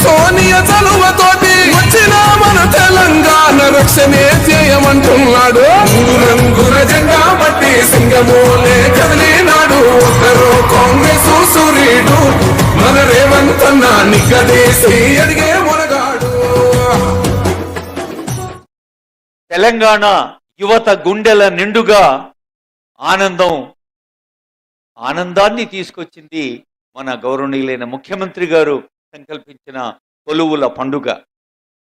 సోనియ చలువతోటి వచ్చిన మన తెలంగాణ రక్షణే చేయమంటున్నాడు. రంగుల జెండా బట్టి సింగమోలే కదిలినాడు. ఒకరు కాంగ్రెస్ సూర్యుడు మన రేవంత్ అన్న నిగ్గదీసి అడిగే మునగాడు. తెలంగాణ యువత గుండెల నిండుగా ఆనందాన్ని తీసుకొచ్చింది మన గౌరవనీయులైన ముఖ్యమంత్రి గారు సంకల్పించిన కొలువుల పండుగ.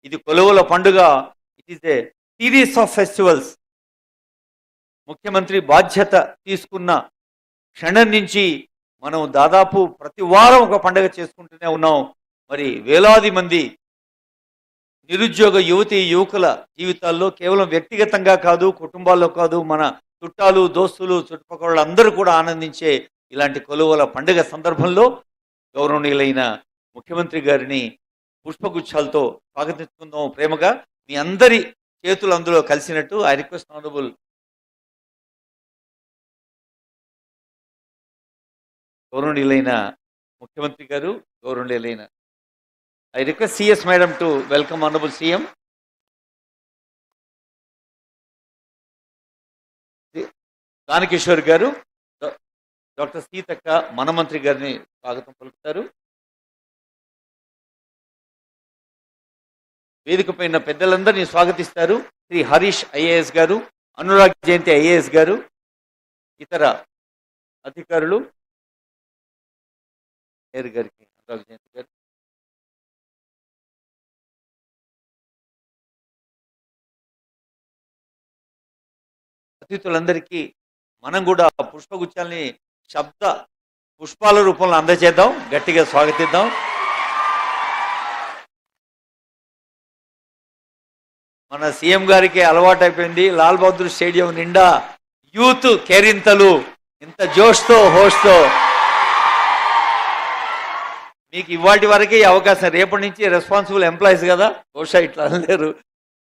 ఇది కొలువుల పండుగ. It is a series of festivals. ముఖ్యమంత్రి బాధ్యత తీసుకున్న క్షణం నుంచి మనం దాదాపు ప్రతి వారం ఒక పండుగ చేసుకుంటూనే ఉన్నాం. మరి వేలాది మంది నిరుద్యోగ యువతీ యువకుల జీవితాల్లో కేవలం వ్యక్తిగతంగా కాదు, కుటుంబాల్లో కాదు, మన చుట్టాలు, దోస్తులు, చుట్టుపక్కల అందరూ కూడా ఆనందించే ఇలాంటి కొలువుల పండుగ సందర్భంలో గౌరవనీయులైన ముఖ్యమంత్రి గారిని పుష్పగుచ్చాలతో స్వాగతించుకుందాం ప్రేమగా. మీ అందరి చేతులు అందులో కలిసినట్టు ఐ రిక్వెస్ట్ ఆనరబుల్ గౌరవనీయులైన ముఖ్యమంత్రి గారు, గౌరవనీయులైన I request CS Madam to welcome Honorable CM. Ganakishwar garu, Dr. Seetaka Manamantri garini స్వాగతం పలుకుతారు. వేదికపైన పెద్దలందరినీ స్వాగతిస్తారు. శ్రీ హరీష్ ఐఏఎస్ గారు, అనురాగ్ జయంతి ఐఏఎస్ గారు, ఇతర అధికారులు, గారికి అనురాగ్ జయంతి గారు, అతిథులందరికీ మనం కూడా పుష్పగుచ్చాలని శబ్ద పుష్పాల రూపంలో అందజేద్దాం, గట్టిగా స్వాగతిద్దాం. మన సీఎం గారికి అలవాటు అయిపోయింది. లాల్ బహదూర్ స్టేడియం నిండా యూత్ కేరింతలు, ఇంత జోష్తో హోస్తో. మీకు ఇవాటి వరకే అవకాశం, రేపటి నుంచి రెస్పాన్సిబుల్ ఎంప్లాయీస్ కదా, బహుశా ఇట్లా అనలేరు.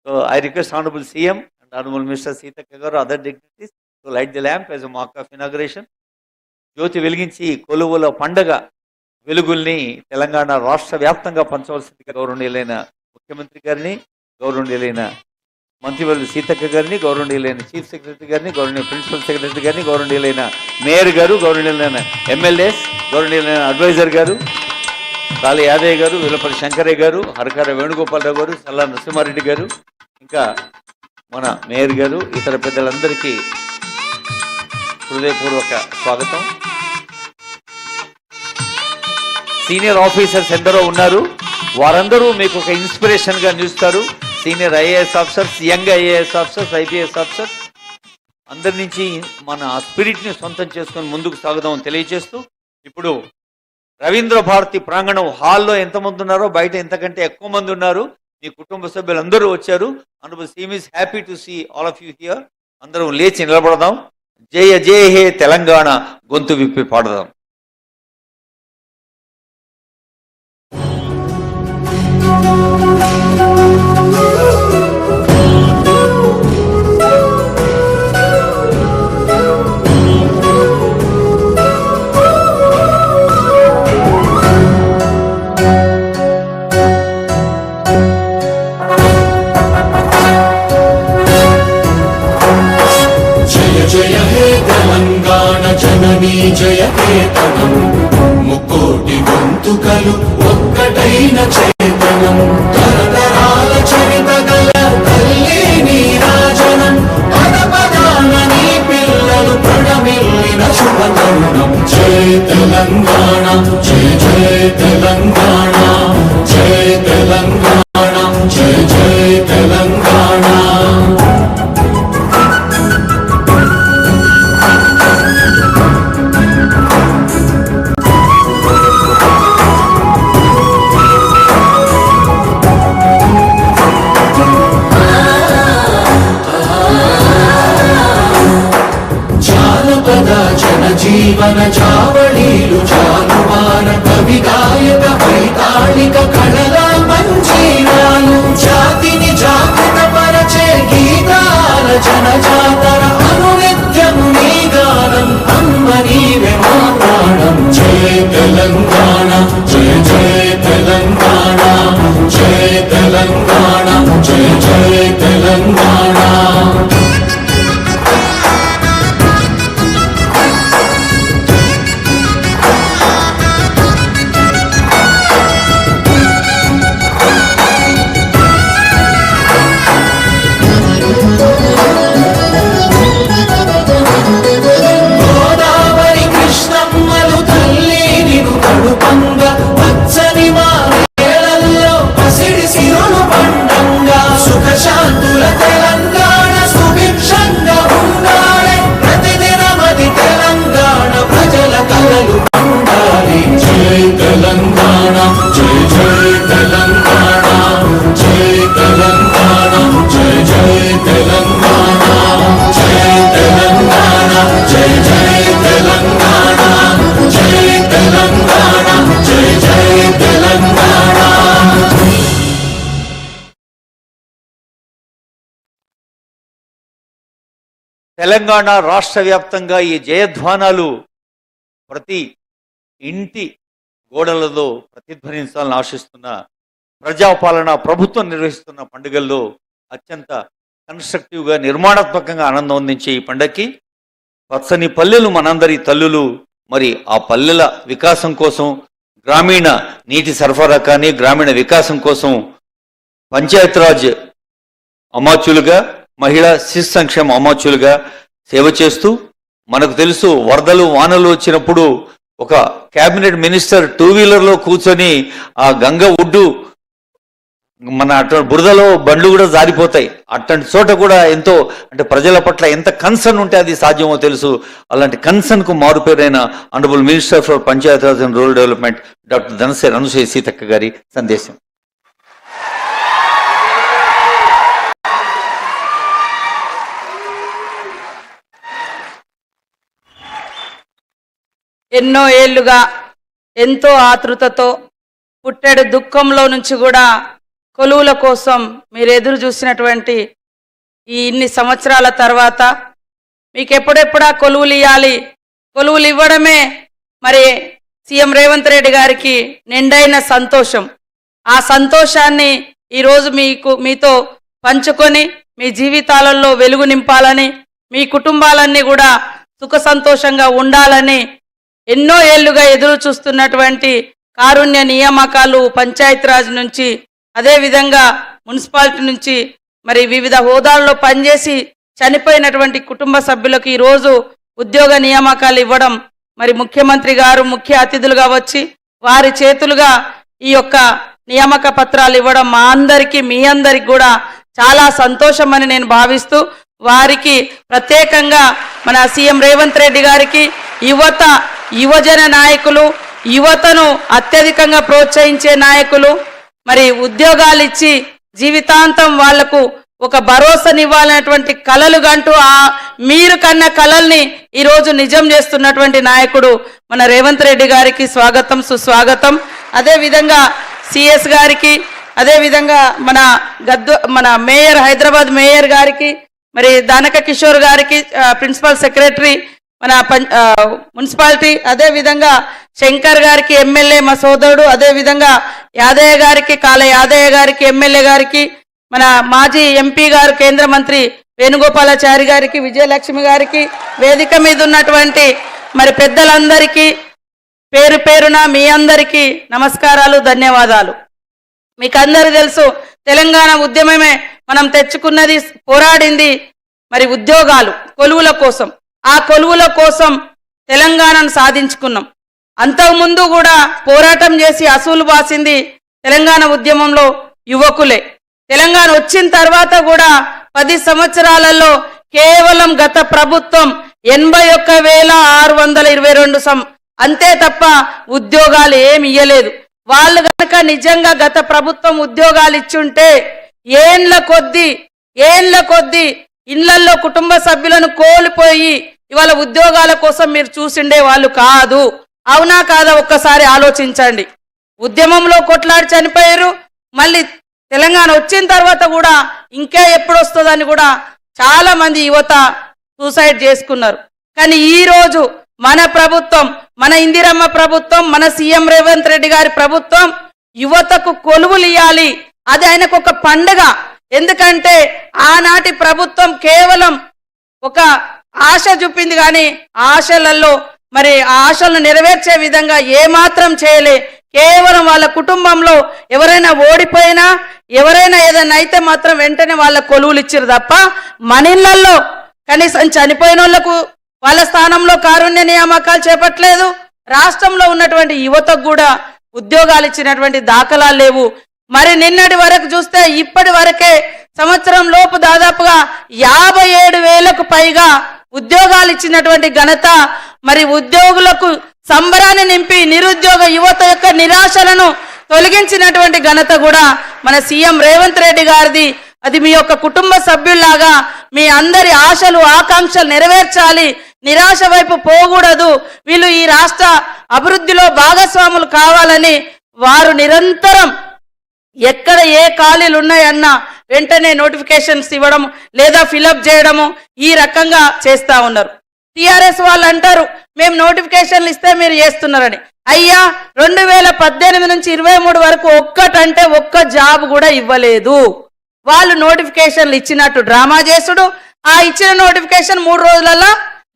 So I request honourable CM Honorable Mr. Seetaka garu, other dignitaries to light the lamp as a mark of inauguration. జ్యోతి వెలిగించి కొలువుల పండగ వెలుగుల్ని తెలంగాణ రాష్ట్ర వ్యాప్తంగా పంచవలసిందిగా గౌరవనీయులైన ముఖ్యమంత్రి గారిని, గౌరవనీయులైన మంత్రివర్యులు సీతక్క గారిని, గౌరవనీయులైన చీఫ్ సెక్రటరీ గారిని, గౌరవనీయ ప్రిన్సిపల్ సెక్రటరీ గారిని, గౌరవనీయులైన మేయర్ గారు, గౌరవనీయులైన ఎమ్మెల్యేస్, గౌరవనీయులైన అడ్వైజర్ గారు, కాళీ యాదయ్య గారు, విలపల్లి శంకరయ్య గారు, హరకార వేణుగోపాలరావు గారు, సల్లా నరసింహారెడ్డి గారు, ఇంకా మన మేయర్ గారు, ఇతర పెద్దలందరికీ హృదయపూర్వక స్వాగతం. సీనియర్ ఆఫీసర్స్ ఎందరో ఉన్నారు, వారందరూ మీకు ఒక ఇన్స్పిరేషన్గా నిలుస్తారు. Senior IAS officers, young IAS officers, IPS officers అందరి నుంచి మన స్పిరిట్ని సొంతం చేసుకొని ముందుకు సాగుదామని తెలియజేస్తూ, ఇప్పుడు రవీంద్ర భారతి ప్రాంగణం హాల్లో ఎంతమంది ఉన్నారో బయట ఎంతకంటే ఎక్కువ మంది ఉన్నారు. మీ కుటుంబ సభ్యులందరూ వచ్చారు. Honourable CM is happy to see all of you here. అందరం లేచి నిలబడదాం. జయ జయ హే తెలంగాణ గొంతు విప్పి పాడదాం. జననీ జయకేతనం, ముక్కోటి గొంతుకలు ఒక్కటైన చేతనం, తరతరాల చరిత గల తల్లి నీరాజనం, పద పదాన నీ పిల్లలు ప్రణమిల్లిన శుభతరుణం. జయ తెలంగాణ, జయ జయ తెలంగాణ, జయ తెలంగాణ, జయ జయ తెలంగాణ. జీవన చావళీలు చాలువార కవి గాయక వైతాళిక కళల మంజీరాలు, జాతిని జాగృత పరచే గీతాల జనజాతర అనునిత్యము నీ గానం, అమ్మ నీవే మా ప్రాణం. జయ తెలంగాణ, జయ జయ తెలంగాణ. తెలంగాణ జై జై తెలంగాణ జై తెలంగాణ జై జై తెలంగాణ జై తెలంగాణ జై జై తెలంగాణ జై తెలంగాణ జై జై తెలంగాణ. తెలంగాణ రాష్ట్ర వ్యాప్తంగా ఈ జయధ్వానాలు ప్రతి ఇంటి గోడలలో ప్రతిధ్వనించాలని ఆశిస్తున్న ప్రజాపాలన ప్రభుత్వం నిర్వహిస్తున్న పండుగల్లో అత్యంత కన్స్ట్రక్టివ్గా నిర్మాణాత్మకంగా ఆనందం అందించే ఈ పండగకి పచ్చని పల్లెలు మనందరి తల్లులు. మరి ఆ పల్లెల వికాసం కోసం, గ్రామీణ నీటి సరఫరా కానీ గ్రామీణ వికాసం కోసం పంచాయతీరాజ్ అమాత్యులుగా, మహిళా శిశు సంక్షేమ అమాత్యులుగా సేవ చేస్తూ, మనకు తెలుసు వరదలు వానలు వచ్చినప్పుడు ఒక క్యాబినెట్ మినిస్టర్ 2-వీలర్లో కూర్చొని ఆ గంగ ఒడ్డు మన అటు బురదలో బండ్లు కూడా జారిపోతాయి, అట్లాంటి చోట కూడా ఎంతో అంటే ప్రజల పట్ల ఎంత కన్సర్న్ ఉంటే అది సాధ్యమో తెలుసు. అలాంటి కన్సర్న్కు మారుపేరైన honourable minister for Panchayati Raj and rural development doctor Dhanasri Anasuya Seethakka గారి సందేశం. ఎన్నో ఏళ్లుగా ఎంతో ఆతృతతో పుట్టెడు దుఃఖంలో నుంచి కూడా కొలువుల కోసం మీరు ఎదురు చూసినటువంటి ఈ ఇన్ని సంవత్సరాల తర్వాత మీకు ఎప్పుడెప్పుడా కొలువులు ఇవ్వాలి, కొలువులు ఇవ్వడమే మరి సీఎం రేవంత్ రెడ్డి గారికి నిండైన సంతోషం. ఆ సంతోషాన్ని ఈరోజు మీతో పంచుకొని మీ జీవితాలలో వెలుగు నింపాలని, మీ కుటుంబాలన్నీ కూడా సుఖ సంతోషంగా ఉండాలని ఎన్నో ఏళ్లుగా ఎదురు చూస్తున్నటువంటి కారుణ్య నియామకాలు పంచాయతీరాజ్ నుంచి, అదేవిధంగా మున్సిపాలిటీ నుంచి మరి వివిధ హోదాల్లో పనిచేసి చనిపోయినటువంటి కుటుంబ సభ్యులకు ఈరోజు ఉద్యోగ నియామకాలు ఇవ్వడం, మరి ముఖ్యమంత్రి గారు ముఖ్య అతిథులుగా వచ్చి వారి చేతులుగా ఈ యొక్క నియామక పత్రాలు ఇవ్వడం మా అందరికీ మీ అందరికి కూడా చాలా సంతోషం అని నేను భావిస్తూ, వారికి ప్రత్యేకంగా మన సీఎం రేవంత్ రెడ్డి గారికి యువజన నాయకులు, యువతను అత్యధికంగా ప్రోత్సహించే నాయకులు మరి ఉద్యోగాలు ఇచ్చి జీవితాంతం వాళ్లకు ఒక భరోసానివ్వాలనేటువంటి కలలు గంటూ మీరు కన్న కలల్ని ఈరోజు నిజం చేస్తున్నటువంటి నాయకుడు మన రేవంత్ రెడ్డి గారికి స్వాగతం, సుస్వాగతం. అదేవిధంగా సిఎస్ గారికి, అదేవిధంగా మన మేయర్, హైదరాబాద్ మేయర్ గారికి, మరి దానక కిషోర్ గారికి ప్రిన్సిపల్ సెక్రటరీ మన మున్సిపాలిటీ, అదేవిధంగా శంకర్ గారికి ఎమ్మెల్యే మా సోదరుడు, అదేవిధంగా యాదయ్య గారికి, కాల యాదయ్య గారికి ఎమ్మెల్యే గారికి, మన మాజీ ఎంపీ గారు కేంద్ర మంత్రి వేణుగోపాలాచారి గారికి, విజయలక్ష్మి గారికి, వేదిక మీద ఉన్నటువంటి మరి పెద్దలందరికీ పేరు పేరున మీ అందరికీ నమస్కారాలు, ధన్యవాదాలు. మీకు అందరూ తెలుసు తెలంగాణ ఉద్యమమే మనం తెచ్చుకున్నది, పోరాడింది మరి ఉద్యోగాలు, కొలువుల కోసం. ఆ కొలువుల కోసం తెలంగాణను సాధించుకున్నాం. అంతకుముందు కూడా పోరాటం చేసి అసూలు బాసింది తెలంగాణ ఉద్యమంలో యువకులే. తెలంగాణ వచ్చిన తర్వాత కూడా 10 సంవత్సరాలలో కేవలం గత ప్రభుత్వం 81,622 అంతే తప్ప ఉద్యోగాలు ఏమి ఇయ్యలేదు. వాళ్ళు గనక నిజంగా గత ప్రభుత్వం ఉద్యోగాలు ఇచ్చుంటే ఏండ్ల కొద్దీ ఇళ్లల్లో కుటుంబ సభ్యులను కోల్పోయి ఇవాళ ఉద్యోగాల కోసం మీరు చూసిండే వాళ్ళు కాదు. అవునా కాదా ఒక్కసారి ఆలోచించండి. ఉద్యమంలో కొట్లాడి చనిపోయారు, మళ్ళీ తెలంగాణ వచ్చిన తర్వాత కూడా ఇంకా ఎప్పుడు వస్తుందని కూడా చాలా మంది యువత సూసైడ్ చేసుకున్నారు. కానీ ఈరోజు మన ప్రభుత్వం, మన ఇందిరమ్మ ప్రభుత్వం, మన సీఎం రేవంత్ రెడ్డి గారి ప్రభుత్వం యువతకు కొలువులు ఇవ్వాలి. అది ఆయనకు ఒక పండుగ. ఎందుకంటే ఆనాటి ప్రభుత్వం కేవలం ఒక ఆశ చూపింది, కానీ ఆశలలో మరి ఆ ఆశలను నెరవేర్చే విధంగా ఏమాత్రం చేయలే. కేవలం వాళ్ళ కుటుంబంలో ఎవరైనా ఓడిపోయినా, ఎవరైనా ఏదైనా అయితే మాత్రం వెంటనే వాళ్ళ కొలువులు ఇచ్చారు తప్ప మన ఇళ్లలో కనీసం చనిపోయిన వాళ్లకు వాళ్ళ స్థానంలో కారుణ్య నియామకాలు చేపట్టలేదు. రాష్ట్రంలో ఉన్నటువంటి యువతకు కూడా ఉద్యోగాలు ఇచ్చినటువంటి దాఖలాలు లేవు. మరి నిన్నటి వరకు చూస్తే ఇప్పటి వరకే సంవత్సరం లోపు దాదాపుగా 57,000కు పైగా ఉద్యోగాలు ఇచ్చినటువంటి ఘనత మరి ఉద్యోగులకు సంబరాన్ని నింపి నిరుద్యోగ యువత యొక్క నిరాశలను తొలగించినటువంటి ఘనత కూడా మన సీఎం రేవంత్ రెడ్డి గారిది. అది మీ యొక్క కుటుంబ సభ్యుల్లాగా మీ అందరి ఆశలు ఆకాంక్షలు నెరవేర్చాలి, నిరాశ వైపు పోకూడదు, వీళ్ళు ఈ రాష్ట్ర అభివృద్ధిలో భాగస్వాములు కావాలని వారు నిరంతరం ఎక్కడ ఏ ఖాళీలు ఉన్నాయన్నా వెంటనే నోటిఫికేషన్స్ ఇవ్వడం లేదా ఫిలప్ చేయడము ఈ రకంగా చేస్తా ఉన్నారు. టిఆర్ఎస్ వాళ్ళు అంటారు మేము నోటిఫికేషన్లు ఇస్తే మీరు చేస్తున్నారని. అయ్యా 2018 నుంచి 23 వరకు ఒక్కటంటే ఒక్క జాబ్ కూడా ఇవ్వలేదు. వాళ్ళు నోటిఫికేషన్లు ఇచ్చినట్టు డ్రామా చేసుడు, ఆ ఇచ్చిన నోటిఫికేషన్ 3 రోజులలో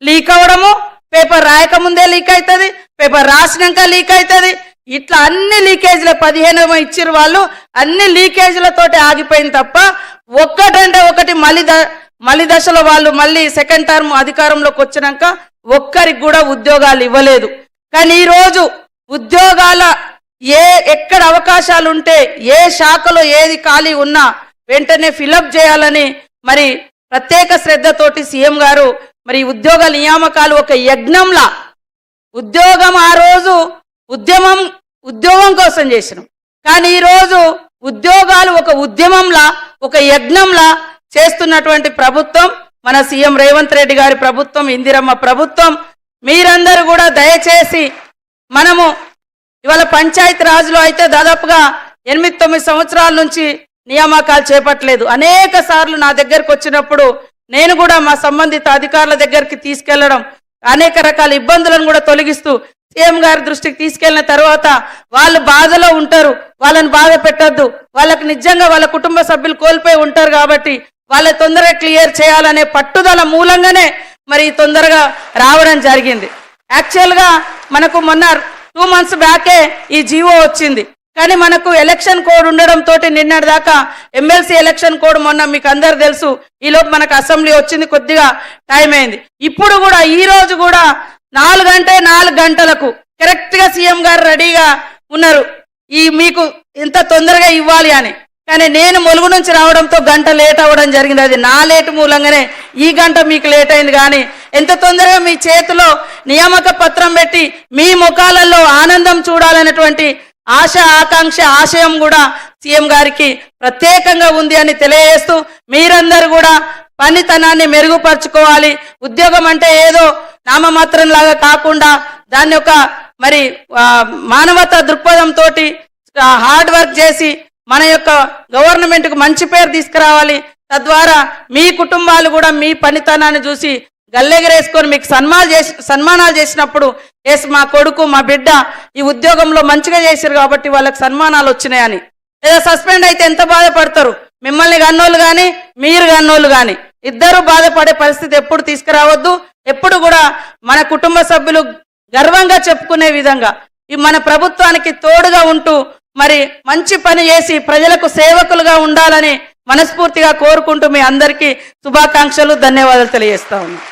లీక్ అవ్వడము, పేపర్ రాయకముందే లీక్ అవుతుంది, పేపర్ రాసినాక లీక్ అవుతుంది. ఇట్లా అన్ని లీకేజీల 15 ఇచ్చిరు వాళ్ళు, అన్ని లీకేజీలతోటి ఆగిపోయింది తప్ప ఒక్కటంటే ఒకటి మళ్ళీ దశలో వాళ్ళు మళ్ళీ సెకండ్ టర్మ్ అధికారంలోకి వచ్చినాక ఒక్కరికి కూడా ఉద్యోగాలు ఇవ్వలేదు. కానీ ఈరోజు ఉద్యోగాల ఎక్కడ అవకాశాలు ఉంటే ఏ శాఖలో ఏది ఖాళీ ఉన్నా వెంటనే ఫిలప్ చేయాలని మరి ప్రత్యేక శ్రద్ధతోటి సీఎం గారు మరి ఉద్యోగ నియామకాలు ఒక యజ్ఞంలా, ఉద్యోగం ఆ రోజు ఉద్యోగం కోసం చేసినాం, కానీ ఈరోజు ఉద్యోగాలు ఒక ఉద్యమంలా ఒక యజ్ఞంలా చేస్తున్నటువంటి ప్రభుత్వం మన సీఎం రేవంత్ రెడ్డి గారి ప్రభుత్వం, ఇందిరమ్మ ప్రభుత్వం. మీరందరూ కూడా దయచేసి మనము ఇవాళ పంచాయతీ రాజ్లో అయితే దాదాపుగా 8-9 సంవత్సరాల నుంచి నియామకాలు చేపట్టలేదు. అనేక సార్లు నా దగ్గరకు వచ్చినప్పుడు నేను కూడా మా సంబంధిత అధికారుల దగ్గరికి తీసుకెళ్లడం, అనేక రకాల ఇబ్బందులను కూడా తొలగిస్తూ సీఎం గారి దృష్టికి తీసుకెళ్లిన తర్వాత వాళ్ళు బాధలో ఉంటారు, వాళ్ళని బాధ పెట్టద్దు, వాళ్ళకి నిజంగా వాళ్ళ కుటుంబ సభ్యులు కోల్పోయి ఉంటారు కాబట్టి వాళ్ళ తొందరగా క్లియర్ చేయాలనే పట్టుదల మూలంగానే మరి తొందరగా రావడం జరిగింది. యాక్చువల్గా మనకు మొన్న 2 months బ్యాకే ఈ జీవో వచ్చింది, కానీ మనకు ఎలక్షన్ కోడ్ ఉండడంతో నిన్నటి దాకా ఎమ్మెల్సీ ఎలక్షన్ కోడ్ మొన్న మీకు అందరు తెలుసు, ఈలోపు మనకు అసెంబ్లీ వచ్చింది, కొద్దిగా టైం అయింది. ఇప్పుడు కూడా ఈ రోజు కూడా 4 గంటలకు కరెక్ట్గా సీఎం గారు రెడీగా ఉన్నారు మీకు ఎంత తొందరగా ఇవ్వాలి అని. కానీ నేను ములుగు నుంచి రావడంతో గంట లేట్ అవ్వడం జరిగింది. అది నా లేటు మూలంగానే ఈ గంట మీకు లేట్ అయింది. కానీ ఎంత తొందరగా మీ చేతిలో నియామక పత్రం పెట్టి మీ ముఖాలలో ఆనందం చూడాలనేటువంటి ఆశ ఆకాంక్ష ఆశయం కూడా సీఎం గారికి ప్రత్యేకంగా ఉంది అని తెలియజేస్తూ మీరందరూ కూడా పనితనాన్ని మెరుగుపరచుకోవాలి. ఉద్యోగం అంటే ఏదో నామమాత్రం లాగా కాకుండా దాన్ని ఒక మరి మానవతా దృక్పథంతో హార్డ్ వర్క్ చేసి మన యొక్క గవర్నమెంట్కు మంచి పేరు తీసుకురావాలి. తద్వారా మీ కుటుంబాలు కూడా మీ పనితనాన్ని చూసి గల్లెగరేసుకొని మీకు సన్మానాలు చేసినప్పుడు ఎస్ మా కొడుకు మా బిడ్డ ఈ ఉద్యోగంలో మంచిగా చేశారు కాబట్టి వాళ్ళకి సన్మానాలు వచ్చినాయని. లేదా సస్పెండ్ అయితే ఎంత బాధపడతారు, మిమ్మల్ని గన్నోళ్ళు కానీ మీరు గన్నోళ్ళు కానీ ఇద్దరు బాధపడే పరిస్థితి ఎప్పుడు తీసుకురావద్దు. ఎప్పుడు కూడా మన కుటుంబ సభ్యులు గర్వంగా చెప్పుకునే విధంగా ఈ మన ప్రభుత్వానికి తోడుగా ఉంటూ మరి మంచి పని చేసి ప్రజలకు సేవకులుగా ఉండాలని మనస్ఫూర్తిగా కోరుకుంటూ మీ అందరికీ శుభాకాంక్షలు, ధన్యవాదాలు తెలియజేస్తా ఉన్నాను.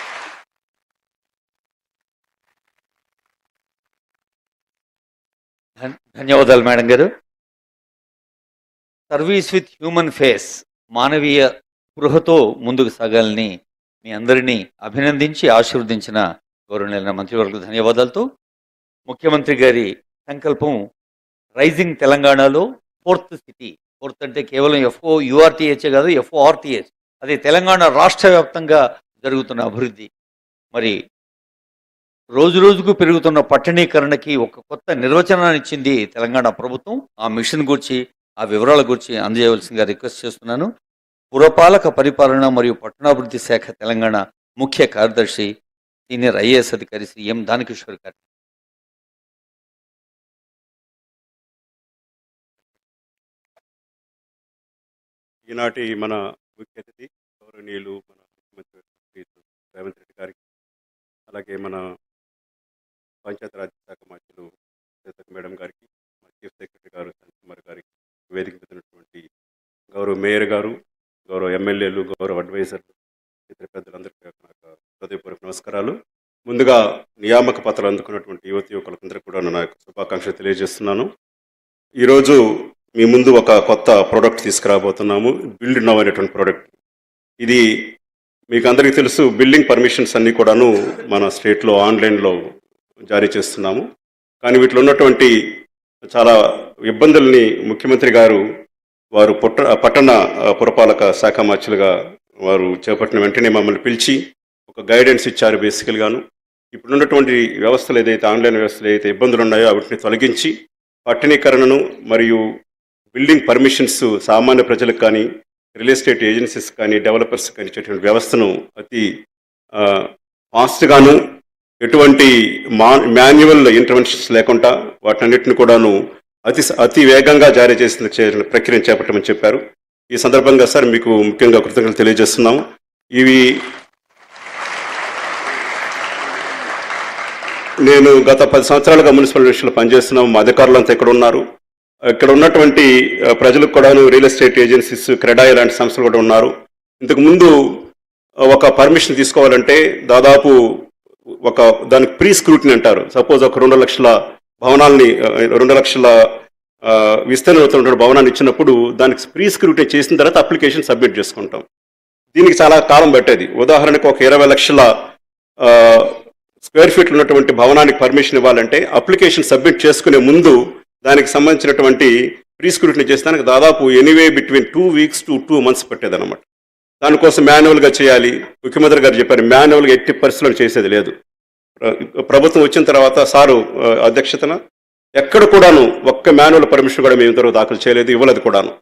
ధన్యవాదాలు మేడం గారు. సర్వీస్ విత్ హ్యూమన్ ఫేస్, మానవీయ స్పృహతో ముందుకు సాగాలని మీ అందరినీ అభినందించి ఆశీర్వదించిన గౌరవనీయులైన మంత్రివర్గ ధన్యవాదాలతో ముఖ్యమంత్రి గారి సంకల్పం రైజింగ్ తెలంగాణలో 4th సిటీ, 4th అంటే కేవలం FOURTH కాదు, FORTH, అది తెలంగాణ రాష్ట్ర వ్యాప్తంగా జరుగుతున్న అభివృద్ధి. మరి రోజు రోజుకు పెరుగుతున్న పట్టణీకరణకి ఒక కొత్త నిర్వచనాన్ని ఇచ్చింది తెలంగాణ ప్రభుత్వం. ఆ మిషన్ గురించి ఆ వివరాల గురించి అందజేయవలసిందిగా రిక్వెస్ట్ చేస్తున్నాను. పురపాలక పరిపాలన మరియు పట్టణాభివృద్ధి శాఖ తెలంగాణ ముఖ్య కార్యదర్శి సీనియర్ IAS అధికారి శ్రీ ఎం దానకిషోర్ గారు. ఈనాటి మన ముఖ్య అతిథి గౌరవనీయులు మన ముఖ్యమంత్రి రేవంత్ రెడ్డి గారికి, అలాగే మన పంచాయతీరాజ్ శాఖ మంత్రులు సీతక్క మేడం గారికి, మన చీఫ్ సెక్రటరీ గారు సంజయ్ గారికి, వేదిక పెడుతున్నటువంటి గౌరవ మేయర్ గారు, గౌరవ ఎమ్మెల్యేలు, గౌరవ అడ్వైజర్లు, ఇతర పెద్దలందరికీ నాకు హృదయపూర్వక నమస్కారాలు. ముందుగా నియామక పత్రాలు అందుకున్నటువంటి యువకులందరికీ కూడా నా యొక్క శుభాకాంక్షలు తెలియజేస్తున్నాను. ఈరోజు మీ ముందు ఒక కొత్త ప్రోడక్ట్ తీసుకురాబోతున్నాము, బిల్డ్ నౌ అనేటువంటి ప్రోడక్ట్. ఇది మీకు అందరికీ తెలుసు, బిల్డింగ్ పర్మిషన్స్ అన్నీ కూడాను మన స్టేట్లో ఆన్లైన్లో జారీ చేస్తున్నాము. కానీ వీటిలో ఉన్నటువంటి చాలా ఇబ్బందుల్ని ముఖ్యమంత్రి గారు వారు పట్టణ పురపాలక శాఖ మార్చులుగా వారు చేపట్టిన వెంటనే మమ్మల్ని పిలిచి ఒక గైడెన్స్ ఇచ్చారు. బేసికల్గాను ఇప్పుడున్నటువంటి వ్యవస్థలు ఏదైతే ఆన్లైన్ వ్యవస్థలు ఏదైతే ఇబ్బందులు ఉన్నాయో వాటిని తొలగించి పట్టణీకరణను మరియు బిల్డింగ్ పర్మిషన్స్ సామాన్య ప్రజలకు కానీ రియల్ ఎస్టేట్ ఏజెన్సీస్ కానీ డెవలపర్స్ కానీ ఇచ్చేటువంటి వ్యవస్థను అతి ఫాస్ట్గాను ఎటువంటి మాన్యువల్ ఇంటర్వెన్షన్స్ లేకుండా వాటన్నిటిని కూడాను అతి వేగంగా జారీ చేసిన ప్రక్రియను చేపట్టమని చెప్పారు. ఈ సందర్భంగా సార్ మీకు ముఖ్యంగా కృతజ్ఞతలు తెలియజేస్తున్నాము. ఇవి నేను గత 10 సంవత్సరాలుగా మున్సిపల్ విషయంలో పనిచేస్తున్నాము. మా అధికారులంతా ఇక్కడ ఉన్నారు. ఇక్కడ ఉన్నటువంటి ప్రజలకు కూడాను రియల్ ఎస్టేట్ ఏజెన్సీస్, క్రెడాయి లాంటి సంస్థలు కూడా ఉన్నారు. ఇంతకుముందు ఒక పర్మిషన్ తీసుకోవాలంటే దాదాపు దానికి ప్రీ స్క్రూటినీ అంటారు. సపోజ్ ఒక 2 లక్షల భవనాల్ని 2 లక్షల విస్తీర్ణం భవనాన్ని ఇచ్చినప్పుడు దానికి ప్రీ స్క్రూటినీ చేసిన తర్వాత అప్లికేషన్ సబ్మిట్ చేసుకుంటాం. దీనికి చాలా కాలం పట్టేది. ఉదాహరణకు ఒక 20 లక్షల స్క్వేర్ ఫీట్లు ఉన్నటువంటి భవనానికి పర్మిషన్ ఇవ్వాలంటే అప్లికేషన్ సబ్మిట్ చేసుకునే ముందు దానికి సంబంధించినటువంటి ప్రీ స్క్రూటినీ చేసేదానికి దాదాపు anyway between 2 weeks to 2 months పట్టేదన్నమాట. దానికోసం మాన్యువల్గా చేయాలి. ముఖ్యమంత్రి గారు చెప్పారు మాన్యువల్గా 80% చేసేది లేదు. ప్రభుత్వం వచ్చిన తర్వాత సారు అధ్యక్షతన ఎక్కడ కూడాను ఒక్క మాన్యువల్ పర్మిషన్ కూడా మేము ఇంతవరకు దాఖలు చేయలేదు, ఇవ్వలేదు కూడాను.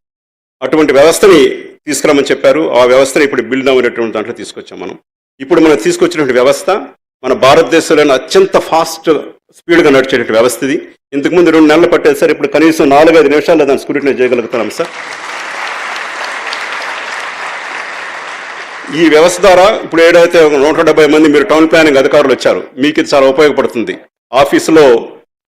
అటువంటి వ్యవస్థని తీసుకురామని చెప్పారు. ఆ వ్యవస్థని ఇప్పుడు బిల్డ్ అవ్వనటువంటి దాంట్లో తీసుకొచ్చాం మనం. ఇప్పుడు మనం తీసుకొచ్చినటువంటి వ్యవస్థ మన భారతదేశంలోనే అత్యంత ఫాస్ట్ స్పీడ్గా నడిచేటువంటి వ్యవస్థ ఇది. ఇంతకుముందు 2 నెలలు పట్టేది సార్, ఇప్పుడు కనీసం 4-5 నిమిషాల్లో దాన్ని స్క్రూటినీ చేయగలుగుతున్నాం సార్. ఈ వ్యవస్థ ద్వారా ఇప్పుడు ఏదైతే 170 మంది మీరు టౌన్ ప్లానింగ్ అధికారులు వచ్చారు, మీకు ఇది చాలా ఉపయోగపడుతుంది. ఆఫీసులో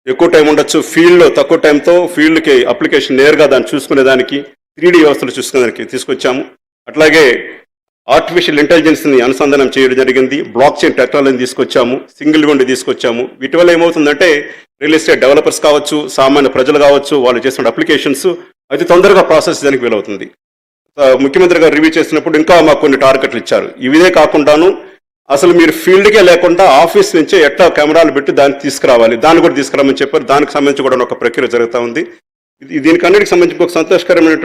ఎక్కువ టైం ఉండొచ్చు, ఫీల్డ్లో తక్కువ టైంతో ఫీల్డ్కి అప్లికేషన్ నేరుగా దాన్ని చూసుకునేదానికి 3D వ్యవస్థలు చూసుకునేదానికి తీసుకొచ్చాము. అట్లాగే ఆర్టిఫిషియల్ ఇంటెలిజెన్స్ని అనుసంధానం చేయడం జరిగింది. బ్లాక్ చైన్ టెక్నాలజీని తీసుకొచ్చాము, సింగిల్ విండో తీసుకొచ్చాము. వీటి వల్ల ఏమవుతుందంటే రియల్ ఎస్టేట్ డెవలపర్స్ కావచ్చు, సామాన్య ప్రజలు కావచ్చు, వాళ్ళు చేసిన అప్లికేషన్స్ అతి తొందరగా ప్రాసెస్ చేయడానికి వీలవుతుంది. ముఖ్యమంత్రి గారు రివ్యూ చేసినప్పుడు ఇంకా మాకు కొన్ని టార్గెట్లు ఇచ్చారు. ఇదే కాకుండాను అసలు మీరు ఫీల్డ్కే లేకుండా ఆఫీస్ నుంచే ఎట్లా కెమెరాలు పెట్టి దాన్ని తీసుకురావాలి, దాన్ని కూడా తీసుకురామని చెప్పారు. దానికి సంబంధించి కూడా ఒక ప్రక్రియ జరుగుతూ ఉంది. దీనికి అన్నిటికి సంబంధించి ఒక సంతోషకరమైన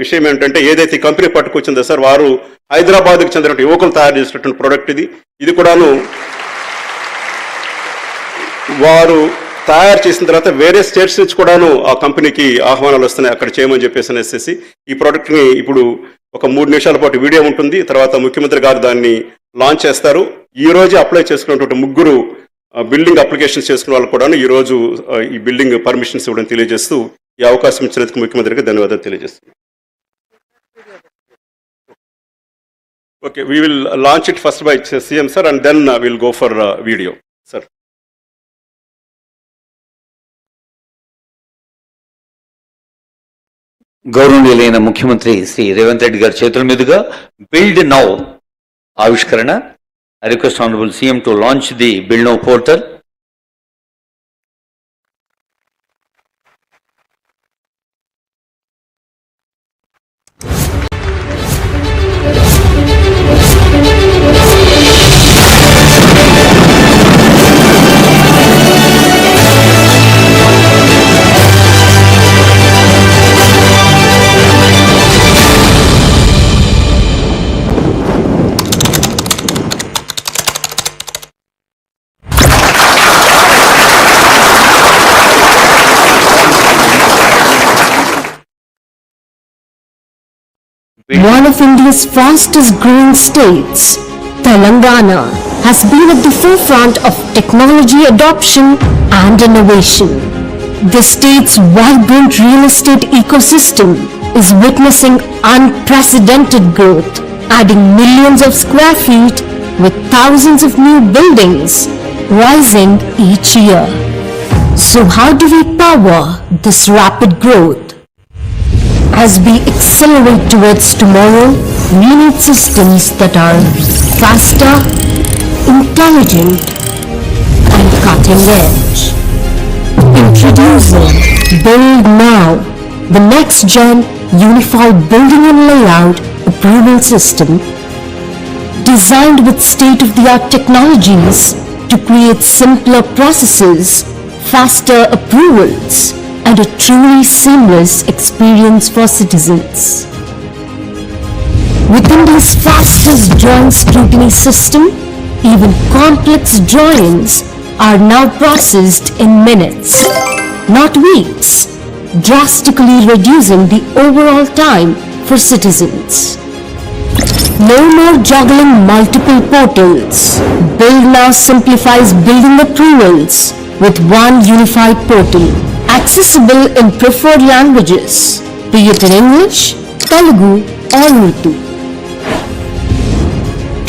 విషయం ఏంటంటే ఏదైతే ఈ కంపెనీ పట్టుకొచ్చిందో సార్, వారు హైదరాబాద్కి చెందిన యువకులు తయారు చేసినటువంటి ప్రోడక్ట్ ఇది కూడాను వారు తయారు చేసిన తర్వాత వేరే స్టేట్స్ నుంచి కూడాను ఆ కంపెనీకి ఆహ్వానాలు వస్తున్నాయి అక్కడ చేయమని చెప్పేసి అనేసి ఈ ప్రోడక్ట్ని ఇప్పుడు ఒక 3 నిమిషాల పాటు వీడియో ఉంటుంది. తర్వాత ముఖ్యమంత్రి గారు దాన్ని లాంచ్ చేస్తారు. ఈ రోజు అప్లై చేసుకున్నటువంటి 3 బిల్డింగ్ అప్లికేషన్స్ చేసుకున్న వాళ్ళు కూడా ఈ రోజు ఈ బిల్డింగ్ పర్మిషన్స్ ఇవ్వడం తెలియజేస్తూ ఈ అవకాశం ఇచ్చినందుకు ముఖ్యమంత్రికి ధన్యవాదాలు తెలియజేస్తున్నాను. Okay, we will launch it first by CM sir and then will go for video sir. గౌరవనీయులైన ముఖ్యమంత్రి శ్రీ రేవంత్ రెడ్డి గారి చేతుల మీదుగా బిల్డ్ నౌ ఆవిష్కరణ. I request honourable CM to launch the build now portal. One of India's fastest growing states, Telangana has been at the forefront of technology adoption and innovation. The state's vibrant real estate ecosystem is witnessing unprecedented growth, adding millions of square feet with thousands of new buildings rising each year. So how do we power this rapid growth? As we accelerate towards tomorrow, we need systems that are faster, intelligent, and cutting edge. Introducing Build Now, the next-gen unified building and layout approval system designed with state-of-the-art technologies to create simpler processes, faster approvals, and a truly seamless experience for citizens. With India's fastest drawing scrutiny system, even complex drawings are now processed in minutes, not weeks, drastically reducing the overall time for citizens. No more juggling multiple portals. Build Now simplifies building approvals with one unified portal, accessible in preferred languages, be it in English, Telugu, or Urdu.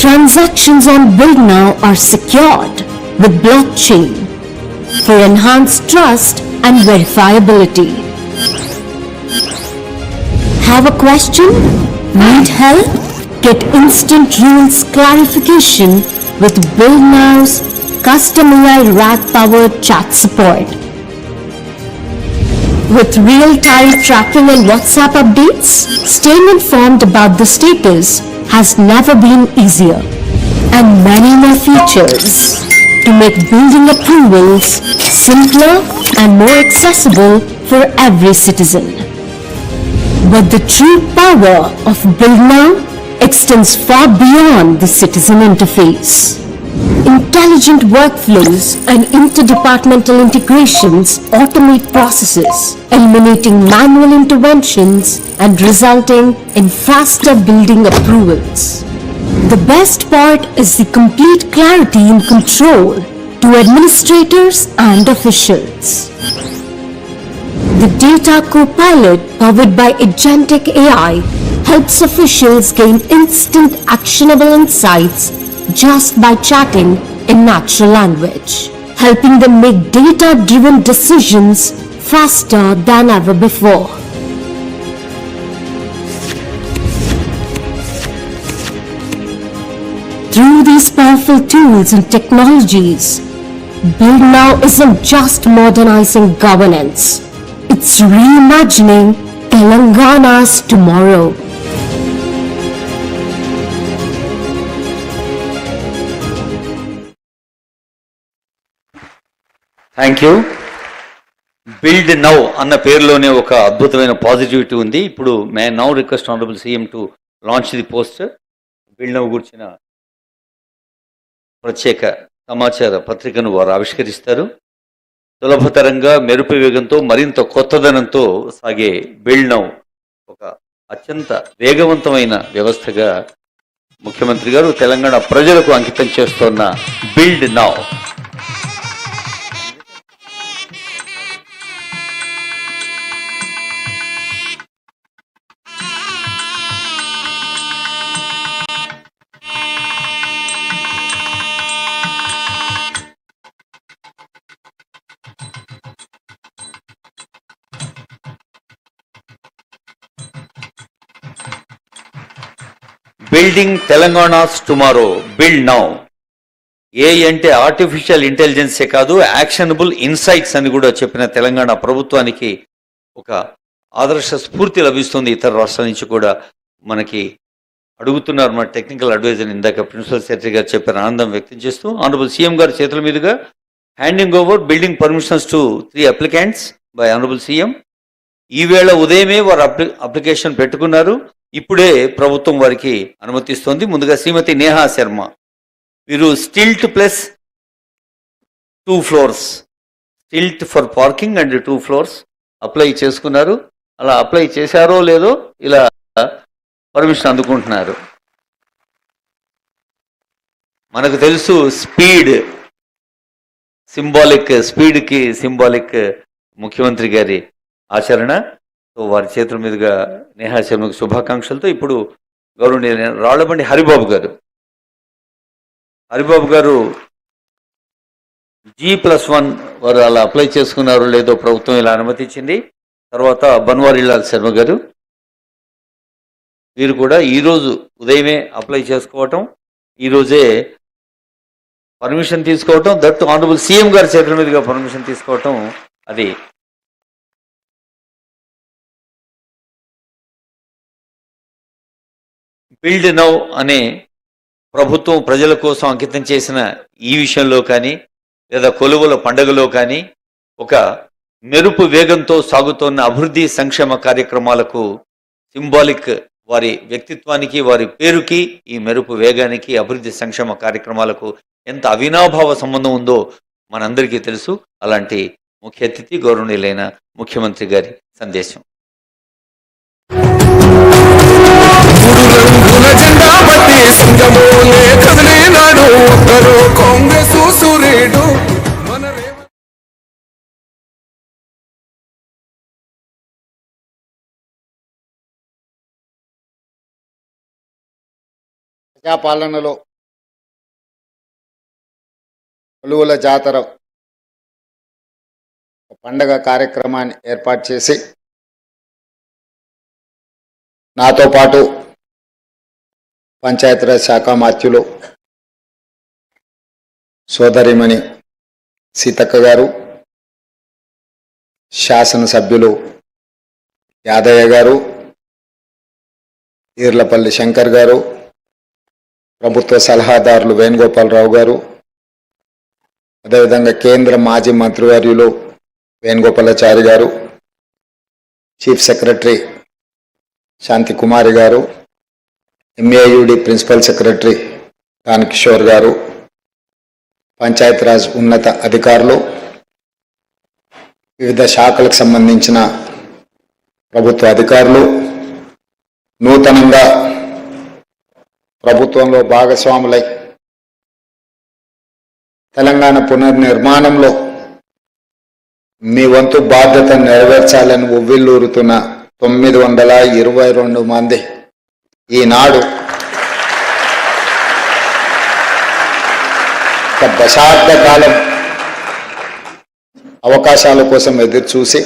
Transactions on Build Now are secured with blockchain for enhanced trust and verifiability. Have a question? Need help? Get instant rules clarification with Build Now's custom AI RAG-powered chat support. With real-time tracking and WhatsApp updates, staying informed about the status has never been easier. And many more features to make building approvals simpler and more accessible for every citizen. But the true power of Build Now extends far beyond the citizen interface. Intelligent workflows and interdepartmental integrations automate processes, eliminating manual interventions and resulting in faster building approvals. The best part is the complete clarity and control to administrators and officials. The Data Co-Pilot, powered by Agentic AI, helps officials gain instant actionable insights just by chatting in natural language, helping them make data-driven decisions faster than ever before. Through these powerful tools and technologies, Build Now isn't just modernizing governance, it's reimagining Telangana's tomorrow. Thank you. Build now అన్న పేరులోనే ఒక అద్భుతమైన positivity ఉంది. ఇప్పుడు may now request honourable CM to launch the poster. Build now గురించిన ప్రత్యేక సమాచార పత్రికను వారు ఆవిష్కరిస్తారు. సులభతరంగా మెరుపు వేగంతో మరింత కొత్తదనంతో సాగే బిల్డ్ నౌ ఒక అత్యంత వేగవంతమైన వ్యవస్థగా ముఖ్యమంత్రి గారు తెలంగాణ ప్రజలకు అంకితం చేస్తున్న build now. Building Telangana's tomorrow, build now. A అంటే ఆర్టిఫిషియల్ ఇంటెలిజెన్సే కాదు, యాక్షనబుల్ ఇన్సైట్స్ అని కూడా చెప్పిన తెలంగాణ ప్రభుత్వానికి ఒక ఆదర్శ స్ఫూర్తి లభిస్తుంది. ఇతర రాష్ట్రాల నుంచి కూడా మనకి అడుగుతున్నారు. మన టెక్నికల్ అడ్వైజర్ ఇందాక ప్రిన్సిపల్ సెక్రటరీ గారు చెప్పిన ఆనందం వ్యక్తం చేస్తూ ఆనరబుల్ సీఎం గారి చేతుల మీదుగా handing over building permissions to 3 applicants by honourable CM. ఈవేళ ఉదయమే వారు అప్లికేషన్ పెట్టుకున్నారు. ఇప్పుడే ప్రభుత్వం వారికి అనుమతిస్తోంది. ముందుగా శ్రీమతి నేహా శర్మ, వీరు stilt plus 2 floors, stilt for parking and 2 floors apply చేసుకున్నారు. అలా అప్లై చేశారో లేదో ఇలా పర్మిషన్ అందుకుంటున్నారు. మనకు తెలుసు స్పీడ్ స్పీడ్కి సింబాలిక్ ముఖ్యమంత్రి గారి ఆచరణ. సో వారి చేతుల మీదుగా నేహా శర్మకు శుభాకాంక్షలతో ఇప్పుడు గౌరవనీయ రాళ్లబండి హరిబాబు గారు G+1 వారు అలా అప్లై చేసుకున్నారో లేదో ప్రభుత్వం ఇలా అనుమతించింది. తర్వాత బన్వారీలాల్ శర్మ గారు, వీరు కూడా ఈరోజు ఉదయమే అప్లై చేసుకోవటం, ఈరోజే పర్మిషన్ తీసుకోవటం, దట్టు ఆనరబుల్ సీఎం గారి చేతుల మీదుగా పర్మిషన్ తీసుకోవటం, అది బిల్డ్ నౌ అనే ప్రభుత్వం ప్రజల కోసం అంకితం చేసిన ఈ విషయంలో కానీ లేదా కొలువుల పండుగలో కానీ ఒక మెరుపు వేగంతో సాగుతున్న అభివృద్ధి సంక్షేమ కార్యక్రమాలకు సింబాలిక్ వారి వ్యక్తిత్వానికి వారి పేరుకి ఈ మెరుపు వేగానికి అభివృద్ధి సంక్షేమ కార్యక్రమాలకు ఎంత అవినాభావ సంబంధం ఉందో మనందరికీ తెలుసు. అలాంటి ముఖ్య అతిథి గౌరవనీయులైన ముఖ్యమంత్రి గారి సందేశం. రంగుల జెండా బట్టి సింగమోలే కదిలినాడు ఒక్కరు కాంగ్రెస్ సూర్యుడు మన ప్రజాపాలనలో కొలువుల జాతర పండగ కార్యక్రమాన్ని ఏర్పాటు చేసి నాతో పాటు పంచాయతీరాజ్ శాఖ మాత్యులు సోదరిమణి సీతక్క గారు, శాసనసభ్యులు యాదయ్య గారు, ఈర్లపల్లి శంకర్ గారు, ప్రభుత్వ సలహాదారులు వేణుగోపాలరావు గారు, అదేవిధంగా కేంద్ర మాజీ మంత్రివర్యులు వేణుగోపాలాచారి గారు, చీఫ్ సెక్రటరీ శాంతి కుమారి గారు, ఎంఏయుడి ప్రిన్సిపల్ సెక్రటరీ రాన్ కిషోర్ గారు, పంచాయతీరాజ్ ఉన్నత అధికారులు, వివిధ శాఖలకు సంబంధించిన ప్రభుత్వ అధికారులు, నూతనంగా ప్రభుత్వంలో భాగస్వాములై తెలంగాణ పునర్నిర్మాణంలో మీ వంతు బాధ్యతను నెరవేర్చాలని ఉవ్విల్లూరుతున్న 922 మంది ఈనాడు ఒక దశాబ్ద కాలం అవకాశాల కోసం ఎదురు చూసి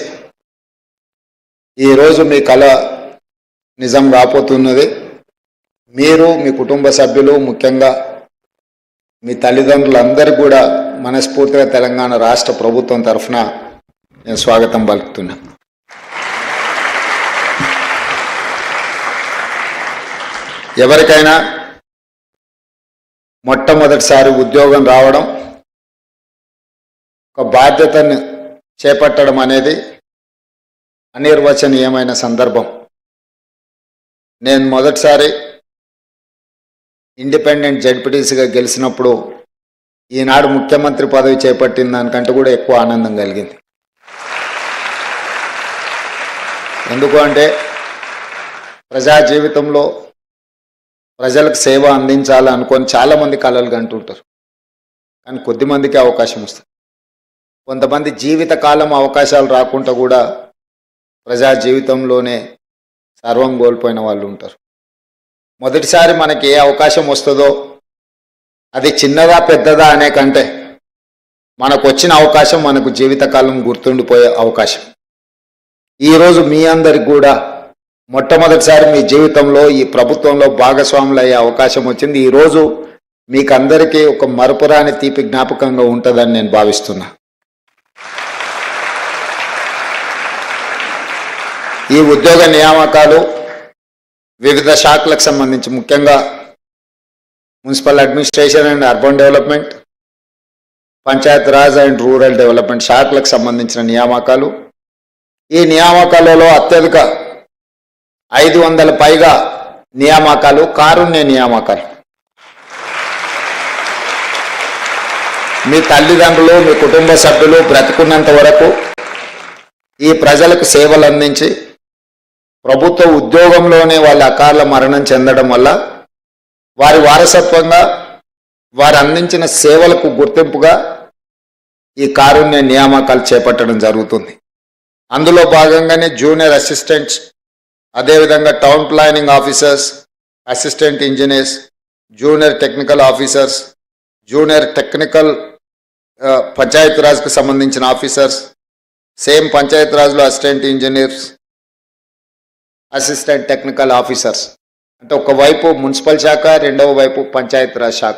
ఈరోజు మీ కళ నిజం రాబోతున్నది. మీరు, మీ కుటుంబ సభ్యులు, ముఖ్యంగా మీ తల్లిదండ్రులందరూ కూడా మనస్ఫూర్తిగా తెలంగాణ రాష్ట్ర ప్రభుత్వం తరఫున నేను స్వాగతం పలుకుతున్నా. ఎవరికైనా మొట్టమొదటిసారి ఉద్యోగం రావడం, ఒక బాధ్యతను చేపట్టడం అనేది అనిర్వచనీయమైన సందర్భం. నేను మొదటిసారి ఇండిపెండెంట్ జడ్పీటీసీగా గెలిచినప్పుడు ఈనాడు ముఖ్యమంత్రి పదవి చేపట్టిన దానికంటే కూడా ఎక్కువ ఆనందం కలిగింది. ఎందుకు అంటే ప్రజా జీవితంలో ప్రజలకు సేవ అందించాలి అనుకొని చాలామంది కలలు కంటుంటారు, కానీ కొద్దిమందికి అవకాశం వస్తుంది. కొంతమంది జీవితకాలం అవకాశాలు రాకుండా కూడా ప్రజా జీవితంలోనే సర్వం కోల్పోయిన వాళ్ళు ఉంటారు. మొదటిసారి మనకి ఏ అవకాశం వస్తుందో అది చిన్నదా పెద్దదా అనే కంటే మనకు వచ్చిన అవకాశం మనకు జీవితకాలం గుర్తుండిపోయే అవకాశం. ఈరోజు మీ అందరికి కూడా మొట్టమొదటిసారి మీ జీవితంలో ఈ ప్రభుత్వంలో భాగస్వాములు అయ్యే అవకాశం వచ్చింది. ఈరోజు మీకు అందరికీ ఒక మరపురాని తీపి జ్ఞాపకంగా ఉంటుందని నేను భావిస్తున్నా. ఈ ఉద్యోగ నియామకాలు వివిధ శాఖలకు సంబంధించి, ముఖ్యంగా municipal administration and urban development, Panchayat Raj and rural development శాఖలకు సంబంధించిన నియామకాలు. ఈ నియామకాలలో అత్యధిక 500 పైగా నియామకాలు కారుణ్య నియామకాలు. మీ తల్లిదండ్రులు, మీ కుటుంబ సభ్యులు బ్రతుకున్నంత వరకు ఈ ప్రజలకు సేవలు అందించి ప్రభుత్వ ఉద్యోగంలోనే వాళ్ళ అకాల మరణం చెందడం వల్ల వారి వారసత్వంగా వారు అందించిన సేవలకు గుర్తింపుగా ఈ కారుణ్య నియామకాలు చేపట్టడం జరుగుతుంది. అందులో భాగంగానే జూనియర్ అసిస్టెంట్స్, అదేవిధంగా town planning officers, assistant engineers, junior technical officers, junior technical పంచాయతీరాజ్కు సంబంధించిన ఆఫీసర్స్, సేమ్ పంచాయతీరాజ్లో assistant engineers, assistant technical officers. అంటే ఒకవైపు మున్సిపల్ శాఖ, రెండవ వైపు పంచాయతీరాజ్ శాఖ.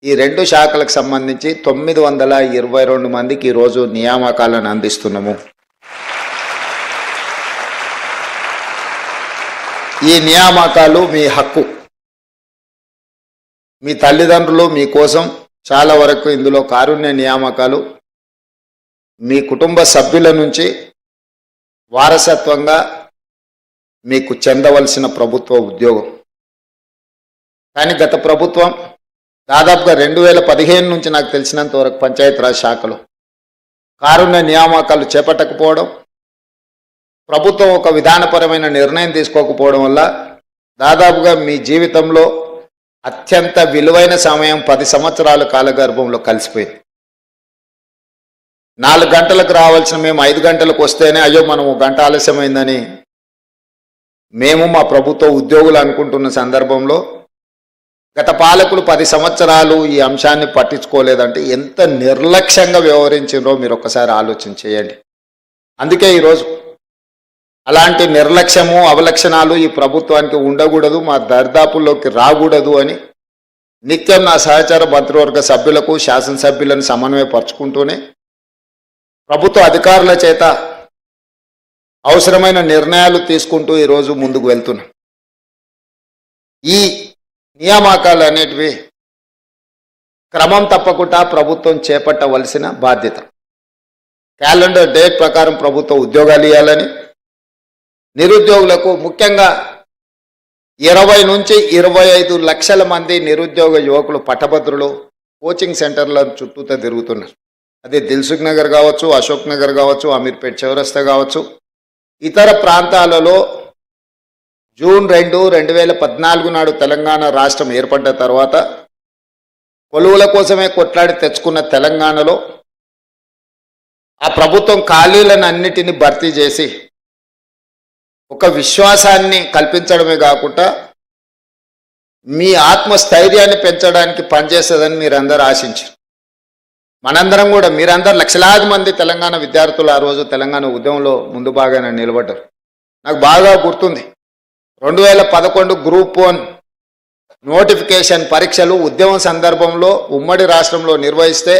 ఈ రెండు శాఖలకు సంబంధించి 922 మందికి ఈరోజు నియామకాలను అందిస్తున్నాము. ఈ నియామకాలు మీ హక్కు. మీ తల్లిదండ్రులు మీకోసం చాలా వరకు ఇందులో కారుణ్య నియామకాలు మీ కుటుంబ సభ్యుల నుంచి వారసత్వంగా మీకు చెందవలసిన ప్రభుత్వ ఉద్యోగం. కానీ గత ప్రభుత్వం దాదాపుగా 2015 నుంచి నాకు తెలిసినంత వరకు పంచాయతీరాజ్ శాఖలో కారుణ్య నియామకాలు చేపట్టకపోవడం, ప్రభుత్వం ఒక విధానపరమైన నిర్ణయం తీసుకోకపోవడం వల్ల దాదాపుగా మీ జీవితంలో అత్యంత విలువైన సమయం 10 సంవత్సరాల కాలగర్భంలో కలిసిపోయింది. 4 గంటలకు రావాల్సిన మేము 5 గంటలకు వస్తేనే అయ్యో మనం 1 గంట ఆలస్యమైందని మేము మా ప్రభుత్వ ఉద్యోగులు అనుకుంటున్న సందర్భంలో గత పాలకులు 10 సంవత్సరాలు ఈ అంశాన్ని పట్టించుకోలేదంటే ఎంత నిర్లక్ష్యంగా వ్యవహరించారో మీరు ఒక్కసారి ఆలోచన చేయండి. అందుకే ఈరోజు అలాంటి నిర్లక్ష్యము అవలక్షణాలు ఈ ప్రభుత్వానికి ఉండకూడదు, మా దర్దాపుల్లోకి రాకూడదు అని నిత్యం నా సహచార మంత్రివర్గ సభ్యులకు శాసనసభ్యులను సమన్వయపరుచుకుంటూనే ప్రభుత్వ అధికారుల చేత అవసరమైన నిర్ణయాలు తీసుకుంటూ ఈరోజు ముందుకు వెళ్తున్నాం. ఈ నియామకాలు అనేటివి క్రమం తప్పకుండా ప్రభుత్వం చేపట్టవలసిన బాధ్యత. క్యాలెండర్ డేట్ ప్రకారం ప్రభుత్వ ఉద్యోగాలు ఇవ్వాలని, నిరుద్యోగులకు ముఖ్యంగా 20 నుంచి 25 లక్షల మంది నిరుద్యోగ యువకులు పట్టభద్రులు కోచింగ్ సెంటర్ల చుట్టూతో తిరుగుతున్నారు. అది దిల్సుఖ్ నగర్ కావచ్చు, అశోక్ నగర్ కావచ్చు, అమీర్పేట్ చౌరస్తా కావచ్చు, ఇతర ప్రాంతాలలో జూన్ 2, 2014 నాడు తెలంగాణ రాష్ట్రం ఏర్పడ్డ తర్వాత కొలువుల కోసమే కొట్లాడి తెచ్చుకున్న తెలంగాణలో ఆ ప్రభుత్వం ఖాళీలను అన్నిటినీ భర్తీ చేసి ఒక విశ్వాసాన్ని కల్పించడమే కాకుండా మీ ఆత్మస్థైర్యాన్ని పెంచడానికి పనిచేస్తుందని మీరందరూ ఆశించారు. మనందరం కూడా మీరందరూ లక్షలాది మంది తెలంగాణ విద్యార్థులు ఆ రోజు తెలంగాణ ఉద్యమంలో ముందు బాగానే నిలబడ్డారు. నాకు బాగా గుర్తుంది, 2011 గ్రూప్ 1 నోటిఫికేషన్ పరీక్షలు ఉద్యమం సందర్భంలో ఉమ్మడి రాష్ట్రంలో నిర్వహిస్తే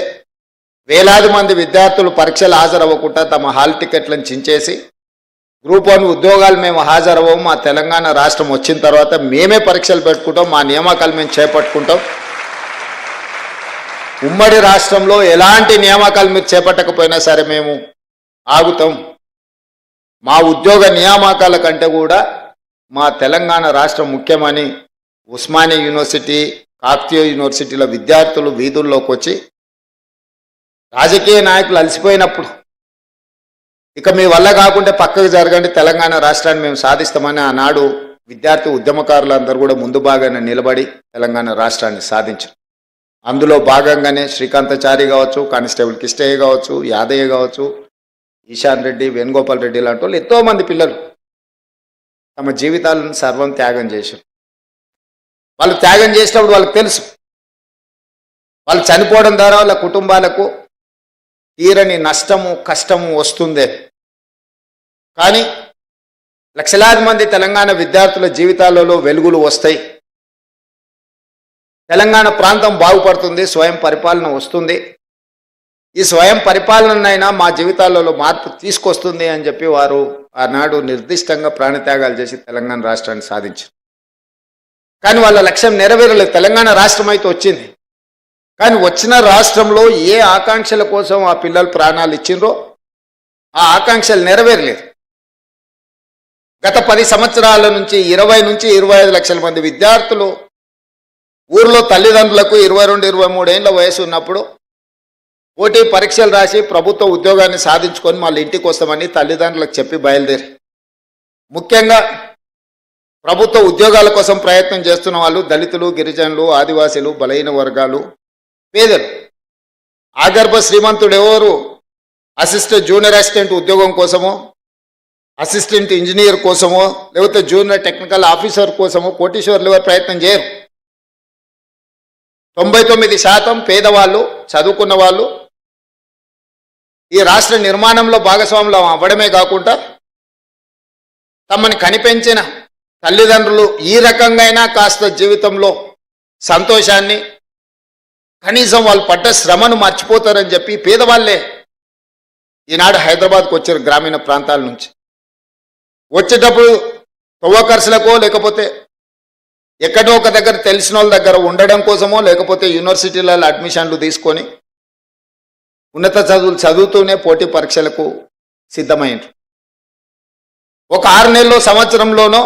వేలాది మంది విద్యార్థులు పరీక్షలు హాజరవ్వకుండా తమ హాల్ టికెట్లను చించేసి గ్రూప్ 1 ఉద్యోగాలు మేము హాజరవ్వము, మా తెలంగాణ రాష్ట్రం వచ్చిన తర్వాత మేమే పరీక్షలు పెట్టుకుంటాం, మా నియామకాలు మేము చేపట్టుకుంటాం, ఉమ్మడి రాష్ట్రంలో ఎలాంటి నియామకాలు మీరు చేపట్టకపోయినా సరే మేము ఆగుతాం, మా ఉద్యోగ నియామకాల కంటే కూడా మా తెలంగాణ రాష్ట్రం ముఖ్యమని ఉస్మానియా యూనివర్సిటీ, కాకతీయ యూనివర్సిటీల విద్యార్థులు వీధుల్లోకి వచ్చి రాజకీయ నాయకులు అలసిపోయినప్పుడు ఇక మీ వల్ల కాకుంటే పక్కకు జరగండి, తెలంగాణ రాష్ట్రాన్ని మేము సాధిస్తామని ఆనాడు విద్యార్థి ఉద్యమకారులందరూ కూడా ముందు భాగానే నిలబడి తెలంగాణ రాష్ట్రాన్ని సాధించారు. అందులో భాగంగానే శ్రీకాంతాచారి కావచ్చు, కానిస్టేబుల్ కిష్టయ్య కావచ్చు, యాదయ్య కావచ్చు, ఈశాన్ రెడ్డి, వేణుగోపాల్ రెడ్డి లాంటి వాళ్ళు ఎంతోమంది పిల్లలు తమ జీవితాలను సర్వం త్యాగం చేశారు. వాళ్ళు త్యాగం చేసినప్పుడు వాళ్ళకి తెలుసు వాళ్ళు చనిపోవడం ద్వారా వాళ్ళ కుటుంబాలకు తీరని నష్టము కష్టము వస్తుందే. కానీ లక్షలాది మంది తెలంగాణ విద్యార్థుల జీవితాలలో వెలుగులు వస్తాయి, తెలంగాణ ప్రాంతం బాగుపడుతుంది, స్వయం పరిపాలన వస్తుంది, ఈ స్వయం పరిపాలనైనా మా జీవితాలలో మార్పు తీసుకొస్తుంది అని చెప్పి వారు ఆనాడు నిర్దిష్టంగా ప్రాణత్యాగాలు చేసి తెలంగాణ రాష్ట్రాన్ని సాధించారు. కానీ వాళ్ళ లక్ష్యం నెరవేరలేదు. తెలంగాణ రాష్ట్రం అయితే వచ్చింది, కానీ వచ్చిన రాష్ట్రంలో ఏ ఆకాంక్షల కోసం ఆ పిల్లలు ప్రాణాలు ఇచ్చిండ్రో ఆ ఆకాంక్షలు నెరవేరలేదు. గత 10 సంవత్సరాల నుంచి 20 నుంచి 25 లక్షల మంది విద్యార్థులు ఊర్లో తల్లిదండ్రులకు 22-23 ఏళ్ళ వయసు ఉన్నప్పుడు పోటీ పరీక్షలు రాసి ప్రభుత్వ ఉద్యోగాన్ని సాధించుకొని మళ్ళీ ఇంటికి వస్తామని తల్లిదండ్రులకు చెప్పి బయలుదేరి ముఖ్యంగా ప్రభుత్వ ఉద్యోగాల కోసం ప్రయత్నం చేస్తున్న వాళ్ళు దళితులు, గిరిజనులు, ఆదివాసీలు, బలహీన వర్గాలు, పేదలు. ఆగర్భ శ్రీమంతుడు ఎవరు అసిస్టెంట్ జూనియర్ అసిస్టెంట్ ఉద్యోగం కోసమో, అసిస్టెంట్ ఇంజనీర్ కోసమో, లేకపోతే జూనియర్ టెక్నికల్ ఆఫీసర్ కోసమో కోటీశ్వర్లు ఎవరు ప్రయత్నం చేయరు. 99% పేదవాళ్ళు, చదువుకున్న వాళ్ళు ఈ రాష్ట్ర నిర్మాణంలో భాగస్వాములు అవ్వడమే కాకుండా తమని కనిపెంచిన తల్లిదండ్రులు ఈ రకంగా కాస్త జీవితంలో సంతోషాన్ని, కనీసం వాళ్ళు పడ్డ శ్రమను మర్చిపోతారని చెప్పి పేదవాళ్ళే ఈనాడు హైదరాబాద్కు వచ్చారు గ్రామీణ ప్రాంతాల నుంచి. వచ్చేటప్పుడు తవ్వ ఖర్చులకో లేకపోతే ఎక్కడో ఒక దగ్గర తెలిసిన వాళ్ళ దగ్గర ఉండడం కోసమో లేకపోతే యూనివర్సిటీలలో అడ్మిషన్లు తీసుకొని ఉన్నత చదువులు చదువుతూనే పోటీ పరీక్షలకు సిద్ధమైండ్రు. ఒక 6 నెలల్లో సంవత్సరంలోనో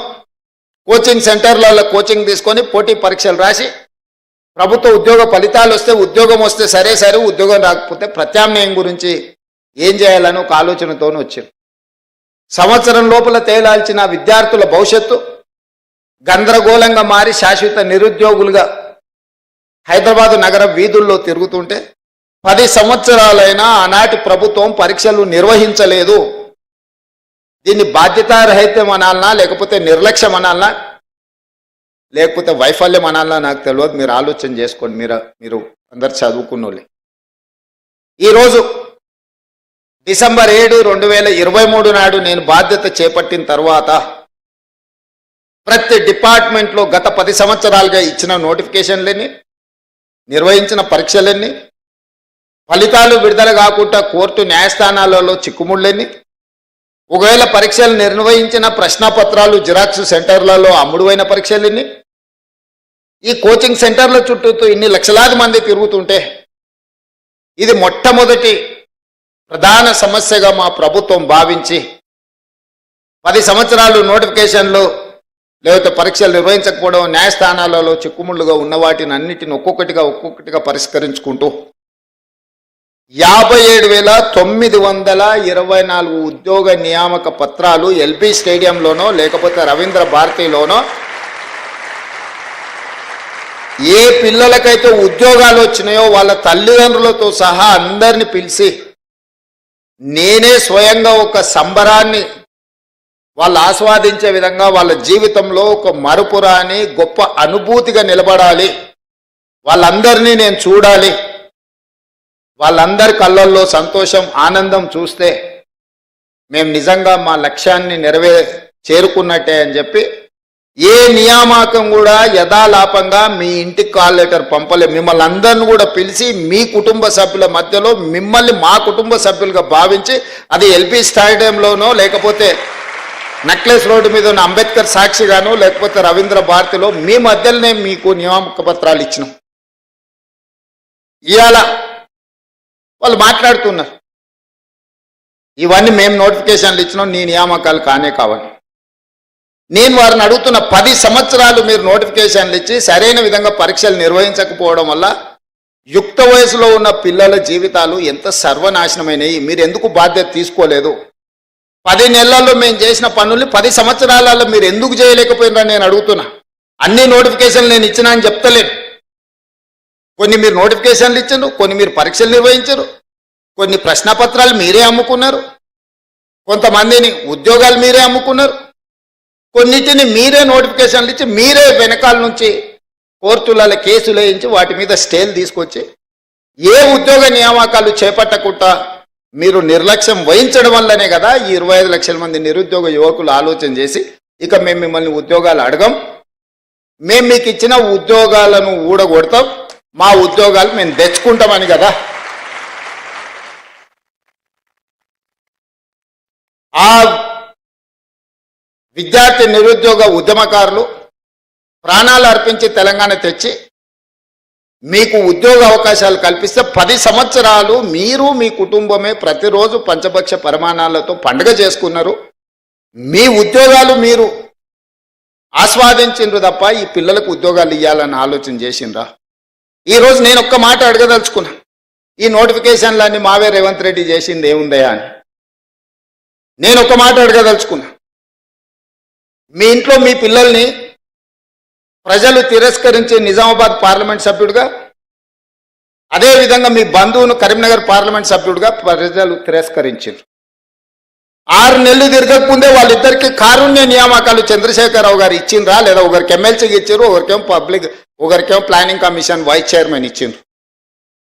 కోచింగ్ సెంటర్లలో కోచింగ్ తీసుకొని పోటీ పరీక్షలు రాసి ప్రభుత్వ ఉద్యోగ ఫలితాలు వస్తే ఉద్యోగం వస్తే సరే ఉద్యోగం రాకపోతే ప్రత్యామ్నాయం గురించి ఏం చేయాలని ఒక ఆలోచనతోనే వచ్చారు. సంవత్సరం లోపల తేలాల్చిన విద్యార్థుల భవిష్యత్తు గందరగోళంగా మారి శాశ్వత నిరుద్యోగులుగా హైదరాబాదు నగర వీధుల్లో తిరుగుతుంటే 10 సంవత్సరాలైనా ఆనాటి ప్రభుత్వం పరీక్షలు నిర్వహించలేదు. దీన్ని బాధ్యతారహిత్యం అనాలనా లేకపోతే నిర్లక్ష్యం అనాలనా లేకపోతే వైఫల్యం అనాలనా నాకు తెలియదు. మీరు ఆలోచన చేసుకోండి. మీరు అందరు చదువుకున్నోళ్ళే. ఈరోజు డిసెంబర్ 7, 2023 నాడు నేను బాధ్యత చేపట్టిన తర్వాత ప్రతి డిపార్ట్మెంట్లో గత 10 సంవత్సరాలుగా ఇచ్చిన నోటిఫికేషన్లన్నీ, నిర్వహించిన పరీక్షలన్నీ, ఫలితాలు విడుదల కాకుండా కోర్టు న్యాయస్థానాలలో చిక్కుముళ్ళని, ఒకవేళ పరీక్షలు నిర్వహించిన ప్రశ్నపత్రాలు జిరాక్స్ సెంటర్లలో అమ్ముడువైన పరీక్షలన్నీ, ఈ కోచింగ్ సెంటర్ల చుట్టూ ఇన్ని లక్షలాది మంది తిరుగుతుంటే ఇది మొట్టమొదటి ప్రధాన సమస్యగా మా ప్రభుత్వం భావించి 10 సంవత్సరాలు నోటిఫికేషన్లు లేకపోతే పరీక్షలు నిర్వహించకపోవడం, న్యాయస్థానాలలో చిక్కుముళ్ళుగా ఉన్న వాటిని అన్నిటిని ఒక్కొక్కటిగా పరిష్కరించుకుంటూ 57,924 ఉద్యోగ నియామక పత్రాలు ఎల్బీ స్టేడియంలోనో లేకపోతే రవీంద్ర భారతిలోనో ఏ పిల్లలకైతే ఉద్యోగాలు వచ్చినాయో వాళ్ళ తల్లిదండ్రులతో సహా అందరిని పిలిచి నేనే స్వయంగా ఒక సంబరాన్ని వాళ్ళు ఆస్వాదించే విధంగా వాళ్ళ జీవితంలో ఒక మరుపురాని గొప్ప అనుభూతిగా నిలబడాలి, వాళ్ళందరినీ నేను చూడాలి, వాళ్ళందరి కళ్ళల్లో సంతోషం ఆనందం చూస్తే మేము నిజంగా మా లక్ష్యాన్ని చేరుకున్నట్టే అని చెప్పి ఏ నియామకం కూడా యథాలాపంగా మీ ఇంటికి కాల్ లెటర్ పంపలే. మిమ్మల్ని అందరిని కూడా పిలిచి మీ కుటుంబ సభ్యుల మధ్యలో మిమ్మల్ని మా కుటుంబ సభ్యులుగా భావించి అది ఎల్బీ స్టేడియంలోనో లేకపోతే నెక్లెస్ రోడ్డు మీద ఉన్న అంబేద్కర్ సాక్షిగానో లేకపోతే రవీంద్ర భారతిలో మీ మధ్యలోనే మీకు నియామక పత్రాలు ఇచ్చినాం. ఇవాళ వాళ్ళు మాట్లాడుతున్నారు ఇవన్నీ మేము నోటిఫికేషన్లు ఇచ్చినాం, నీ నియామకాలు కానే కావాలి. నేను వారిని అడుగుతున్న 10 సంవత్సరాలు మీరు నోటిఫికేషన్లు ఇచ్చి సరైన విధంగా పరీక్షలు నిర్వహించకపోవడం వల్ల యుక్త వయసులో ఉన్న పిల్లల జీవితాలు ఎంత సర్వనాశనమైనవి. మీరు ఎందుకు బాధ్యత తీసుకోలేదు? 10 నెలల్లో మేము చేసిన పనుల్ని 10 సంవత్సరాలలో మీరు ఎందుకు చేయలేకపోయినారని నేను అడుగుతున్నా. అన్ని నోటిఫికేషన్లు నేను ఇచ్చినా అని చెప్తలేను. కొన్ని మీరు నోటిఫికేషన్లు ఇచ్చారు, కొన్ని మీరు పరీక్షలు నిర్వహించారు, కొన్ని ప్రశ్నపత్రాలు మీరే అమ్ముకున్నారు, కొంతమందిని ఉద్యోగాలు మీరే అమ్ముకున్నారు, కొన్నిటిని మీరే నోటిఫికేషన్లు ఇచ్చి మీరే వెనకాల నుంచి కోర్టులలో కేసులు వేయించి వాటి మీద స్టేలు తీసుకొచ్చి ఏ ఉద్యోగ నియామకాలు చేపట్టకుండా మీరు నిర్లక్ష్యం వహించడం వల్లనే కదా ఈ 25 లక్షల మంది నిరుద్యోగ యువకులు ఆలోచన చేసి ఇక మేము మిమ్మల్ని ఉద్యోగాలు అడగం, మేము మీకు ఇచ్చిన ఉద్యోగాలను ఊడగొడతాం, మా ఉద్యోగాలు మేము తెచ్చుకుంటామని కదా. ఆ విద్యార్థి నిరుద్యోగ ఉద్యమకారులు ప్రాణాలు అర్పించి తెలంగాణ తెచ్చి మీకు ఉద్యోగ అవకాశాలు కల్పిస్తే 10 సంవత్సరాలు మీరు మీ కుటుంబమే ప్రతిరోజు పంచభక్ష పరిమాణాలతో పండుగ చేసుకున్నారు. మీ ఉద్యోగాలు మీరు ఆస్వాదించిండ్రు తప్ప ఈ పిల్లలకు ఉద్యోగాలు ఇవ్వాలని ఆలోచన చేసిండ్రా? ఈరోజు నేను ఒక్క మాట అడగదలుచుకున్నా, ఈ నోటిఫికేషన్లన్నీ మావే రేవంత్ రెడ్డి చేసింది ఏముందయా అని నేను ఒక మాట అడగదలుచుకున్నా. మీ ఇంట్లో మీ పిల్లల్ని ప్రజలు తిరస్కరించే నిజామాబాద్ పార్లమెంట్ సభ్యుడిగా, అదేవిధంగా మీ బంధువును కరీంనగర్ పార్లమెంట్ సభ్యుడిగా ప్రజలు తిరస్కరించారు. 6 నెలలు తిరగకముందే వాళ్ళిద్దరికి కారుణ్య నియామకాలు చంద్రశేఖరరావు గారు ఇచ్చిండ్రా లేదా? ఒకరికి ఎమ్మెల్సీకి ఇచ్చారు, ఒకరికేమో ప్లానింగ్ కమిషన్ వైస్ చైర్మన్ ఇచ్చిండ్రు.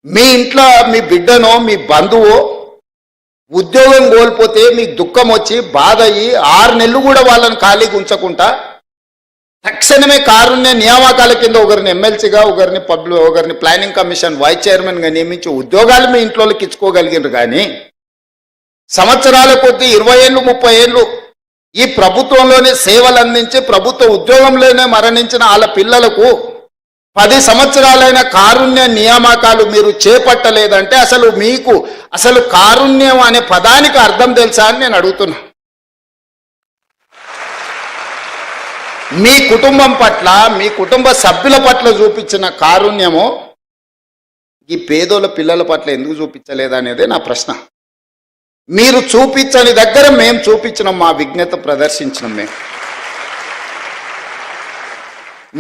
మీ ఇంట్లో మీ బిడ్డనో మీ బంధువో ఉద్యోగం కోల్పోతే మీకు దుఃఖం వచ్చి బాధ అయ్యి 6 నెలలు కూడా వాళ్ళని ఖాళీగా ఉంచకుండా తక్షణమే కారుణ్య నియామకాల కింద ఒకరిని ఎమ్మెల్సీగా, ఒకరిని ప్లానింగ్ కమిషన్ వైస్ చైర్మన్గా నియమించి ఉద్యోగాలు మీ ఇంట్లోకి ఇచ్చుకోగలిగినారు. కానీ సంవత్సరాల కొద్దీ 20 ఏళ్ళు 30 ఏళ్ళు ఈ ప్రభుత్వంలోనే సేవలు అందించి ప్రభుత్వ ఉద్యోగంలోనే మరణించిన వాళ్ళ పిల్లలకు 10 సంవత్సరాలైన కారుణ్య నియామకాలు మీరు చేపట్టలేదంటే అసలు కారుణ్యం అనే పదానికి అర్థం తెలుసా అని నేను అడుగుతున్నా. మీ కుటుంబం పట్ల, మీ కుటుంబ సభ్యుల పట్ల చూపించిన కారుణ్యము ఈ పేదోళ్ళ పిల్లల పట్ల ఎందుకు చూపించలేదనేదే నా ప్రశ్న. మీరు చూపించని దగ్గర మేము చూపించినాం, మా విజ్ఞత ప్రదర్శించినాం.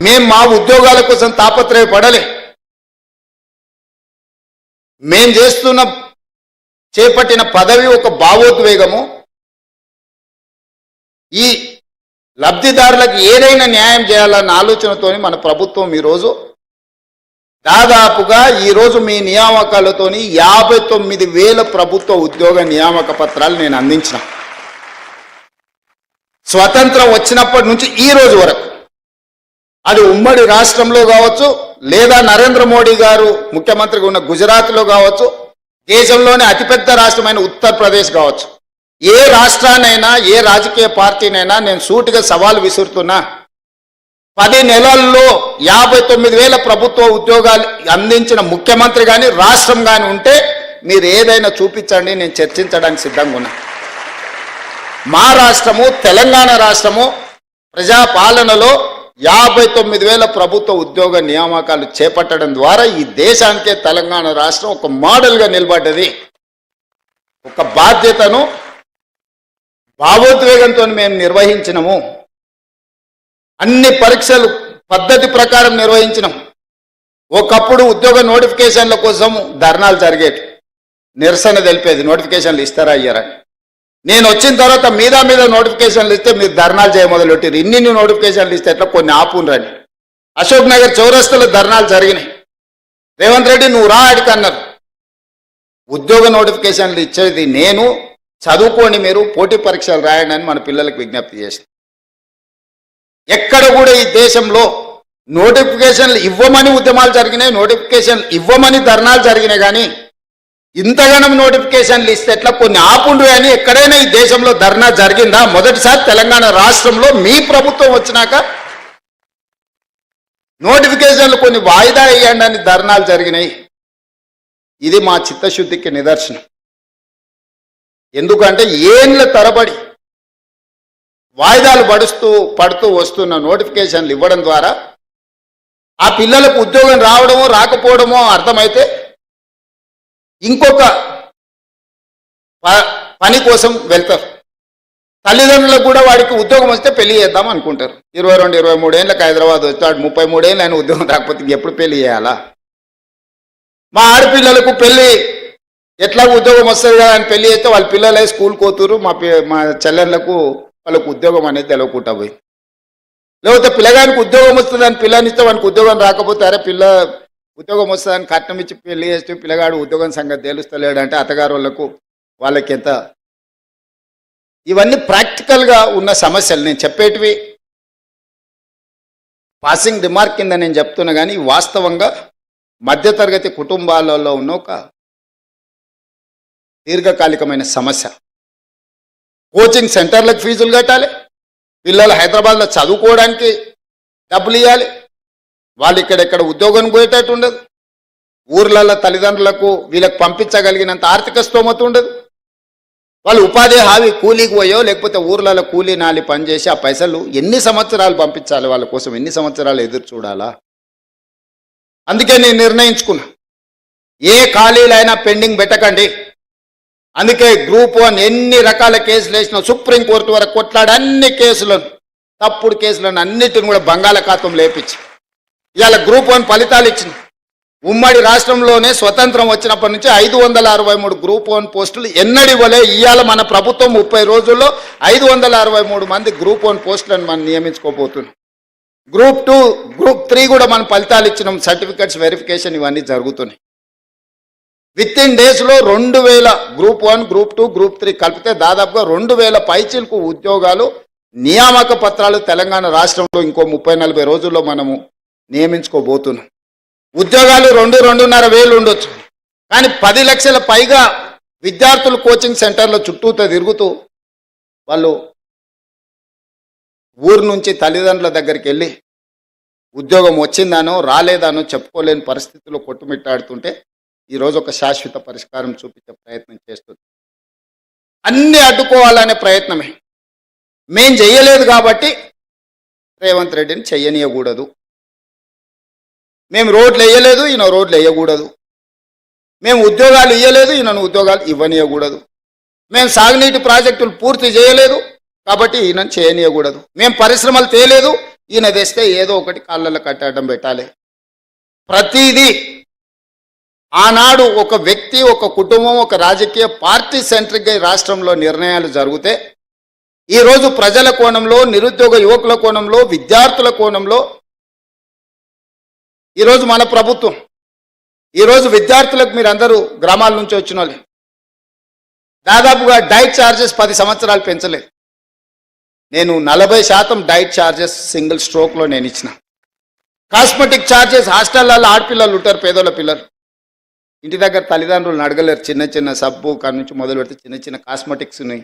మేము మా ఉద్యోగాల కోసం తాపత్రయపడలే. మేం చేపట్టిన పదవి ఒక భావోద్వేగము. ఈ లబ్ధిదారులకు ఏదైనా న్యాయం చేయాలన్న ఆలోచనతో మన ప్రభుత్వం ఈరోజు దాదాపుగా ఈరోజు మీ నియామకాలతోని 59,000 ప్రభుత్వ ఉద్యోగ నియామక పత్రాలు నేను అందించిన. స్వతంత్రం వచ్చినప్పటి నుంచి ఈ రోజు వరకు అది ఉమ్మడి రాష్ట్రంలో కావచ్చు, లేదా నరేంద్ర మోడీ గారు ముఖ్యమంత్రిగా ఉన్న గుజరాత్లో కావచ్చు, దేశంలోనే అతిపెద్ద రాష్ట్రమైన ఉత్తరప్రదేశ్ కావచ్చు, ఏ రాష్ట్రాన్నైనా ఏ రాజకీయ పార్టీనైనా నేను సూటిగా సవాల్ విసురుతున్నా. 10 నెలల్లో 59,000 ప్రభుత్వ ఉద్యోగాలు అందించిన ముఖ్యమంత్రి కానీ రాష్ట్రం కానీ ఉంటే మీరు ఏదైనా చూపించండి, నేను చర్చించడానికి సిద్ధంగా ఉన్నా. మా రాష్ట్రము తెలంగాణ రాష్ట్రము ప్రజాపాలనలో 59,000 ప్రభుత్వ ఉద్యోగ నియామకాలు చేపట్టడం ద్వారా ఈ దేశానికే తెలంగాణ రాష్ట్రం ఒక మోడల్గా నిలబడ్డది. ఒక బాధ్యతను భావోద్వేగంతో మేము నిర్వహించినము. అన్ని పరీక్షలు పద్ధతి ప్రకారం నిర్వహించినాం. ఒకప్పుడు ఉద్యోగ నోటిఫికేషన్ల కోసం ధర్నాలు జరిగేవి, నిరసన తెలిపేది, నోటిఫికేషన్లు ఇస్తారా అయ్యారని. నేను వచ్చిన తర్వాత మీద నోటిఫికేషన్లు ఇస్తే మీరు ధర్నాలు చేయమొదలెట్టారు. ఇన్ని నోటిఫికేషన్లు ఇస్తే ఎట్లా కొన్ని ఆపునరని అశోక్ నగర్ చౌరస్తలో ధర్నాలు జరిగినాయి. రేవంత్ రెడ్డి నువ్వు రా అడికన్నారు. ఉద్యోగ నోటిఫికేషన్లు ఇచ్చేది నేను, చదువుకోండి, మీరు పోటీ పరీక్షలు రాయండి అని మన పిల్లలకు విజ్ఞప్తి చేసిన. ఎక్కడ కూడా ఈ దేశంలో నోటిఫికేషన్లు ఇవ్వమని ఉద్యమాలు జరిగినాయి, నోటిఫికేషన్లు ఇవ్వమని ధర్నాలు జరిగినాయి. కానీ ఇంతగానం నోటిఫికేషన్లు ఇస్తే ఎట్లా కొన్ని ఆపుండు అని ఎక్కడైనా ఈ దేశంలో ధర్నా జరిగిందా? మొదటిసారి తెలంగాణ రాష్ట్రంలో మీ ప్రభుత్వం వచ్చినాక నోటిఫికేషన్లు కొన్ని వాయిదా వేయండి అని ధర్నాలు జరిగినాయి. ఇది మా చిత్తశుద్ధికి నిదర్శనం. ఎందుకంటే ఏండ్ల తరబడి వాయిదాలు పడుతూ వస్తున్న నోటిఫికేషన్లు ఇవ్వడం ద్వారా ఆ పిల్లలకు ఉద్యోగం రావడమో రాకపోవడమో అర్థమైతే ఇంకొక పని కోసం వెళ్తారు. తల్లిదండ్రులకు కూడా వాడికి ఉద్యోగం వస్తే పెళ్లి చేద్దాం అనుకుంటారు. 22-23 ఏళ్ళకి హైదరాబాద్ వచ్చాడు, 33 ఏళ్ళు ఆయన ఉద్యోగం రాకపోతే ఇంకెప్పుడు పెళ్లి చేయాలా? మా ఆడపిల్లలకు పెళ్లి ఎట్లా ఉద్యోగం వస్తుంది కదా అని పెళ్లి చేస్తే వాళ్ళ పిల్లలే స్కూల్ కోతురు. మా చెల్లెళ్ళకు వాళ్ళకు ఉద్యోగం అనేది తెలవకుండా పోయింది. లేకపోతే పిల్లగానికి ఉద్యోగం వస్తుందని పిల్లనిస్తే వానికి ఉద్యోగం రాకపోతే అరే పిల్ల ఉద్యోగం వస్తుందని కట్నం ఇచ్చి పెళ్లి చేస్తే పిల్లగాడు ఉద్యోగం సంగతి తేలుస్తలేడంటే అత్తగారు వాళ్ళకి ఎంత. ఇవన్నీ ప్రాక్టికల్గా ఉన్న సమస్యలు. నేను చెప్పేటివి పాసింగ్ రిమార్క్ కింద నేను చెప్తున్నా, కానీ వాస్తవంగా మధ్యతరగతి కుటుంబాలలో ఉన్న ఒక దీర్ఘకాలికమైన సమస్య. కోచింగ్ సెంటర్లకు ఫీజులు కట్టాలి, పిల్లలు హైదరాబాద్లో చదువుకోవడానికి డబ్బులు ఇవ్వాలి, వాళ్ళు ఇక్కడెక్కడ ఉద్యోగం పోయేటట్టు ఉండదు, ఊర్లలో తల్లిదండ్రులకు వీళ్ళకి పంపించగలిగినంత ఆర్థిక స్తోమత ఉండదు. వాళ్ళు ఉపాధి హామీ కూలీకి పోయో లేకపోతే ఊర్లలో కూలీ నాలి పనిచేసి ఆ పైసలు ఎన్ని సంవత్సరాలు పంపించాలి, వాళ్ళ కోసం ఎన్ని సంవత్సరాలు ఎదురు చూడాలా? అందుకే నేను నిర్ణయించుకున్నా, ఏ ఖాళీలైనా పెండింగ్ పెట్టకండి. అందుకే గ్రూప్ 1 ఎన్ని రకాల కేసులు వేసినా సుప్రీంకోర్టు వరకు కొట్లాడి అన్ని కేసులను, తప్పుడు కేసులను అన్నిటిని కూడా బంగాళాఖాతం లేపించి ఇవాళ గ్రూప్ 1 ఫలితాలు ఇచ్చిన. ఉమ్మడి రాష్ట్రంలోనే స్వతంత్రం వచ్చినప్పటి నుంచి 563 గ్రూప్ 1 పోస్టులు ఎన్నడి వలే ఇవాళ మన ప్రభుత్వం 30 రోజుల్లో 563 మంది గ్రూప్ 1 పోస్టులను మనం నియమించుకోబోతున్నాం. గ్రూప్ 2, గ్రూప్ 3 కూడా మనం ఫలితాలు ఇచ్చినాం, సర్టిఫికెట్స్ వెరిఫికేషన్ ఇవన్నీ జరుగుతున్నాయి. విత్ ఇన్ డేస్లో 2,000 గ్రూప్ 1, గ్రూప్ 2, గ్రూప్ 3 కలిపితే దాదాపుగా 2,000 పైచిలకు ఉద్యోగాలు నియామక పత్రాలు తెలంగాణ రాష్ట్రంలో ఇంకో 30-40 రోజుల్లో మనము నియమించుకోబోతున్నాం. ఉద్యోగాలు 2-2.5 వేలు ఉండొచ్చు, కానీ 10 లక్షల పైగా విద్యార్థులు కోచింగ్ సెంటర్ల చుట్టూతో తిరుగుతూ వాళ్ళు ఊరు నుంచి తల్లిదండ్రుల దగ్గరికి వెళ్ళి ఉద్యోగం వచ్చిందానో రాలేదానో చెప్పుకోలేని పరిస్థితిలో కొట్టుమిట్టాడుతుంటే ఈరోజు ఒక శాశ్వత పరిష్కారం చూపించే ప్రయత్నం చేస్తుంది. అన్ని అడ్డుకోవాలనే ప్రయత్నమే. మేం చెయ్యలేదు కాబట్టి రేవంత్ రెడ్డిని చెయ్యనీయకూడదు. మేము రోడ్లు వేయలేదు, ఈయన రోడ్లు వేయకూడదు. మేము ఉద్యోగాలు ఇవ్వలేదు, ఈయనను ఉద్యోగాలు ఇవ్వనీయకూడదు. మేము సాగునీటి ప్రాజెక్టులు పూర్తి చేయలేదు కాబట్టి ఈయనను చేయనీయకూడదు. మేము పరిశ్రమలు తేలేదు, ఈయన తెస్తే ఏదో ఒకటి కాళ్ళల్లో కట్టడం పెట్టాలి. ప్రతిదీ ఆనాడు ఒక వ్యక్తి, ఒక కుటుంబం, ఒక రాజకీయ పార్టీ సెంట్రిక్గా ఈ రాష్ట్రంలో నిర్ణయాలు జరిగితే ఈరోజు ప్రజల కోణంలో, నిరుద్యోగ యువకుల కోణంలో, విద్యార్థుల కోణంలో ఈరోజు మన ప్రభుత్వం, ఈరోజు విద్యార్థులకు మీరు అందరూ గ్రామాల నుంచి వచ్చిన వాళ్ళే, దాదాపుగా డైట్ ఛార్జెస్ 10 సంవత్సరాలు పెంచలేదు. నేను 40% డైట్ ఛార్జెస్ సింగిల్ స్ట్రోక్లో నేను ఇచ్చిన. కాస్మెటిక్ ఛార్జెస్ హాస్టల్లో ఆడపిల్లలు ఉంటారు, పేదోళ్ళ పిల్లలు ఇంటి దగ్గర తల్లిదండ్రులను అడగలేరు. చిన్న చిన్న సబ్బు కాడ నుంచి మొదలు పెడితే చిన్న చిన్న కాస్మెటిక్స్ని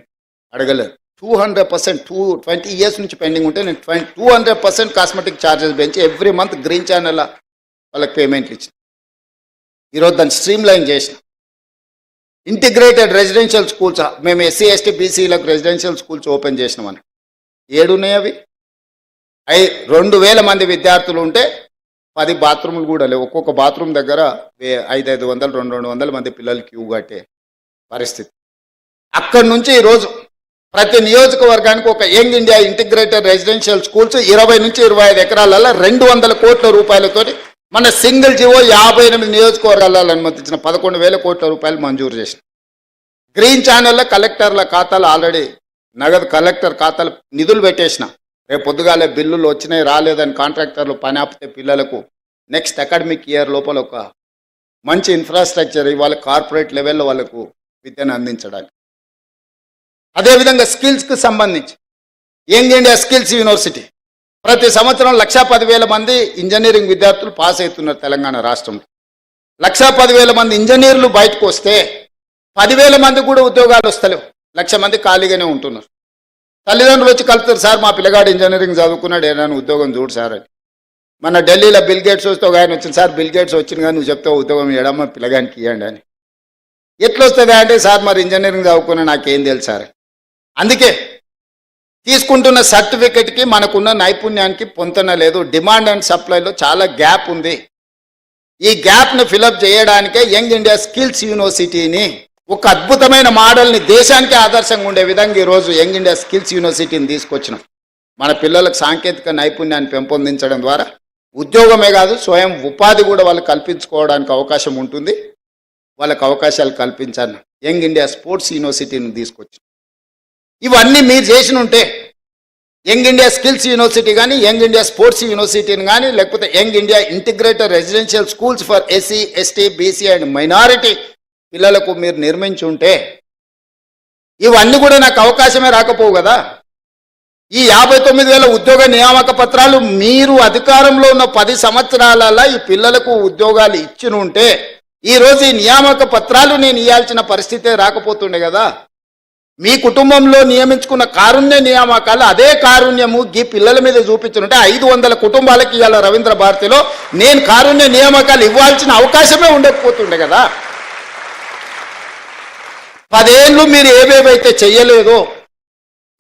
అడగలేరు. 200% 20 ఇయర్స్ నుంచి పెండింగ్ ఉంటే నేను 200% కాస్మెటిక్ ఛార్జెస్ పెంచి ఎవ్రీ మంత్ గ్రీన్ ఛానల్ వాళ్ళకి పేమెంట్లు ఇచ్చిన. ఈరోజు దాన్ని స్ట్రీమ్ లైన్ చేసిన. ఇంటిగ్రేటెడ్ రెసిడెన్షియల్ స్కూల్స్ మేము ఎస్సీ ఎస్టీ బీసీలకు రెసిడెన్షియల్ స్కూల్స్ ఓపెన్ చేసినామని 7 ఉన్నాయి. అవి 2000 మంది విద్యార్థులు ఉంటే 10 బాత్రూములు కూడా లేవు. ఒక్కొక్క బాత్రూమ్ దగ్గర 500, 200 మంది పిల్లలు క్యూ కట్టే పరిస్థితి. అక్కడి నుంచి ఈరోజు ప్రతి నియోజకవర్గానికి ఒక young India integrated residential schools 20 నుంచి 25 ఎకరాలలో 200 కోట్ల రూపాయలతో మన సింగిల్ జీవో 58 నియోజకవర్గాలలో అనుమతించిన 11,000 కోట్ల రూపాయలు మంజూరు చేసిన. గ్రీన్ ఛానల్లో కలెక్టర్ల ఖాతాలు ఆల్రెడీ నగదు కలెక్టర్ ఖాతాలు నిధులు పెట్టేసిన. రేపు పొద్దుగాలే బిల్లులు వచ్చినాయి రాలేదని కాంట్రాక్టర్లు పని ఆపితే పిల్లలకు నెక్స్ట్ అకాడమిక్ ఇయర్ లోపల ఒక మంచి ఇన్ఫ్రాస్ట్రక్చర్ ఇవాళ కార్పొరేట్ లెవెల్లో వాళ్ళకు విద్యను అందించడానికి. అదేవిధంగా స్కిల్స్కి సంబంధించి యంగ్ ఇండియా స్కిల్స్ యూనివర్సిటీ ప్రతి సంవత్సరం 1,10,000 మంది ఇంజనీరింగ్ విద్యార్థులు పాస్ అవుతున్నారు తెలంగాణ రాష్ట్రంలో. 1,10,000 మంది ఇంజనీర్లు బయటకు వస్తే 10,000 మంది కూడా ఉద్యోగాలు వస్తలేవు. 1,00,000 మంది ఖాళీగానే ఉంటున్నారు. తల్లిదండ్రులు వచ్చి కలుపుతారు, సార్ మా పిల్లగాడు ఇంజనీరింగ్ చదువుకున్నాడు ఏదైనా ఉద్యోగం చూడు సార్ అని. మన ఢిల్లీలో బిల్ గేట్స్ వస్తే ఒక ఆయన వచ్చింది, సార్ బిల్ గేట్స్ వచ్చింది కానీ నువ్వు చెప్తావు ఉద్యోగం ఇవ్వడమ్మా పిల్లగానికి ఇవ్వండి అని. ఎట్లా వస్తుంది అంటే, సార్ మరి ఇంజనీరింగ్ చదువుకున్నా నాకేం తెలుసు సార్. అందుకే తీసుకుంటున్న సర్టిఫికెట్కి మనకున్న నైపుణ్యానికి పొంతన లేదు. డిమాండ్ అండ్ సప్లైలో చాలా గ్యాప్ ఉంది. ఈ గ్యాప్ను ఫిలప్ చేయడానికే యంగ్ ఇండియా స్కిల్స్ యూనివర్సిటీని ఒక అద్భుతమైన మోడల్ని దేశానికి ఆదర్శంగా ఉండే విధంగా ఈరోజు యంగ్ ఇండియా స్కిల్స్ యూనివర్సిటీని తీసుకొచ్చినాం. మన పిల్లలకు సాంకేతిక నైపుణ్యాన్ని పెంపొందించడం ద్వారా ఉద్యోగమే కాదు స్వయం ఉపాధి కూడా వాళ్ళు కల్పించుకోవడానికి అవకాశం ఉంటుంది. వాళ్ళకు అవకాశాలు కల్పించాను యంగ్ ఇండియా స్పోర్ట్స్ యూనివర్సిటీని తీసుకొచ్చి. ఇవన్నీ మీరు చేసిన ఉంటే యంగ్ ఇండియా స్కిల్స్ యూనివర్సిటీ కానీ, యంగ్ ఇండియా స్పోర్ట్స్ యూనివర్సిటీని కానీ, లేకపోతే young India integrated residential schools for SC ST BC and minority పిల్లలకు మీరు నిర్మించి ఉంటే ఇవన్నీ కూడా నాకు అవకాశమే రాకపోవు కదా. ఈ 59,000 ఉద్యోగ నియామక పత్రాలు మీరు అధికారంలో ఉన్న 10 సంవత్సరాలలో ఈ పిల్లలకు ఉద్యోగాలు ఇచ్చి ఉంటే ఈరోజు ఈ నియామక పత్రాలు నేను ఇవ్వాల్సిన పరిస్థితే రాకపోతుండే కదా. మీ కుటుంబంలో నియమించుకున్న కారుణ్య నియామకాలు అదే కారుణ్యము ఈ పిల్లల మీద చూపించుంటే 500 కుటుంబాలకి ఇవాళ రవీంద్ర భారతిలో నేను కారుణ్య నియామకాలు ఇవ్వాల్సిన అవకాశమే ఉండకపోతుండే కదా. 10 ఏళ్ళు మీరు ఏవేవైతే చెయ్యలేదో,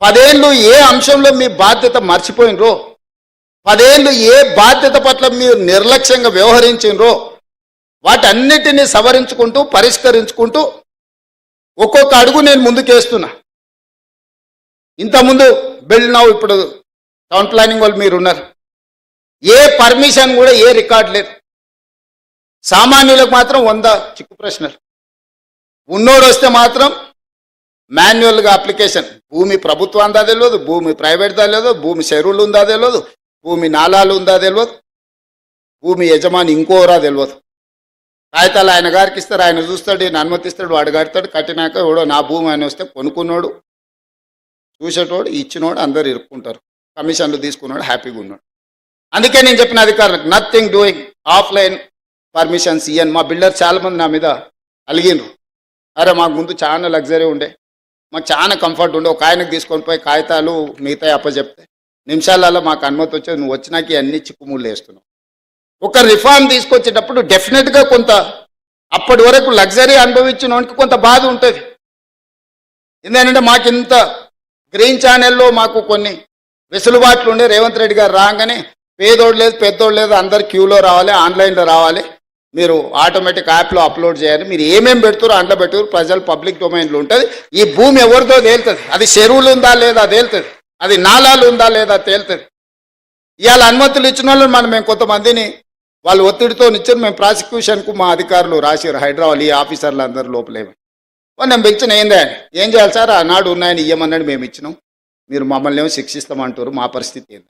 10 ఏళ్ళు ఏ అంశంలో మీ బాధ్యత మర్చిపోయినరో, 10 ఏళ్ళు ఏ బాధ్యత పట్ల మీరు నిర్లక్ష్యంగా వ్యవహరించినరో వాటన్నిటినీ సవరించుకుంటూ పరిష్కరించుకుంటూ ఒక్కొక్క అడుగు నేను ముందుకేస్తున్నా. ఇంతకుముందు బిల్డ్ నౌ ఇప్పుడు టౌన్ ప్లానింగ్ వాళ్ళు మీరు ఉన్నారు. ఏ పర్మిషన్ కూడా ఏ రికార్డ్ లేదు. సామాన్యులకు మాత్రం 100 చిక్కు ప్రశ్నలు. ఉన్నోడు వస్తే మాత్రం మాన్యువల్గా అప్లికేషన్. భూమి ప్రభుత్వం ఉందా తెలియదు, భూమి ప్రైవేట్దా తెలియదు, భూమి చెరువులు ఉందా తెలియదు, భూమి నాలాలు ఉందా తెలియదు, భూమి యజమాని ఇంకోరా తెలియదు. కాగితాలు ఆయన గారికి ఇస్తారు, ఆయన చూస్తాడు, ఈయన అనుమతిస్తాడు, వాడు కడతాడు. కట్టినాక ఎవడో నా భూమి అని వస్తే కొనుక్కున్నాడు, చూసేటోడు, ఇచ్చినోడు అందరు ఇరుక్కుంటారు. కమిషన్లు తీసుకున్నాడు, హ్యాపీగా ఉన్నాడు. అందుకే నేను చెప్పిన అధికారులకు నథింగ్ డూయింగ్ ఆఫ్లైన్ పర్మిషన్స్ ఇయ్యను. మా బిల్డర్ చాలామంది నా మీద అలిగినరు. అరే మాకు ముందు చాలా లగ్జరీ ఉండే, మాకు చాలా కంఫర్ట్ ఉండే, ఒక ఆయనకు తీసుకొని పోయి కాగితాలు మిగతా అప్పచెప్తే నిమిషాలలో మాకు అనుమతి వచ్చేది, నువ్వు వచ్చినాక అన్ని చిక్కుముళ్ళు వేస్తున్నావు. ఒక రిఫార్మ్ తీసుకొచ్చేటప్పుడు డెఫినెట్గా కొంత అప్పటి వరకు లగ్జరీ అనుభవించిన వానికి కొంత బాధ ఉంటుంది. ఎందుకంటే మాకు ఇంత గ్రీన్ ఛానల్లో మాకు కొన్ని వెసులుబాట్లు ఉండే, రేవంత్ రెడ్డి గారు రాగానే పేదోడు లేదు పెద్దోడు లేదు అందరు క్యూలో రావాలి, ఆన్లైన్లో రావాలి, మీరు ఆటోమేటిక్ యాప్లో అప్లోడ్ చేయాలి, మీరు ఏమేమి పెడుతారో అందులో పెట్టుకురు, ప్రజలు పబ్లిక్ డొమైన్లో ఉంటుంది. ఈ భూమి ఎవరిదో తేలుతుంది, అది చెరువులు ఉందా లేదా తేలుతుంది, అది నాలాలు ఉందా లేదా తేలుతుంది. ఇవాళ అనుమతులు ఇచ్చిన వాళ్ళు మేము కొంతమందిని వాళ్ళు ఒత్తిడితో ఇచ్చారు, మేము ప్రాసిక్యూషన్కు మా అధికారులు రాశారు హైదరాబాద్, ఈ ఆఫీసర్లు అందరూ లోపలేమో. నేను పిలిచిన ఏందా ఏం చేయాలి సార్, ఆనాడు ఉన్నాయని ఇయ్యమన్నాడు, మేము ఇచ్చినాం, మీరు మమ్మల్ని ఏమో శిక్షిస్తామంటారు, మా పరిస్థితి ఏంది?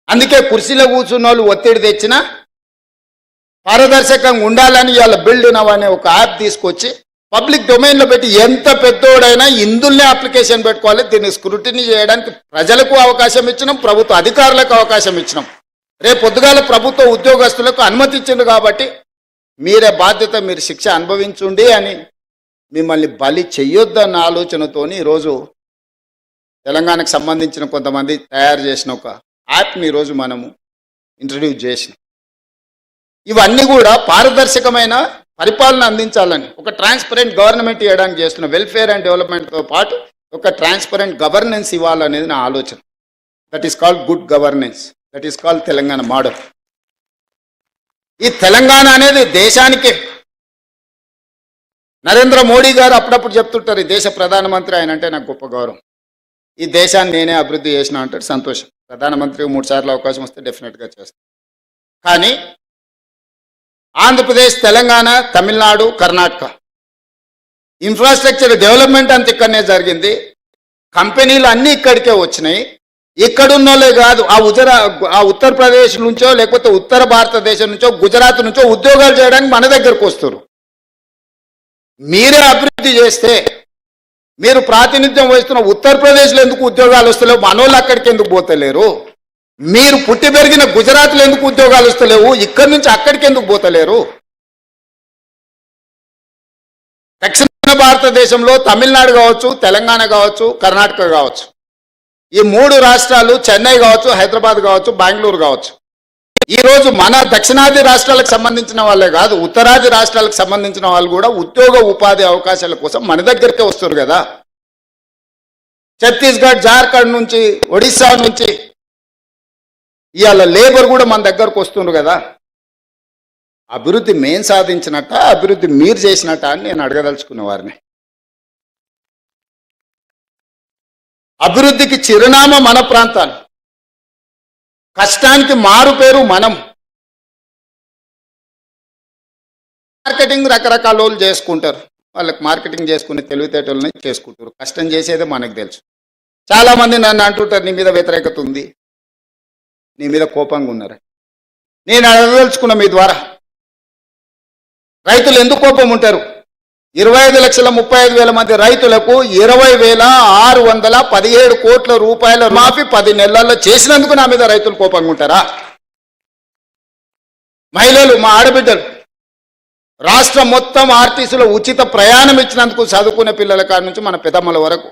అందుకే కుర్చీలో కూర్చున్న వాళ్ళు ఒత్తిడి తెచ్చినా పారదర్శకంగా ఉండాలని ఇవాళ బిల్డ్ నవ్ అనే ఒక యాప్ తీసుకొచ్చి పబ్లిక్ డొమైన్లో పెట్టి ఎంత పెద్దోడైనా ఇందులోనే అప్లికేషన్ పెట్టుకోవాలి, దీన్ని స్క్రూటినీ చేయడానికి ప్రజలకు అవకాశం ఇచ్చినాం, ప్రభుత్వ అధికారులకు అవకాశం ఇచ్చినాం. రేపు పొద్దుగాల ప్రభుత్వ ఉద్యోగస్తులకు అనుమతి ఇచ్చింది కాబట్టి మీరే బాధ్యత, మీరు శిక్ష అనుభవించుండి అని మిమ్మల్ని బలి చెయ్యొద్దన్న ఆలోచనతోని ఈరోజు తెలంగాణకు సంబంధించిన కొంతమంది తయారు చేసిన ఒక యాప్ని ఈరోజు మనము ఇంట్రడ్యూస్ చేసినాం. ఇవన్నీ కూడా పారదర్శకమైన పరిపాలన అందించాలని, ఒక ట్రాన్స్పరెంట్ గవర్నమెంట్ ఇవ్వడానికి చేస్తున్న వెల్ఫేర్ అండ్ డెవలప్మెంట్తో పాటు ఒక ట్రాన్స్పరెంట్ గవర్నెన్స్ ఇవ్వాలనేది నా ఆలోచన. That is called good governance, that is called Telangana model. ఈ తెలంగాణ అనేది దేశానికే. నరేంద్ర మోడీ గారు అప్పుడప్పుడు చెప్తుంటారు, ఈ దేశ ప్రధానమంత్రి ఆయన అంటే నాకు గొప్ప గౌరవం, ఈ దేశాన్ని నేనే అభివృద్ధి చేసిన అంటాడు. సంతోషం, ప్రధానమంత్రికి 3 సార్లు అవకాశం వస్తే డెఫినెట్గా చేస్తాను. కానీ ఆంధ్రప్రదేశ్, తెలంగాణ, తమిళనాడు, కర్ణాటక ఇన్ఫ్రాస్ట్రక్చర్ డెవలప్మెంట్ అంత ఇక్కడనే జరిగింది, కంపెనీలు అన్నీ ఇక్కడికే వచ్చినాయి. ఇక్కడున్నోళ్ళే కాదు, ఆ ఉత్తరప్రదేశ్ నుంచో లేకపోతే ఉత్తర భారతదేశం నుంచో గుజరాత్ నుంచో ఉద్యోగాలు చేయడానికి మన దగ్గరకు వస్తారు. మీరే అభివృద్ధి చేస్తే, మీరు ప్రాతినిధ్యం వహిస్తున్న ఉత్తరప్రదేశ్లో ఎందుకు ఉద్యోగాలు వస్తలేవు, మనోళ్ళు అక్కడికి ఎందుకు పోతలేరు? మీరు పుట్టి పెరిగిన గుజరాత్లో ఎందుకు ఉద్యోగాలు వస్తలేవు, ఇక్కడి నుంచి అక్కడికి ఎందుకు పోతలేరు? దక్షిణ భారతదేశంలో తమిళనాడు కావచ్చు, తెలంగాణ కావచ్చు, కర్ణాటక కావచ్చు, ఈ 3 రాష్ట్రాలు, చెన్నై కావచ్చు, హైదరాబాద్ కావచ్చు, బెంగళూరు కావచ్చు, ఈరోజు మన దక్షిణాది రాష్ట్రాలకు సంబంధించిన వాళ్ళే కాదు, ఉత్తరాది రాష్ట్రాలకు సంబంధించిన వాళ్ళు కూడా ఉద్యోగ ఉపాధి అవకాశాల కోసం మన దగ్గరికే వస్తారు కదా. ఛత్తీస్గఢ్, జార్ఖండ్ నుంచి, ఒడిశా నుంచి ఇవాళ లేబర్ కూడా మన దగ్గరకు వస్తున్నారు కదా. అభివృద్ధి మేం సాధించినట్ట, అభివృద్ధి మీరు చేసినట్ట అని నేను అడగదలుచుకున్న వారిని. అభివృద్ధికి చిరునామా మన ప్రాంతాలు, కష్టానికి మారు పేరు మనం. మార్కెటింగ్ రకరకాల వాళ్ళు చేసుకుంటారు, వాళ్ళకి మార్కెటింగ్ చేసుకునే తెలివితేటలని చేసుకుంటారు, కష్టం చేసేదే మనకు తెలుసు. చాలామంది నన్ను అంటుంటారు, నీ మీద వ్యతిరేకత ఉంది, నీ మీద కోపంగా ఉన్నారు. నేను అడగదలుచుకున్న మీ ద్వారా, రైతులు ఎందుకు కోపం ఉంటారు? 25,35,000 మంది రైతులకు 20,617 కోట్ల రూపాయల మాఫీ 10 నెలల్లో చేసినందుకు నా మీద రైతులు కోపంగా ఉంటారా? మహిళలు, మా ఆడబిడ్డలు, రాష్ట్రం మొత్తం ఆర్టీసీలో ఉచిత ప్రయాణం ఇచ్చినందుకు చదువుకునే పిల్లల కాడి నుంచి మన పెద్దమ్మల వరకు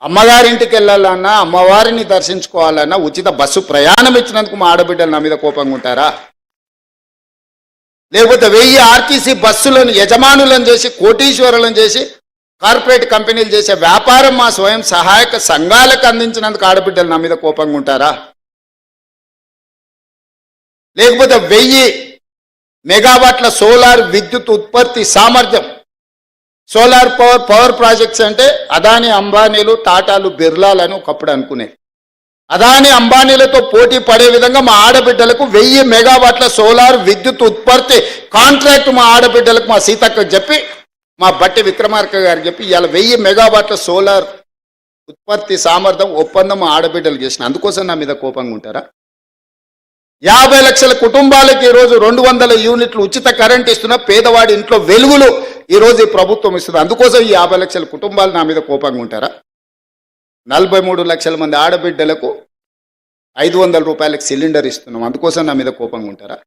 అమ్మగారింటికి వెళ్ళాలన్నా, అమ్మవారిని దర్శించుకోవాలన్నా ఉచిత బస్సు ప్రయాణం ఇచ్చినందుకు మా ఆడబిడ్డలు నా మీద కోపంగా ఉంటారా? లేకపోతే 1000 ఆర్టీసీ బస్సులను యజమానులను చేసి, కోటీశ్వరులను చేసి, కార్పొరేట్ కంపెనీలు చేసే వ్యాపారం మా స్వయం సహాయక సంఘాలకు అందించినందుకు ఆడబిడ్డలు నా మీద కోపంగా ఉంటారా? లేకపోతే 1000 మెగావాట్ల సోలార్ విద్యుత్ ఉత్పత్తి సామర్థ్యం, సోలార్ పవర్ ప్రాజెక్ట్స్ అంటే అదాని, అంబానీలు, టాటాలు, బిర్లాలను ఒకప్పుడు అనుకునేది. అదాని, అంబానీలతో పోటీ పడే విధంగా మా ఆడబిడ్డలకు 1000 మెగావాట్ల సోలార్ విద్యుత్ ఉత్పత్తి కాంట్రాక్ట్ మా ఆడబిడ్డలకు, మా సీతక్కకు చెప్పి, మా బట్టి విక్రమార్క గారికి చెప్పి ఇవాళ 1000 మెగావాట్ల సోలార్ ఉత్పత్తి సామర్థ్యం ఒప్పందం మా ఆడబిడ్డలు చేసిన. అందుకోసం నా మీద కోపంగా ఉంటారా? 50 లక్షల కుటుంబాలకు ఈరోజు 200 యూనిట్లు ఉచిత కరెంట్ ఇస్తున్న పేదవాడి ఇంట్లో వెలుగులు ఈరోజు ఈ ప్రభుత్వం ఇస్తుంది. అందుకోసం ఈ 50 లక్షల కుటుంబాలు నా మీద కోపంగా ఉంటారా? 43 లక్షల మంది ఆడబిడ్డలకు 500 రూపాయలకు సిలిండర్ ఇస్తున్నాం, అందుకోసం నా మీద కోపంగా ఉంటారా?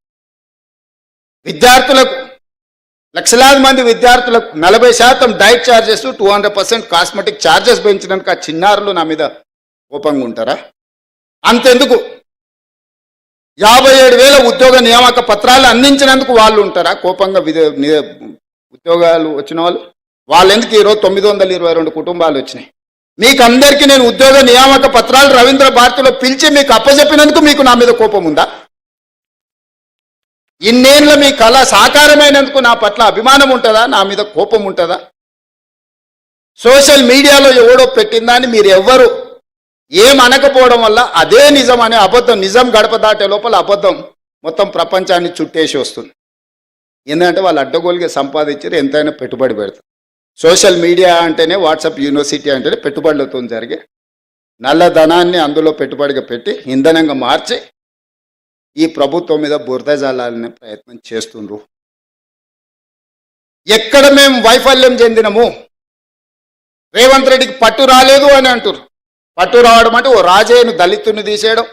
విద్యార్థులకు, లక్షలాది మంది విద్యార్థులకు 40% డైట్ ఛార్జెస్, 200% కాస్మెటిక్ ఛార్జెస్ పెంచడానికి ఆ చిన్నారులు నా మీద కోపంగా ఉంటారా? అంతెందుకు 57,000 ఉద్యోగ నియామక పత్రాలు అందించినందుకు వాళ్ళు ఉంటారా కోపంగా? ఉద్యోగాలు వచ్చిన వాళ్ళు ఎందుకు ఈరోజు 922 కుటుంబాలు వచ్చినాయి? మీకు అందరికీ నేను ఉద్యోగ నియామక పత్రాలు రవీంద్ర భారతిలో పిలిచి మీకు అప్పచెప్పినందుకు మీకు నా మీద కోపం ఉందా? ఇన్నేళ్ళ మీ కళ సాకారమైనందుకు నా పట్ల అభిమానం ఉంటుందా? నా మీద కోపం ఉంటుందా? సోషల్ మీడియాలో ఎవడో పెట్టిందని మీరు ఎవ్వరు ఏమనకపోవడం వల్ల అదే నిజం అనే అబద్ధం, నిజం గడప దాటే లోపల అబద్ధం మొత్తం ప్రపంచాన్ని చుట్టేసి వస్తుంది. ఎందుకంటే వాళ్ళు అడ్డగోలుగా సంపాదించారు, ఎంతైనా పెట్టుబడి పెడతారు. సోషల్ మీడియా అంటేనే, వాట్సాప్ యూనివర్సిటీ అంటేనే పెట్టుబడులతో జరిగే నల్లధనాన్ని అందులో పెట్టుబడిగా పెట్టి ఇంధనంగా మార్చి ఈ ప్రభుత్వం మీద బురద జల్లాలనే ప్రయత్నం చేస్తుండ్రు. ఎక్కడ మేము వైఫల్యం చెందినము? రేవంత్ రెడ్డికి పట్టు రాలేదు అని అంటారు. పట్టు రావడం అంటే ఓ రాజయ్యను దళితుని తీసేయడం,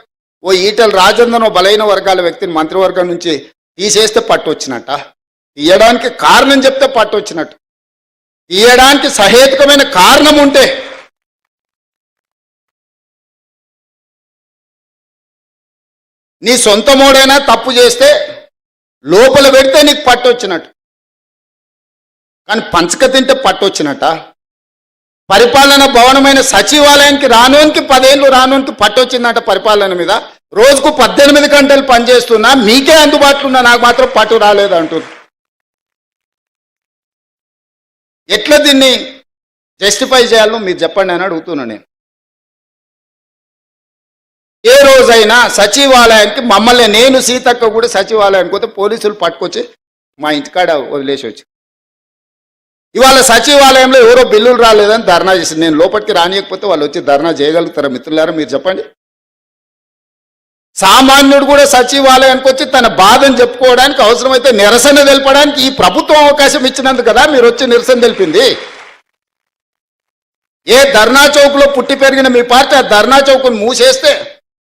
ఓ ఈటల రాజేందర్ బలైన వర్గాల వ్యక్తిని మంత్రివర్గం నుంచి తీసేస్తే పట్టు వచ్చినట్ట? తీయడానికి కారణం చెప్తే పట్టు వచ్చినట్టు. తీయడానికి సహేతుకమైన కారణం ఉంటే నీ సొంత మోడైనా తప్పు చేస్తే లోపల పెడితే నీకు పట్టు వచ్చినట్టు. కానీ పంచక తింటే పట్టు వచ్చినట్ట? పరిపాలన భవనమైన సచివాలయానికి రానోనికి 10 ఏళ్ళు రానోనికి పట్టు వచ్చిందట పరిపాలన మీద. రోజుకు 18 గంటలు పనిచేస్తున్నా మీకే అందుబాటులో ఉన్నా నాకు మాత్రం పట్టు రాలేదు అంటారు. ఎట్లా దీన్ని జస్టిఫై చేయాలో మీరు చెప్పండి అని అడుగుతున్నా నేను. ఏ రోజైనా సచివాలయానికి మమ్మల్ని, నేను సీతక్క కూడా సచివాలయానికి పోతే పోలీసులు పట్టుకొచ్చి మా ఇంటికాడ వదిలేసి వచ్చి, ఇవాళ సచివాలయంలో ఎవరో బిల్లులు రాలేదని ధర్నా చేసింది. నేను లోపలికి రానియకపోతే వాళ్ళు వచ్చి ధర్నా చేయగలుగుతారా మిత్రులారా? మీరు చెప్పండి. సామాన్యుడు కూడా సచివాలయానికి వచ్చి తన బాధను చెప్పుకోవడానికి, అవసరమైతే నిరసన తెలపడానికి ఈ ప్రభుత్వం అవకాశం ఇచ్చినందుకు కదా మీరు వచ్చి నిరసన తెలిపింది. ఏ ధర్నా చౌక్లో పుట్టి పెరిగిన మీ పార్టీ ఆ ధర్నా చౌక్ను మూసేస్తే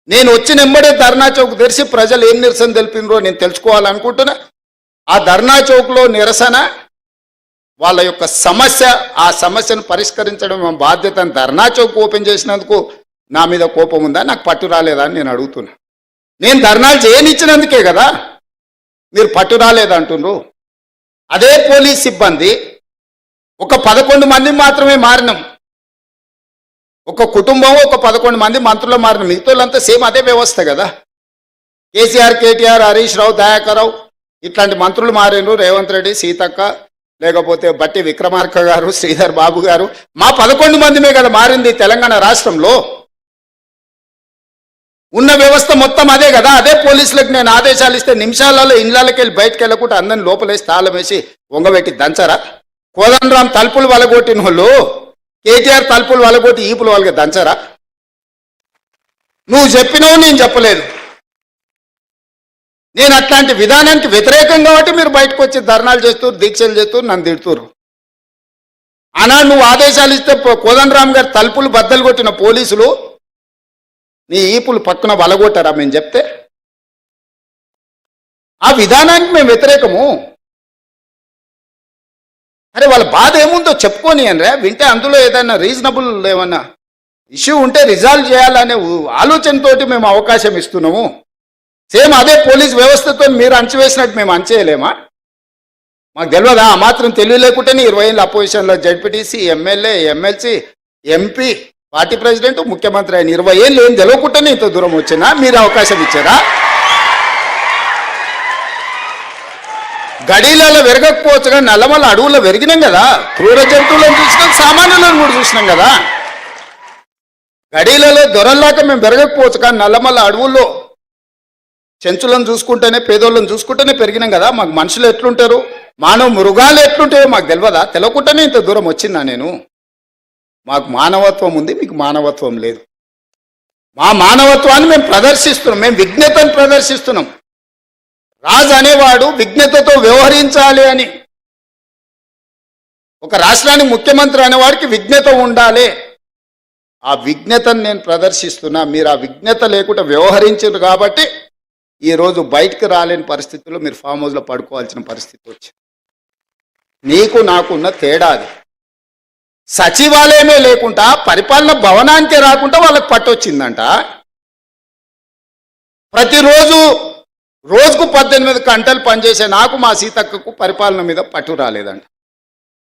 నేను వచ్చిన వెంబడే ధర్నా చౌక్ తెరిచి ప్రజలు ఏం నిరసన తెలిపినరో నేను తెలుసుకోవాలనుకుంటున్నా. ఆ ధర్నా చౌక్లో నిరసన వాళ్ళ యొక్క సమస్య, ఆ సమస్యను పరిష్కరించడం మా బాధ్యత. ధర్నా చౌక్ ఓపెన్ చేసినందుకు నా మీద కోపం ఉందా? నాకు పట్టు రాలేదా అని నేను అడుగుతున్నా. నేను ధర్నాలు చేయనిచ్చినందుకే కదా మీరు పట్టు రాలేదంటున్నారు. అదే పోలీస్ సిబ్బంది ఒక 11 మంది మాత్రమే మారినాం. ఒక కుటుంబం ఒక 11 మంది మంత్రులు మారిన, మిగతాళ్ళంతా సేమ్ అదే వ్యవస్థ కదా. కేసీఆర్, కేటీఆర్, హరీష్ రావు, దయాకర్ రావు ఇట్లాంటి మంత్రులు మారినరు. రేవంత్ రెడ్డి, సీతక్క, లేకపోతే బట్టి విక్రమార్క గారు, శ్రీధర్ బాబు గారు, మా 11 మందిమే కదా మారింది తెలంగాణ రాష్ట్రంలో. ఉన్న వ్యవస్థ మొత్తం అదే కదా. అదే పోలీసులకు నేను ఆదేశాలు ఇస్తే నిమిషాలలో ఇళ్ళకి వెళ్ళి బయటకు వెళ్ళకుండా అందరిని లోపలేసి తాళం వేసి వంగబెట్టి దంచరా? కోదండరాం తలుపులు వలగొట్టిన వాళ్ళు కేటీఆర్ తలుపులు వలగొట్టి ఈపులు వాళ్ళకి దంచరా? నువ్వు చెప్పినావు, నేను చెప్పలేదు. నేను అట్లాంటి విధానానికి వ్యతిరేకం కాబట్టి మీరు బయటకు వచ్చి ధర్నాలు చేస్తూ, దీక్షలు చేస్తూ నన్ను తిడుతురు. ఆనాడు నువ్వు ఆదేశాలు ఇస్తే కోదండరాం గారు తలుపులు బద్దలు కొట్టిన పోలీసులు నీ ఈపులు పక్కన వలగొట్టారా మేము చెప్తే? ఆ విధానానికి మేము వ్యతిరేకము. అరే వాళ్ళ బాధ ఏముందో చెప్పుకొని అనరా, వింటే అందులో ఏదైనా రీజనబుల్ ఏమన్నా ఇష్యూ ఉంటే రిజాల్వ్ చేయాలనే ఆలోచనతోటి మేము అవకాశం ఇస్తున్నాము. సేమ్ అదే పోలీస్ వ్యవస్థతో మీరు అంచవేసినట్టు మేము అంచేయలేమా? మాకు తెలియదా? ఆ మాత్రం తెలివి లేకుంటేనే 20 ఏళ్ళ అపోజిషన్లో ZPTC, MLA, MLC, MP, party president, ముఖ్యమంత్రి అయిన 20 ఏళ్ళు ఏం తెలియకుండానే ఇంత దూరం వచ్చినా మీరు అవకాశం ఇచ్చారా? గడీలలో వెరగకపోవచ్చు కానీ నల్లమల్ల అడవుల్లో వెరిగినాం కదా. క్రూర జంతువులను చూసినాం, సామాన్యులను కూడా చూసినాం కదా. గడీలలో దొరల్లాక మేము వెరగకపోవచ్చు కానీ నల్లమల్ల అడవుల్లో చెంచులను చూసుకుంటేనే, పేదోళ్ళని చూసుకుంటేనే పెరిగినాం కదా. మాకు మనుషులు ఎట్లుంటారు, మానవ మృగాలు ఎట్లుంటాయో మాకు తెలియదా? తెలియకుండానే ఇంత దూరం వచ్చినా నేను. మాకు మానవత్వం ఉంది, మీకు మానవత్వం లేదు. మా మానవత్వాన్ని మేము ప్రదర్శిస్తున్నాం, మేము విజ్ఞతను ప్రదర్శిస్తున్నాం. రాజు అనేవాడు విజ్ఞతతో వ్యవహరించాలి అని, ఒక రాష్ట్రానికి ముఖ్యమంత్రి అనేవాడికి విజ్ఞత ఉండాలి. ఆ విజ్ఞతను నేను ప్రదర్శిస్తున్నా. మీరు ఆ విజ్ఞత లేకుండా వ్యవహరించారు కాబట్టి ఈరోజు బయటకు రాలేని పరిస్థితుల్లో మీరు ఫామ్ హౌస్లో పడుకోవాల్సిన పరిస్థితి వచ్చింది. నీకు నాకున్న తేడా అది. సచివాలయమే లేకుండా పరిపాలన భవనానికే రాకుండా వాళ్ళకి పట్టొచ్చిందంట. ప్రతిరోజు రోజుకు 18 గంటలు పనిచేసే నాకు మా సీతక్కకు పరిపాలన మీద పట్టు రాలేదంట.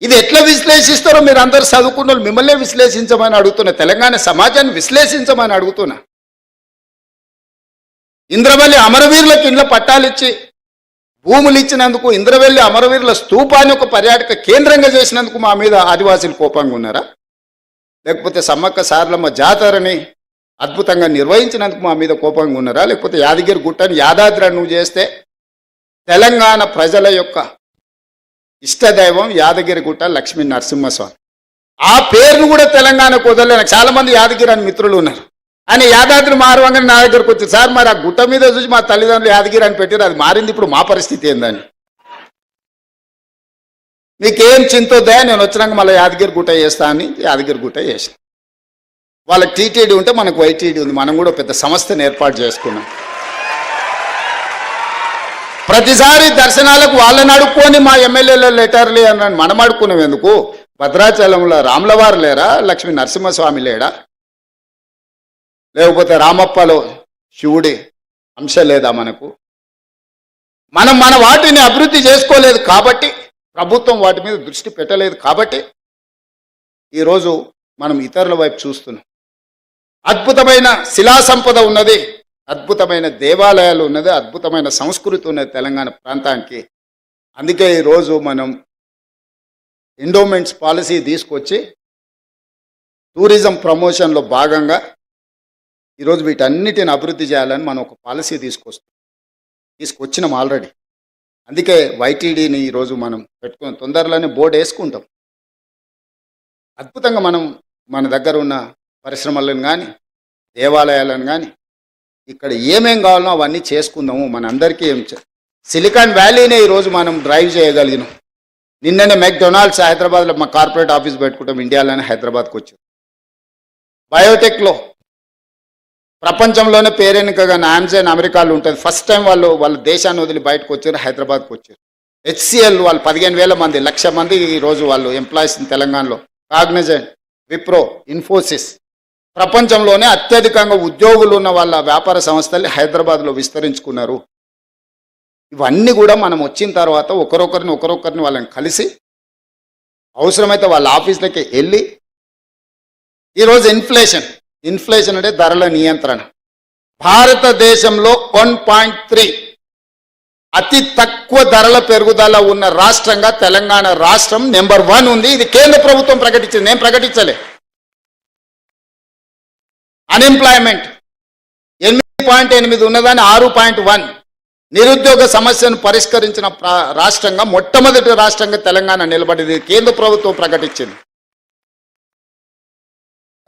ఇది ఎట్లా విశ్లేషిస్తారో మీరు అందరూ చదువుకున్న వాళ్ళు మిమ్మల్నే విశ్లేషించమని అడుగుతున్నా, తెలంగాణ సమాజాన్ని విశ్లేషించమని అడుగుతున్నా. ఇంద్రవల్లి అమరవీరులకు ఇండ్ల పట్టాలిచ్చి భూములు ఇచ్చినందుకు, ఇంద్రవెల్లి అమరవీరుల స్తూపాన్ని ఒక పర్యాటక కేంద్రంగా చేసినందుకు మా మీద ఆదివాసీలు కోపంగా ఉన్నారా? లేకపోతే సమ్మక్క సారలమ్మ జాతరని అద్భుతంగా నిర్వహించినందుకు మా మీద కోపంగా ఉన్నారా? లేకపోతే యాదగిరి గుట్టని యాదాద్రి నువ్వు చేస్తే తెలంగాణ ప్రజల యొక్క ఇష్టదైవం యాదగిరి గుట్ట లక్ష్మీ నరసింహస్వామి, ఆ పేరును కూడా తెలంగాణకు వదలలేను. చాలా మంది యాదగిరి అని మిత్రులు ఉన్నారు. ఆయన యాదాద్రి మారవంగానే నా దగ్గరకు వచ్చి, సార్ మరి ఆ గుట్ట మీద చూసి మా తల్లిదండ్రులు యాదగిరి అని పెట్టారు, అది మారింది, ఇప్పుడు మా పరిస్థితి ఏందని. మీకేం చింతొద్దా, నేను వచ్చినాక మళ్ళీ యాదగిరి గుట్ట చేస్తా అని యాదగిరి గుట్ట చేసిన. వాళ్ళకి టీటీడీ ఉంటే మనకు వైటీడీ ఉంది, మనం కూడా పెద్ద సంస్థను ఏర్పాటు చేసుకున్నాం. ప్రతిసారి దర్శనాలకు వాళ్ళని అడుక్కొని మా ఎమ్మెల్యేల లెటర్లే అన్నాను, మనం అడుక్కున్నాం ఎందుకు? భద్రాచలంలో రాములవారు లేరా? లక్ష్మీ నరసింహస్వామి లేడా? లేకపోతే రామప్పలో శివుడి అంశ లేదా మనకు? మనం మన వాటిని అభివృద్ధి చేసుకోలేదు కాబట్టి, ప్రభుత్వం వాటి మీద దృష్టి పెట్టలేదు కాబట్టి ఈరోజు మనం ఇతరుల వైపు చూస్తున్నాం. అద్భుతమైన శిలా సంపద ఉన్నది, అద్భుతమైన దేవాలయాలు ఉన్నది, అద్భుతమైన సంస్కృతి ఉన్నది తెలంగాణ ప్రాంతానికి. అందుకే ఈరోజు మనం ఎండోమెంట్స్ పాలసీ తీసుకొచ్చి టూరిజం ప్రమోషన్లో భాగంగా ఈరోజు వీటన్నిటిని అభివృద్ధి చేయాలని మనం ఒక పాలసీ తీసుకొచ్చినాం ఆల్రెడీ. అందుకే వైటీడీని ఈరోజు మనం పెట్టుకుని తొందరలోనే బోర్డు వేసుకుంటాం. అద్భుతంగా మనం మన దగ్గర ఉన్న పరిశ్రమలను కానీ దేవాలయాలను కానీ ఇక్కడ ఏమేం కావాలో అవన్నీ చేసుకుందాము. మనందరికీ సిలికాన్ వ్యాలీనే ఈరోజు మనం డ్రైవ్ చేయగలిగినాం. నిన్ననే మెక్డొనాల్డ్స్ హైదరాబాద్లో మా కార్పొరేట్ ఆఫీస్ పెట్టుకుంటాం, ఇండియాలోనే హైదరాబాద్కి వచ్చారు. బయోటెక్లో ప్రపంచంలోనే పేరెన్నికగా ఆమ్జాన్ అమెరికాలో ఉంటుంది. ఫస్ట్ టైం వాళ్ళ దేశాన్ని వదిలి బయటకు వచ్చారు, హైదరాబాద్కి వచ్చారు. HCL వాళ్ళు 15,000 మంది, 1,00,000 మంది ఈరోజు వాళ్ళు ఎంప్లాయీస్ తెలంగాణలో. కాగ్నిజెంట్, విప్రో, ఇన్ఫోసిస్ ప్రపంచంలోనే అత్యధికంగా ఉద్యోగులు ఉన్న వాళ్ళ వ్యాపార సంస్థల్ని హైదరాబాద్లో విస్తరించుకున్నారు. ఇవన్నీ కూడా మనం వచ్చిన తర్వాత ఒకరొకరిని వాళ్ళని కలిసి అవసరమైతే వాళ్ళ ఆఫీసులకి వెళ్ళి ఈరోజు ఇన్ఫ్లేషన్ అంటే ధరల నియంత్రణ. భారతదేశంలో 1.3 అతి తక్కువ ధరల పెరుగుదల ఉన్న రాష్ట్రంగా తెలంగాణ రాష్ట్రం నెంబర్ 1 ఉంది. ఇది కేంద్ర ప్రభుత్వం ప్రకటించింది, నేను ప్రకటించలే. అన్ఎంప్లాయ్మెంట్ 8.8 ఉన్నదాన్ని 6.1. నిరుద్యోగ సమస్యను పరిష్కరించిన రాష్ట్రంగా మొట్టమొదటి రాష్ట్రంగా తెలంగాణ నిలబడింది, కేంద్ర ప్రభుత్వం ప్రకటించింది.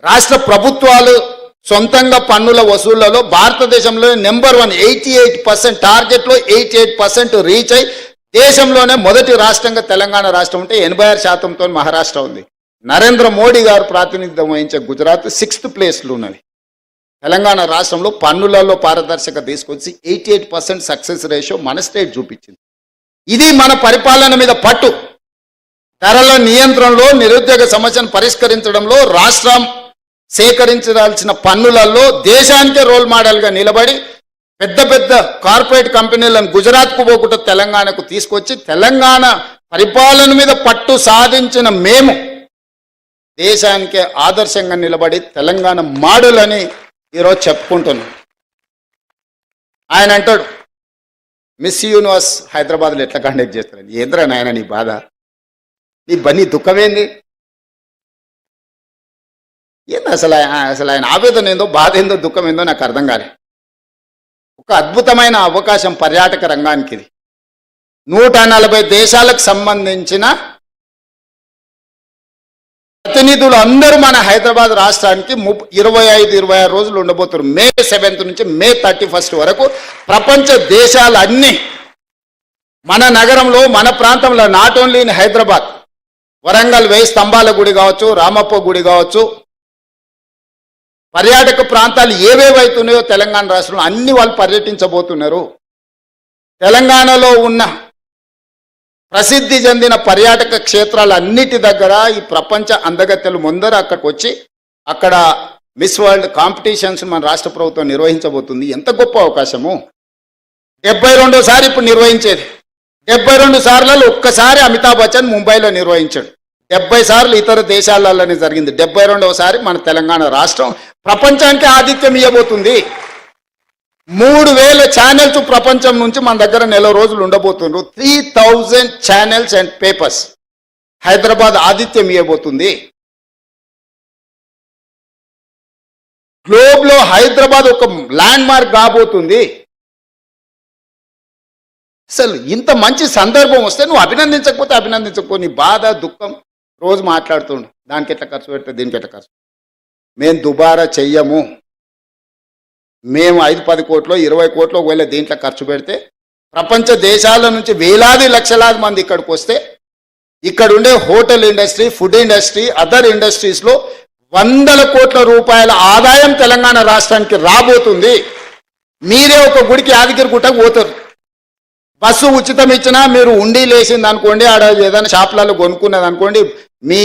రాష్ట్ర ప్రభుత్వాలు సొంతంగా పన్నుల వసూళ్లలో భారతదేశంలో నెంబర్ 1, 88%. టార్గెట్లో 88% రీచ్ అయి దేశంలోనే మొదటి రాష్ట్రంగా తెలంగాణ రాష్ట్రం ఉంటే 86%తో మహారాష్ట్ర ఉంది. నరేంద్ర మోడీ గారు ప్రాతినిధ్యం వహించే గుజరాత్ 6th ప్లేస్లో ఉన్నది. తెలంగాణ రాష్ట్రంలో పన్నులలో పారదర్శక తీసుకొచ్చి 88% సక్సెస్ రేషియో మన స్టేట్ చూపించింది. ఇది మన పరిపాలన మీద పట్టు. ధరల నియంత్రణలో, నిరుద్యోగ సమస్యను పరిష్కరించడంలో, రాష్ట్రం సేకరించాల్సిన పన్నులలో దేశానికే రోల్ మోడల్గా నిలబడి పెద్ద పెద్ద కార్పొరేట్ కంపెనీలను గుజరాత్కు పోకుండా తెలంగాణకు తీసుకొచ్చి తెలంగాణ పరిపాలన మీద పట్టు సాధించిన మేము దేశానికే ఆదర్శంగా నిలబడి తెలంగాణ మోడల్ అని ఈరోజు చెప్పుకుంటున్నాం. ఆయన అంటాడు, మిస్ యూనివర్స్ హైదరాబాద్లో ఎట్లా కండక్ట్ చేస్తారు? ఏంద్రా నాయన నీ బాధ, నీ దుఃఖమేంది? ఏంది అసలు ఆయన ఆవేదన ఏందో, బాధ ఏందో, దుఃఖం ఏందో నాకు అర్థం కాలే. ఒక అద్భుతమైన అవకాశం పర్యాటక రంగానికి ఇది. 140 దేశాలకు సంబంధించిన ప్రతినిధులు అందరూ మన హైదరాబాద్ రాష్ట్రానికి 25-26 రోజులు ఉండబోతారు. మే 7th నుంచి మే 31st వరకు ప్రపంచ దేశాలన్నీ మన నగరంలో, మన ప్రాంతంలో, not only in Hyderabad, Warangal 1000 స్తంభాల గుడి కావచ్చు, రామప్ప గుడి కావచ్చు, పర్యాటక ప్రాంతాలు ఏవేవైతున్నాయో తెలంగాణ రాష్ట్రంలో అన్ని వాళ్ళు పర్యటించబోతున్నారు. తెలంగాణలో ఉన్న ప్రసిద్ధి చెందిన పర్యాటక క్షేత్రాలన్నిటి దగ్గర ఈ ప్రపంచ అందగత్తెలు ముందర అక్కడికి వచ్చి అక్కడ మిస్ వరల్డ్ కాంపిటీషన్స్ మన రాష్ట్ర ప్రభుత్వం నిర్వహించబోతుంది. ఎంత గొప్ప అవకాశము. 72సారి ఇప్పుడు నిర్వహించేది. 72 సార్లలో ఒక్కసారి అమితాబ్ బచ్చన్ ముంబైలో నిర్వహించాడు. 70 సార్లు ఇతర దేశాలలోనే జరిగింది. 72వసారి మన తెలంగాణ రాష్ట్రం ప్రపంచానికి ఆతిథ్యం ఇవ్వబోతుంది. 3000 ఛానల్స్ ప్రపంచం నుంచి మన దగ్గర నెల రోజులు ఉండబోతున్నారు. 3000 ఛానల్స్ అండ్ పేపర్స్ హైదరాబాద్ ఆతిథ్యం ఇవ్వబోతుంది. గ్లోబ్ లో హైదరాబాద్ ఒక ల్యాండ్ మార్క్ కాబోతుంది. అసలు ఇంత మంచి సందర్భం వస్తే నువ్వు అభినందించకపోతే అభినందించకపో, నీ బాధ దుఃఖం రోజు మాట్లాడుతుండు. దానికి ఎట్లా ఖర్చు పెడితే దీనికి ఎట్లా ఖర్చు. మేము దుబారా చెయ్యము. మేము 5-10 కోట్లు 20 కోట్లు ఒకవేళ దీంట్లో ఖర్చు పెడితే ప్రపంచ దేశాల నుంచి వేలాది లక్షలాది మంది ఇక్కడికి వస్తే ఇక్కడ ఉండే hotel industry, food industry, other ఇండస్ట్రీస్లో 100 కోట్ల రూపాయల ఆదాయం తెలంగాణ రాష్ట్రానికి రాబోతుంది. మీరే ఒక గుడికి యాదగిరి గుట్టకు పోతారు. బస్సు ఉచితం ఇచ్చినా మీరు ఉండి లేచింది అనుకోండి, ఆడ ఏదైనా షాపులలో కొనుక్కున్నది అనుకోండి, మీ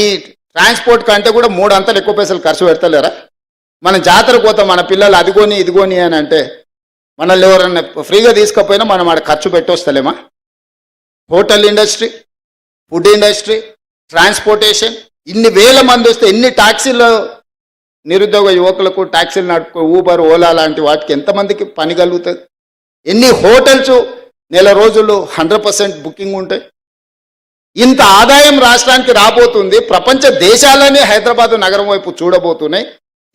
ట్రాన్స్పోర్ట్ కంటే కూడా 3 అంతలు ఎక్కువ పైసలు ఖర్చు పెడతలేరా? మనం జాతరకు పోతాం, మన పిల్లలు అదిగోని ఇదిగోని అని అంటే మనల్ని ఎవరన్నా ఫ్రీగా తీసుకపోయినా మనం ఆడ ఖర్చు పెట్టొస్తలేమా? Hotel industry, food industry, transportation, ఇన్ని వేల మంది వస్తే ఎన్ని ట్యాక్సీలు నిరుద్యోగ యువకులకు ట్యాక్సీలు నడుపుకో, ఊబర్, ఓలా లాంటి వాటికి ఎంతమందికి పని కలుగుతుంది? ఎన్ని హోటల్స్ నెల రోజులు 100% బుకింగ్ ఉంటాయి. ఇంత ఆదాయం రాష్ట్రానికి రాబోతుంది. ప్రపంచ దేశాలనే హైదరాబాద్ నగరం వైపు చూడబోతున్నాయి.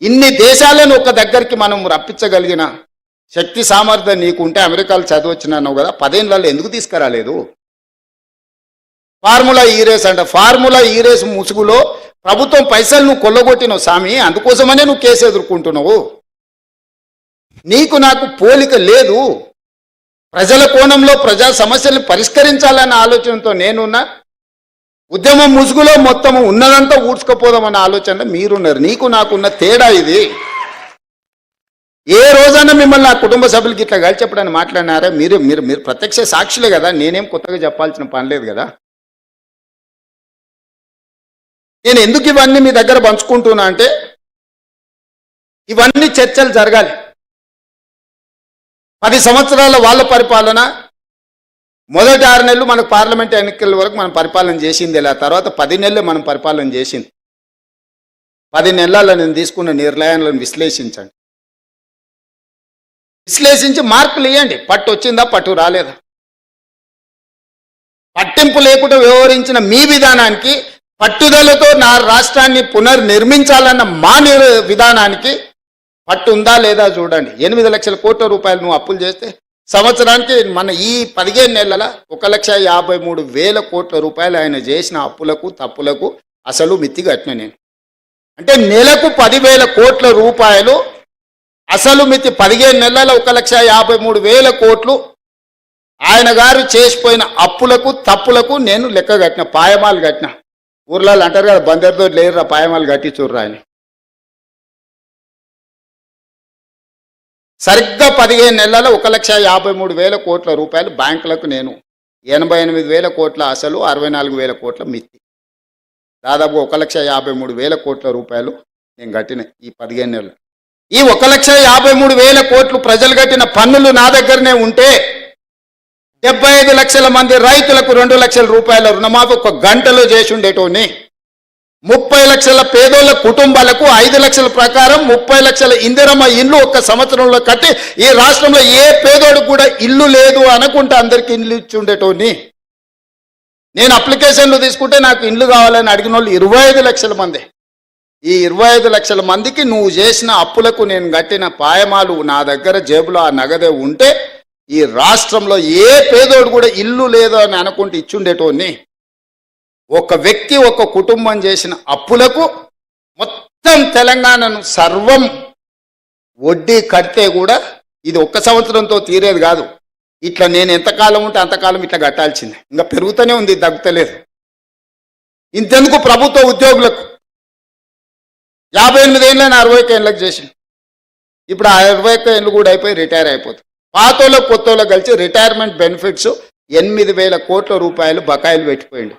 ఇన్ని దేశాలను ఒక దగ్గరికి మనం రప్పించగలిగిన శక్తి సామర్థ్యం నీకుంటే, అమెరికాలో చదివచ్చినావు కదా, 10 ఏళ్లలో ఎందుకు తీసుకురాలేదు? ఫార్ములా ఈ రేస్ అంట. ఫార్ములా ఈ రేస్ ముసుగులో ప్రభుత్వం పైసలు నువ్వు కొల్లగొట్టినావు స్వామి, అందుకోసమనే నువ్వు కేసు ఎదుర్కొంటున్నావు. నీకు నాకు పోలిక లేదు. ప్రజల కోణంలో ప్రజా సమస్యలను పరిష్కరించాలన్న ఆలోచనతో నేనున్నా. ఉద్యమం ముసుగులో మొత్తం ఉన్నదంతా ఊడ్చుకపోదామన్న ఆలోచనలో మీరున్నారు. నీకు నాకున్న తేడా ఇది. ఏ రోజైనా మిమ్మల్ని నా కుటుంబ సభ్యులకి ఇట్లా కలిసి చెప్పడానికి మాట్లాడినారా? మీరు మీరు మీరు ప్రత్యక్ష సాక్షులే కదా, నేనేం కొత్తగా చెప్పాల్సిన పని లేదు కదా. నేను ఎందుకు ఇవన్నీ మీ దగ్గర పంచుకుంటున్నా అంటే, ఇవన్నీ చర్చలు జరగాలి. 10 సంవత్సరాల వాళ్ళ పరిపాలన, మొదటి 6 నెలలు మనకు పార్లమెంట్ ఎన్నికల వరకు మనం పరిపాలన చేసింది. ఇలా తర్వాత 10 నెలలు మనం పరిపాలన చేసింది. 10 నెలల్లో నేను తీసుకున్న నిర్ణయాలను విశ్లేషించండి. విశ్లేషించి మార్కులు ఇవ్వండి. పట్టు వచ్చిందా, పట్టు రాలేదా? పట్టింపు లేకుండా వ్యవహరించిన మీ విధానానికి, పట్టుదలతో నా రాష్ట్రాన్ని పునర్నిర్మించాలన్న మా విధానానికి పట్టు ఉందా లేదా చూడండి. 8 లక్షల కోట్ల రూపాయలు నువ్వు అప్పులు చేస్తే సంవత్సరానికి మన ఈ 15 నెలల 1,53,000 కోట్ల రూపాయలు ఆయన చేసిన అప్పులకు తప్పులకు అసలు మిత్తి కట్టిన నేను. అంటే నెలకు 10,000 కోట్ల రూపాయలు అసలు మిత్తి. 15 నెలల 1,53,000 కోట్లు ఆయన గారు చేసిపోయిన అప్పులకు తప్పులకు నేను లెక్క కట్టిన, పాయమాలు కట్టిన. ఊర్లలో అంటారు కదా, బందర్తో లేరురా పాయమాలు కట్టి చూర్రా అని. సరిగ్గా 15 నెలల 1,53,000 కోట్ల రూపాయలు బ్యాంకులకు నేను, 88,000 కోట్ల అసలు, 64,000 కోట్ల మిత్తి, దాదాపు 1,53,000 కోట్ల రూపాయలు నేను కట్టిన ఈ 15 నెలలు. ఈ 1,53,000 కోట్లు ప్రజలు కట్టిన పన్నులు నా దగ్గరనే ఉంటే 75 లక్షల మంది రైతులకు 2 లక్షల రూపాయల రుణమాఫీ ఒక గంటలో చేసి ఉండేటోని. 30 లక్షల పేదోళ్ళ కుటుంబాలకు 5 లక్షల ప్రకారం 30 లక్షల ఇందిరమ్మ ఇల్లు ఒక్క సంవత్సరంలో కట్టి ఈ రాష్ట్రంలో ఏ పేదోడు కూడా ఇల్లు లేదు అనుకుంటే అందరికి ఇల్లు ఇచ్చి ఉండేటోని. నేను అప్లికేషన్లు తీసుకుంటే నాకు ఇల్లు కావాలని అడిగిన వాళ్ళు 25 లక్షల మంది. ఈ 25 లక్షల మందికి నువ్వు చేసిన అప్పులకు నేను కట్టిన పాయమాలు నా దగ్గర జేబులో ఆ నగదే ఉంటే ఈ రాష్ట్రంలో ఏ పేదోడు కూడా ఇల్లు లేదు అని అనుకుంటే ఇచ్చుండేటోని. ఒక వ్యక్తి, ఒక కుటుంబం చేసిన అప్పులకు మొత్తం తెలంగాణను సర్వం వడ్డీ కడితే కూడా ఇది ఒక్క సంవత్సరంతో తీరేది కాదు. ఇట్లా నేను ఎంతకాలం ఉంటే అంతకాలం ఇట్లా కట్టాల్సిందే. ఇంకా పెరుగుతూనే ఉంది, తగ్గుతలేదు. ఇంతెందుకు ప్రభుత్వ ఉద్యోగులకు 58 ఏళ్ళని 60 ఏళ్ళకి చేసింది. ఇప్పుడు ఆ 21 ఏళ్ళు కూడా అయిపోయి రిటైర్ అయిపోతుంది. పాతోళ్ళకు కొత్తోళ్ళకి కలిసి రిటైర్మెంట్ బెనిఫిట్స్ 8,000 కోట్ల రూపాయలు బకాయిలు పెట్టిపోయిండు.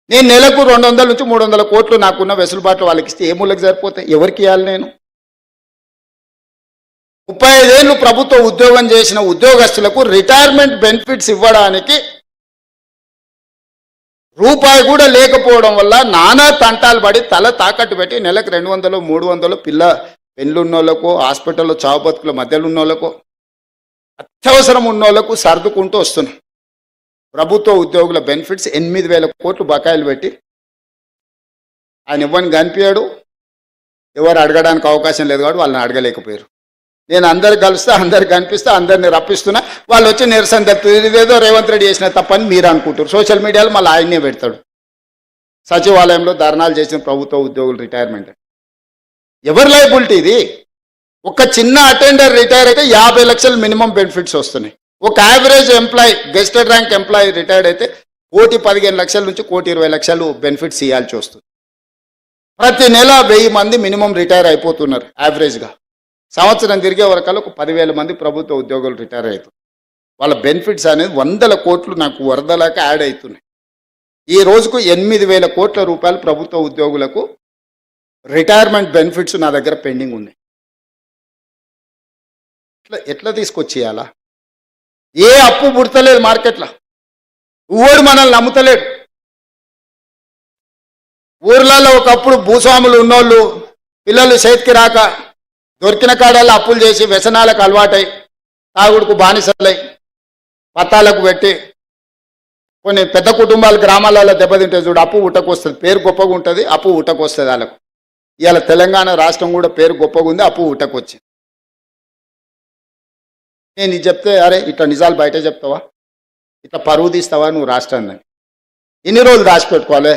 నేను నెలకు 200 నుంచి 300 కోట్లు నాకున్న వెసులుబాట్లు వాళ్ళకి ఇస్తే ఏ మూలకి సరిపోతాయి? ఎవరికి ఇవ్వాలి నేను? 35 ఏళ్ళు ప్రభుత్వ ఉద్యోగం చేసిన ఉద్యోగస్తులకు రిటైర్మెంట్ బెనిఫిట్స్ ఇవ్వడానికి రూపాయి కూడా లేకపోవడం వల్ల నానా తంటాలు పడి తల తాకట్టు పెట్టి నెలకు 200 300 పిల్ల పెళ్ళున్నోళ్ళకు, హాస్పిటల్లో చావు బతుకుల మధ్యలో ఉన్నోళ్ళకు, అత్యవసరం ఉన్నోళ్ళకు సర్దుకుంటూ వస్తున్నాం. ప్రభుత్వ ఉద్యోగుల బెనిఫిట్స్ 8,000 కోట్లు బకాయిలు పెట్టి ఆయన ఎవరిని కనిపించాడు, ఎవరు అడగడానికి అవకాశం లేదు కాబట్టి వాళ్ళని అడగలేకపోయారు. నేను అందరు కలుస్తా, అందరికి కనిపిస్తా, అందరిని రప్పిస్తున్నా, వాళ్ళు వచ్చి నిరసన తెలుపుతుంది. ఇదేదో రేవంత్ రెడ్డి చేసిన తప్పని మీరు అనుకుంటారు. సోషల్ మీడియాలో మళ్ళీ ఆయన్నే పెడతాడు. సచివాలయంలో ధర్నాలు చేసిన ప్రభుత్వ ఉద్యోగులు రిటైర్మెంట్. ఎవరి లైబిలిటీ ఇది? ఒక చిన్న అటెండర్ రిటైర్ అయితే 50 లక్షలు మినిమం బెనిఫిట్స్ వస్తున్నాయి. ఒక average employee, gazetted rank employee retired అయితే 1,15 లక్షల నుంచి 1,20 లక్షలు బెనిఫిట్స్ ఇవ్వాల్సి వస్తుంది. ప్రతి నెల 1000 మంది మినిమం రిటైర్ అయిపోతున్నారు యావరేజ్గా. సంవత్సరం తిరిగే వరకల్లా ఒక 10,000 మంది ప్రభుత్వ ఉద్యోగులు రిటైర్ అవుతారు. వాళ్ళ బెనిఫిట్స్ అనేది 100 కోట్లు నాకు వరదలాగా యాడ్ అవుతున్నాయి. ఈ రోజుకు 8,000 కోట్ల రూపాయలు ప్రభుత్వ ఉద్యోగులకు రిటైర్మెంట్ బెనిఫిట్స్ నా దగ్గర పెండింగ్ ఉన్నాయి. ఎట్లా తీసుకొచ్చేయాలా? ఏ అప్పు పుడతలేదు మార్కెట్లో, ఊడు మనల్ని నమ్ముతలేడు. ఊర్లలో ఒకప్పుడు భూస్వాములు ఉన్నోళ్ళు పిల్లలు చేతికి రాక దొరికిన కాడల్లో అప్పులు చేసి వ్యసనాలకు అలవాటై తాగుడుకు బానిసలై పత్తాలకు పెట్టి కొన్ని పెద్ద కుటుంబాలు గ్రామాలలో దెబ్బతింటే చూడు, అప్పు ఉట్టకొస్తుంది. పేరు గొప్పగా ఉంటుంది, అప్పు ఉట్టకొస్తుంది వాళ్ళకు. ఇవాళ తెలంగాణ రాష్ట్రం కూడా పేరు గొప్పగా ఉంది, అప్పు ఉట్టకొచ్చింది. నేను ఇది చెప్తే అరే ఇట్లా నిజాలు బయట చెప్తావా, ఇట్లా పరువు తీస్తావా నువ్వు రాష్ట్రాన్ని? ఎన్ని రోజులు దాచిపెట్టుకోవాలి?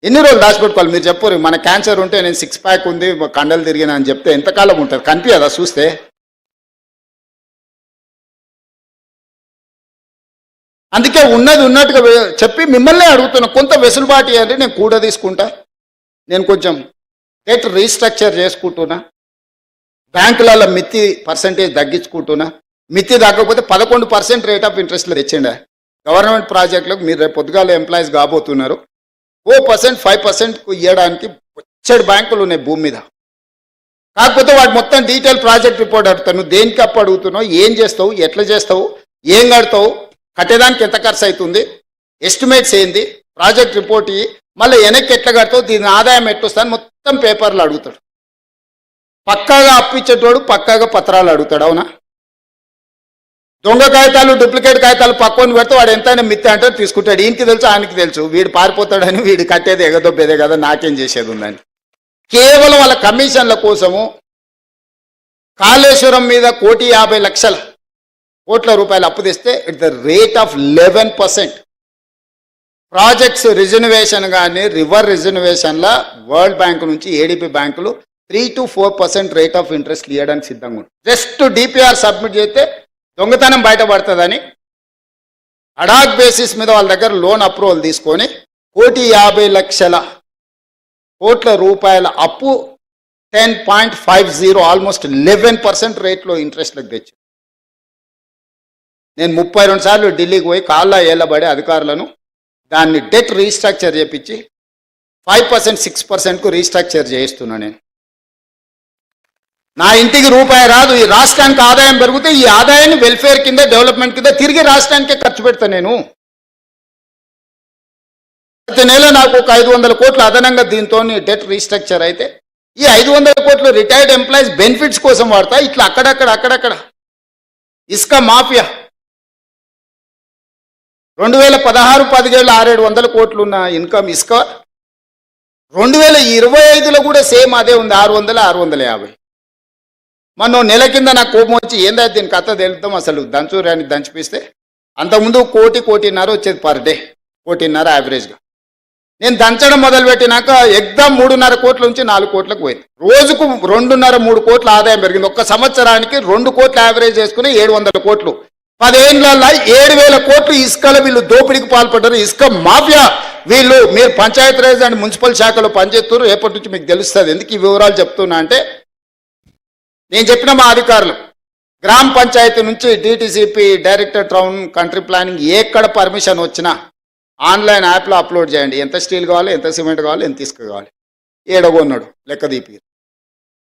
ఎన్ని రోజులు దాచిపెట్టుకోవాలి? మీరు చెప్పరు. మన క్యాన్సర్ ఉంటే నేను 6 ప్యాక్ ఉంది, కండలు తిరిగిన అని చెప్తే ఎంతకాలం ఉంటుంది? కనిపించదా చూస్తే? అందుకే ఉన్నది ఉన్నట్టుగా చెప్పి మిమ్మల్నే అడుగుతున్నా, కొంత వెసులుబాటు అంటే నేను కూడా తీసుకుంటా. నేను కొంచెం డెట్ రీస్ట్రక్చర్ చేసుకుంటున్నా, బ్యాంకులలో మిత్తి పర్సంటేజ్ తగ్గించుకుంటున్నా. మిత్తి తగ్గకపోతే 11% రేట్ ఆఫ్ ఇంట్రెస్ట్లో తెచ్చిండే గవర్నమెంట్ ప్రాజెక్టులకు. మీరు రేపు పొద్దుగాల ఎంప్లాయీస్ కాబోతున్నారు. 4% 5% ఇవ్వడానికి వచ్చాడు బ్యాంకులు ఉన్నాయి భూమి మీద. కాకపోతే వాటి మొత్తం డీటెయిల్ ప్రాజెక్ట్ రిపోర్ట్ అడుగుతాను. నువ్వు దేనికి అప్పు అడుగుతున్నావు, ఏం చేస్తావు, ఎట్లా చేస్తావు, ఏం కడతావు, కట్టేదానికి ఎంత ఖర్చు అవుతుంది, ఎస్టిమేట్స్ ఏంది, ప్రాజెక్ట్ రిపోర్ట్ ఇవి, మళ్ళీ వెనక్కి ఎట్లా కడతావు, దీని ఆదాయం ఎట్లొస్తాను మొత్తం పేపర్లు అడుగుతాడు. పక్కాగా అప్పు ఇచ్చేటోడు పక్కాగా పత్రాలు అడుగుతాడు. అవునా? దొంగ కాగితాలు, డూప్లికేట్ కాగితాలు పక్కన పెడితే వాడు ఎంతైనా మిత్తి అంటే తీసుకుంటాడు. ఈయనకి తెలుసు, ఆయనకి తెలుసు, వీడు పారిపోతాడని, వీడు కట్టేది ఎగదొబ్బేదే కదా, నాకేం చేసేది ఉందని. కేవలం వాళ్ళ కమిషన్ల కోసము కాళేశ్వరం మీద 1,50,00,000 కోట్ల రూపాయలు అప్పు తెస్తే it the rate of 11%. Projects reservation కానీ రివర్ రిజర్వేషన్ల వరల్డ్ బ్యాంక్ నుంచి ఏడీపీ బ్యాంకులు 3 to 4% రేట్ ఆఫ్ ఇంట్రెస్ట్ ఇవ్వడానికి సిద్ధంగా ఉంది. జస్ట్ డిపిఆర్ సబ్మిట్ చేస్తే దొంగతనం బయటపడుతుందని అడాక్ బేసిస్ మీద వాళ్ళ దగ్గర లోన్ అప్రూవల్ తీసుకొని 1,50,00,000 కోట్ల రూపాయల అప్పు 10.50 ఆల్మోస్ట్ 11% రేట్లో ఇంట్రెస్ట్లకు తెచ్చి నేను 32 సార్లు ఢిల్లీకి పోయి కాళ్ళ ఏళ్ళబడే అధికారులను దాన్ని డెట్ రీస్ట్రక్చర్ చేపించి 5% 6%కు రీస్ట్రక్చర్ చేయిస్తున్నా. నేను నా ఇంటికి రూపాయి రాదు, ఈ రాష్ట్రానికి ఆదాయం పెరిగితే ఈ ఆదాయాన్ని వెల్ఫేర్ కింద, డెవలప్మెంట్ కింద తిరిగి రాష్ట్రానికే ఖర్చు పెడతా. నేను ప్రతి నెల నాకు ఒక 500 కోట్లు అదనంగా దీంతో డెట్ రీస్ట్రక్చర్ అయితే ఈ 500 కోట్లు రిటైర్డ్ ఎంప్లాయీస్ బెనిఫిట్స్ కోసం వాడతా. ఇట్లా అక్కడక్కడ ఇసుక మాఫియా 2016-17 600-700 కోట్లు ఉన్న ఇన్కమ్ ఇసుక 2025లో కూడా సేమ్ అదే ఉంది, 600-650. మనం నెల కింద నాకు కోపం వచ్చి ఏందా దీని కథ తెలుద్దాం అసలు దంచురాని దంచిపిస్తే అంతకుముందు 1.5 వచ్చేది పర్ డే, 1.5 యావరేజ్గా. నేను దంచడం మొదలుపెట్టినాక ఎగ్దాం 3.5 కోట్ల నుంచి 4 కోట్లకు పోయింది. రోజుకు 2.5-3 కోట్ల ఆదాయం పెరిగింది. ఒక్క సంవత్సరానికి 2 కోట్ల యావరేజ్ చేసుకుని 700 కోట్లు. 10 ఏళ్ళల్లో 7,000 కోట్లు ఇసుకలో వీళ్ళు దోపిడీకి పాల్పడ్డారు. ఇసుక మాఫియా వీళ్ళు. మీరు పంచాయతీరాజ్ అండ్ మున్సిపల్ శాఖలో పనిచేస్తున్నారు, రేపటి నుంచి మీకు తెలుస్తుంది. ఎందుకు ఈ వివరాలు చెప్తున్నా అంటే నేను చెప్పిన మా అధికారులు గ్రామ పంచాయతీ నుంచి DTCP director town country planning ఎక్కడ పర్మిషన్ వచ్చినా ఆన్లైన్ యాప్లో అప్లోడ్ చేయండి. ఎంత స్టీల్ కావాలి, ఎంత సిమెంట్ కావాలి, ఎంత ఇసుక కావాలి, ఏడగొన్నాడు లెక్క దీపి.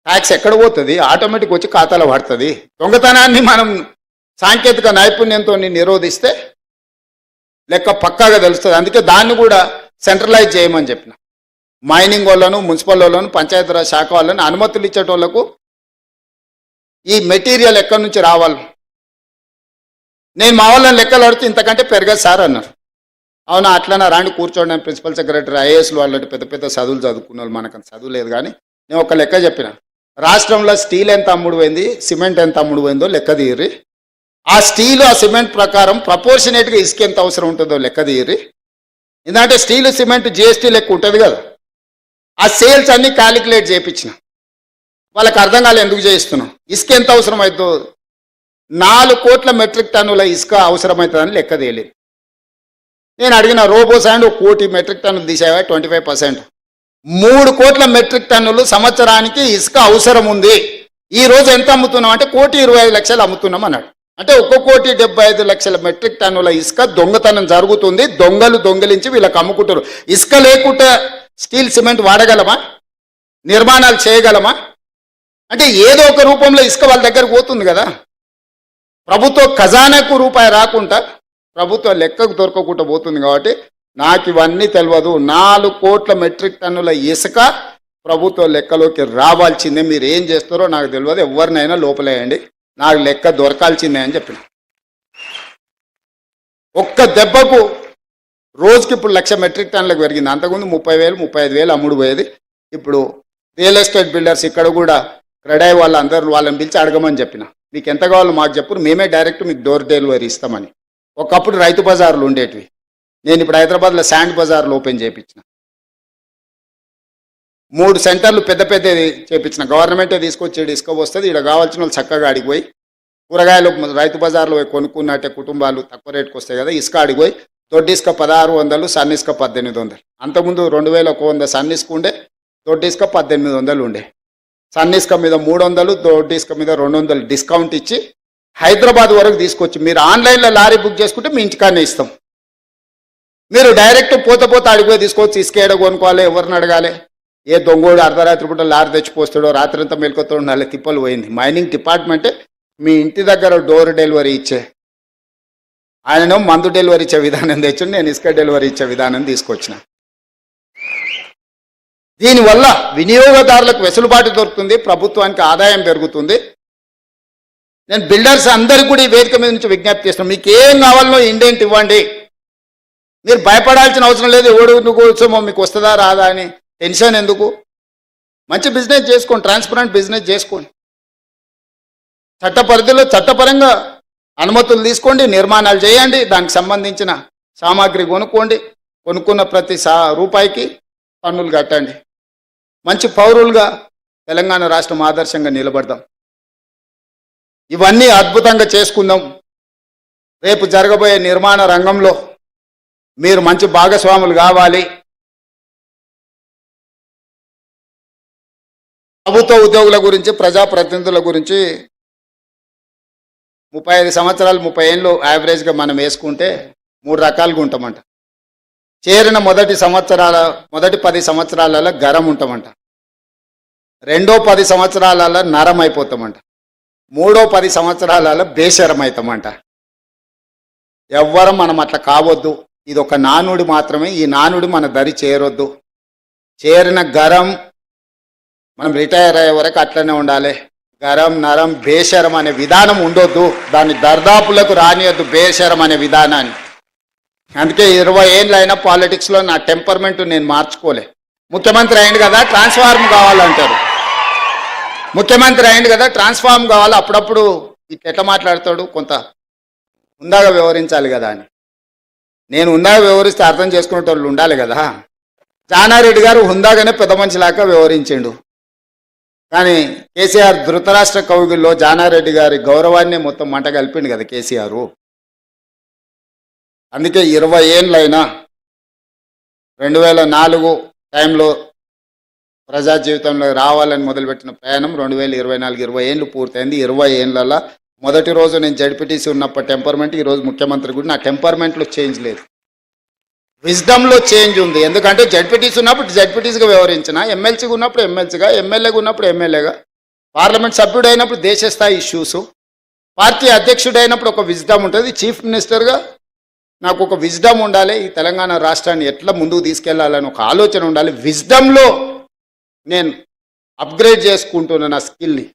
ట్యాక్స్ ఎక్కడ పోతుంది, ఆటోమేటిక్ వచ్చి ఖాతాలో పడుతుంది. దొంగతనాన్ని మనం సాంకేతిక నైపుణ్యంతో నిరోధిస్తే లెక్క పక్కాగా తెలుస్తుంది. అందుకే దాన్ని కూడా సెంట్రలైజ్ చేయమని చెప్పిన. మైనింగ్ వాళ్ళను, మున్సిపల్ వాళ్ళను, పంచాయతీరాజ్ శాఖ వాళ్ళని అనుమతులు ఇచ్చేటోళ్లకు ఈ మెటీరియల్ ఎక్కడి నుంచి రావాలి. నేను మా వాళ్ళని లెక్కలు అడితే ఇంతకంటే పెరగదు సార్ అన్నారు. అవునా, అట్లనా రాండి కూర్చోండి. నేను ప్రిన్సిపల్ సెక్రటరీ ఐఏఎస్లు వాళ్ళంటే పెద్ద పెద్ద చదువులు చదువుకున్న వాళ్ళు, మనకు చదువు లేదు. కానీ నేను ఒక లెక్క చెప్పిన, రాష్ట్రంలో స్టీల్ ఎంత అమ్ముడు పోయింది, సిమెంట్ ఎంత అమ్ముడు పోయిందో లెక్క తీయరి. ఆ స్టీలు ఆ సిమెంట్ ప్రకారం ప్రపోర్షనేట్గా ఇసుక ఎంత అవసరం ఉంటుందో లెక్క తీయరి. ఎందుకంటే స్టీలు సిమెంట్ జిఎస్టీ లెక్క ఉంటుంది కదా. ఆ సేల్స్ అన్ని క్యాలిక్యులేట్ చేయించిన. వాళ్ళకి అర్థం కాలే ఎందుకు చేయిస్తున్నాం. ఇసుక ఎంత అవసరం అవుతుందో 4 కోట్ల మెట్రిక్ టన్నుల ఇసుక అవసరమవుతుందని లెక్క తేలేదు. నేను అడిగిన రోబో శాండ్ 1 కోటి మెట్రిక్ టన్నులు తీసేవా 25%. 3 కోట్ల మెట్రిక్ టన్నులు సంవత్సరానికి ఇసుక అవసరం ఉంది. ఈ రోజు ఎంత అమ్ముతున్నాం అంటే 1,25,00,000 అమ్ముతున్నాం అన్నాడు. అంటే 1,75,00,000 మెట్రిక్ టన్నుల ఇసుక దొంగతనం జరుగుతుంది. దొంగలు దొంగిలించి వీళ్ళకి అమ్ముకుంటారు. ఇసుక లేకుండా స్టీల్ సిమెంట్ వాడగలమా, నిర్మాణాలు చేయగలమా? అంటే ఏదో ఒక రూపంలో ఇసుక వాళ్ళ దగ్గరకు పోతుంది కదా. ప్రభుత్వ ఖజానాకు రూపాయి రాకుండా ప్రభుత్వ లెక్కకు దొరకకుండా పోతుంది. కాబట్టి నాకు ఇవన్నీ తెలియదు. 4 కోట్ల మెట్రిక్ టన్నుల ఇసుక ప్రభుత్వ లెక్కలోకి రావాల్సిందే. మీరు ఏం చేస్తారో నాకు తెలియదు. ఎవరినైనా లోపలేయండి, నాకు లెక్క దొరకాల్సిందే అని చెప్పిన. ఒక్క దెబ్బకు రోజుకి ఇప్పుడు 1,00,000 మెట్రిక్ టన్నులకు పెరిగింది. అంతకుముందు 30,000, 35,000 అమ్ముడు పోయేది. ఇప్పుడు రియల్ ఎస్టేట్ బిల్డర్స్ ఇక్కడ కూడా క్రెడాయి వాళ్ళందరూ వాళ్ళని పిలిచి అడగమని చెప్పిన. మీకు ఎంత కావాలో మాకు చెప్పు, మేమే డైరెక్ట్ మీకు డోర్ డెలివరీ ఇస్తామని. ఒకప్పుడు రైతు బజార్లు ఉండేటివి. నేను ఇప్పుడు హైదరాబాద్లో శాండ్ బజార్లు ఓపెన్ చేయించిన. 3 సెంటర్లు పెద్ద పెద్దది చేయించిన. గవర్నమెంటే తీసుకొచ్చి ఇసుక వస్తుంది. ఇక్కడ కావాల్సిన వాళ్ళు చక్కగా అడిగిపోయి కూరగాయలు రైతు బజార్లో కొనుక్కున్నట్టే కుటుంబాలు తక్కువ రేటుకు వస్తాయి కదా. ఇసుక అడిగిపోయి దొడ్డి ఇసుక 1,600, సన్న ఇసుక 1,800. అంతకుముందు 2,100 సన్న ఇసుక ఉండే, దొడ్డి ఇసుక 1,800 ఉండే. సన్న ఇసుక మీద 300, దొడ్డి ఇసుక మీద 200 డిస్కౌంట్ ఇచ్చి హైదరాబాద్ వరకు తీసుకొచ్చి మీరు ఆన్లైన్లో లారీ బుక్ చేసుకుంటే మీ ఇంటికానే ఇస్తాం. మీరు డైరెక్ట్ పోతే అడిగిపోయి తీసుకోవచ్చు. ఇసుక ఏడ కొనుక్కోవాలి, ఎవరిని అడగాలి? ఏ దొంగోడు అర్ధరాత్రి పూట లారీ తెచ్చిపోస్తాడో, రాత్రి అంతా మెలుకొతూ ఉండాలి, తిప్పలు పోయింది. మైనింగ్ డిపార్ట్మెంటే మీ ఇంటి దగ్గర డోర్ డెలివరీ ఇచ్చే, ఆయనను మందు డెలివరీ ఇచ్చే విధానం తెచ్చి నేను ఇసుక డెలివరీ ఇచ్చే విధానం తీసుకొచ్చిన. దీనివల్ల వినియోగదారులకు వెసులుబాటు దొరుకుతుంది, ప్రభుత్వానికి ఆదాయం పెరుగుతుంది. నేను బిల్డర్స్ అందరికీ కూడా ఈ వేదిక మీద నుంచి విజ్ఞప్తి చేస్తున్నాను, మీకు ఏం కావాలనో ఇండెంట్ ఇవ్వండి. మీరు భయపడాల్సిన అవసరం లేదు. ఎవడు కోసమో మీకు వస్తుందా రాదా అని టెన్షన్ ఎందుకు. మంచి బిజినెస్ చేసుకోండి, ట్రాన్స్పరెంట్ బిజినెస్ చేసుకోండి. చట్ట పరిధిలో చట్టపరంగా అనుమతులు తీసుకోండి, నిర్మాణాలు చేయండి, దానికి సంబంధించిన సామాగ్రి కొనుక్కోండి. కొనుక్కున్న ప్రతి రూపాయికి పన్నులు కట్టండి. మంచి పౌరులుగా తెలంగాణ రాష్ట్రం ఆదర్శంగా నిలబడదాం. ఇవన్నీ అద్భుతంగా చేసుకుందాం. రేపు జరగబోయే నిర్మాణ రంగంలో మీరు మంచి భాగస్వాములు కావాలి. ప్రభుత్వ ఉద్యోగుల గురించి, ప్రజాప్రతినిధుల గురించి 35 సంవత్సరాలు 30 ఏళ్ళు యావరేజ్గా మనం వేసుకుంటే 3 రకాలుగా ఉంటామంట. చేరిన మొదటి 10 సంవత్సరాలలో గరం ఉంటామంట. రెండో 10 సంవత్సరాలలో నరం అయిపోతామంట. మూడో 10 సంవత్సరాలలో బేషరం అవుతామంట. ఎవ్వరం మనం అట్లా కావద్దు. ఇది ఒక నానుడి మాత్రమే. ఈ నానుడి మన దరి చేరొద్దు. చేరిన గరం మనం రిటైర్ అయ్యే వరకు అట్లనే ఉండాలి. గరం నరం బేషరం అనే విధానం ఉండొద్దు. దాన్ని దర్దాపులకు రానియొద్దు బేషరం అనే విధానాన్ని. అందుకే 20 ఏళ్ళు అయినా పాలిటిక్స్లో నా టెంపర్మెంట్ నేను మార్చుకోలే. ముఖ్యమంత్రి అయింది కదా ట్రాన్స్ఫార్మ్ కావాలంటారు. ముఖ్యమంత్రి అయింది కదా ట్రాన్స్ఫార్మ్ కావాలి. అప్పుడప్పుడు ఎట్లా మాట్లాడతాడు, కొంత హుందాగా వ్యవహరించాలి కదా అని. నేను హుందాగా వ్యవహరిస్తే అర్థం చేసుకునే వాళ్ళు ఉండాలి కదా. జానారెడ్డి గారు హుందాగానే పెద్ద మనిషిలాగా వ్యవహరించిండు. కానీ కేసీఆర్ ధృతరాష్ట్ర కౌగిల్లో జానారెడ్డి గారి గౌరవాన్ని మొత్తం మంట కలిపిండు కదా కేసీఆర్. అందుకే 20 ఏళ్ళైనా 2004 టైంలో ప్రజా జీవితంలో రావాలని మొదలుపెట్టిన ప్రయాణం 2024 20 ఏళ్ళు పూర్తయింది. 20 ఏళ్ళ మొదటి రోజు నేను జడ్పీటీసీ ఉన్నప్పుడు టెంపర్మెంట్, ఈరోజు ముఖ్యమంత్రి కూడా నా టెంపర్మెంట్లో చేంజ్ లేదు, విజ్డమ్లో చేంజ్ ఉంది. ఎందుకంటే జడ్పీటీసీ ఉన్నప్పుడు జడ్పీటీసీగా వ్యవహరించిన, ఎమ్మెల్సీగా ఉన్నప్పుడు ఎమ్మెల్సీగా, ఎమ్మెల్యేగా ఉన్నప్పుడు ఎమ్మెల్యేగా, పార్లమెంట్ సభ్యుడు అయినప్పుడు దేశ స్థాయి ఇష్యూస్, పార్టీ అధ్యక్షుడు అయినప్పుడు ఒక విజ్డమ్ ఉంటుంది. చీఫ్ మినిస్టర్గా నాకు ఒక విజ్డమ్ ఉండాలి, ఈ తెలంగాణ రాష్ట్రాన్ని ఎట్లా ముందుకు తీసుకెళ్లాలని ఒక ఆలోచన ఉండాలి. విజ్డమ్లో నేను అప్గ్రేడ్ చేసుకుంటున్నా నా స్కిల్ని,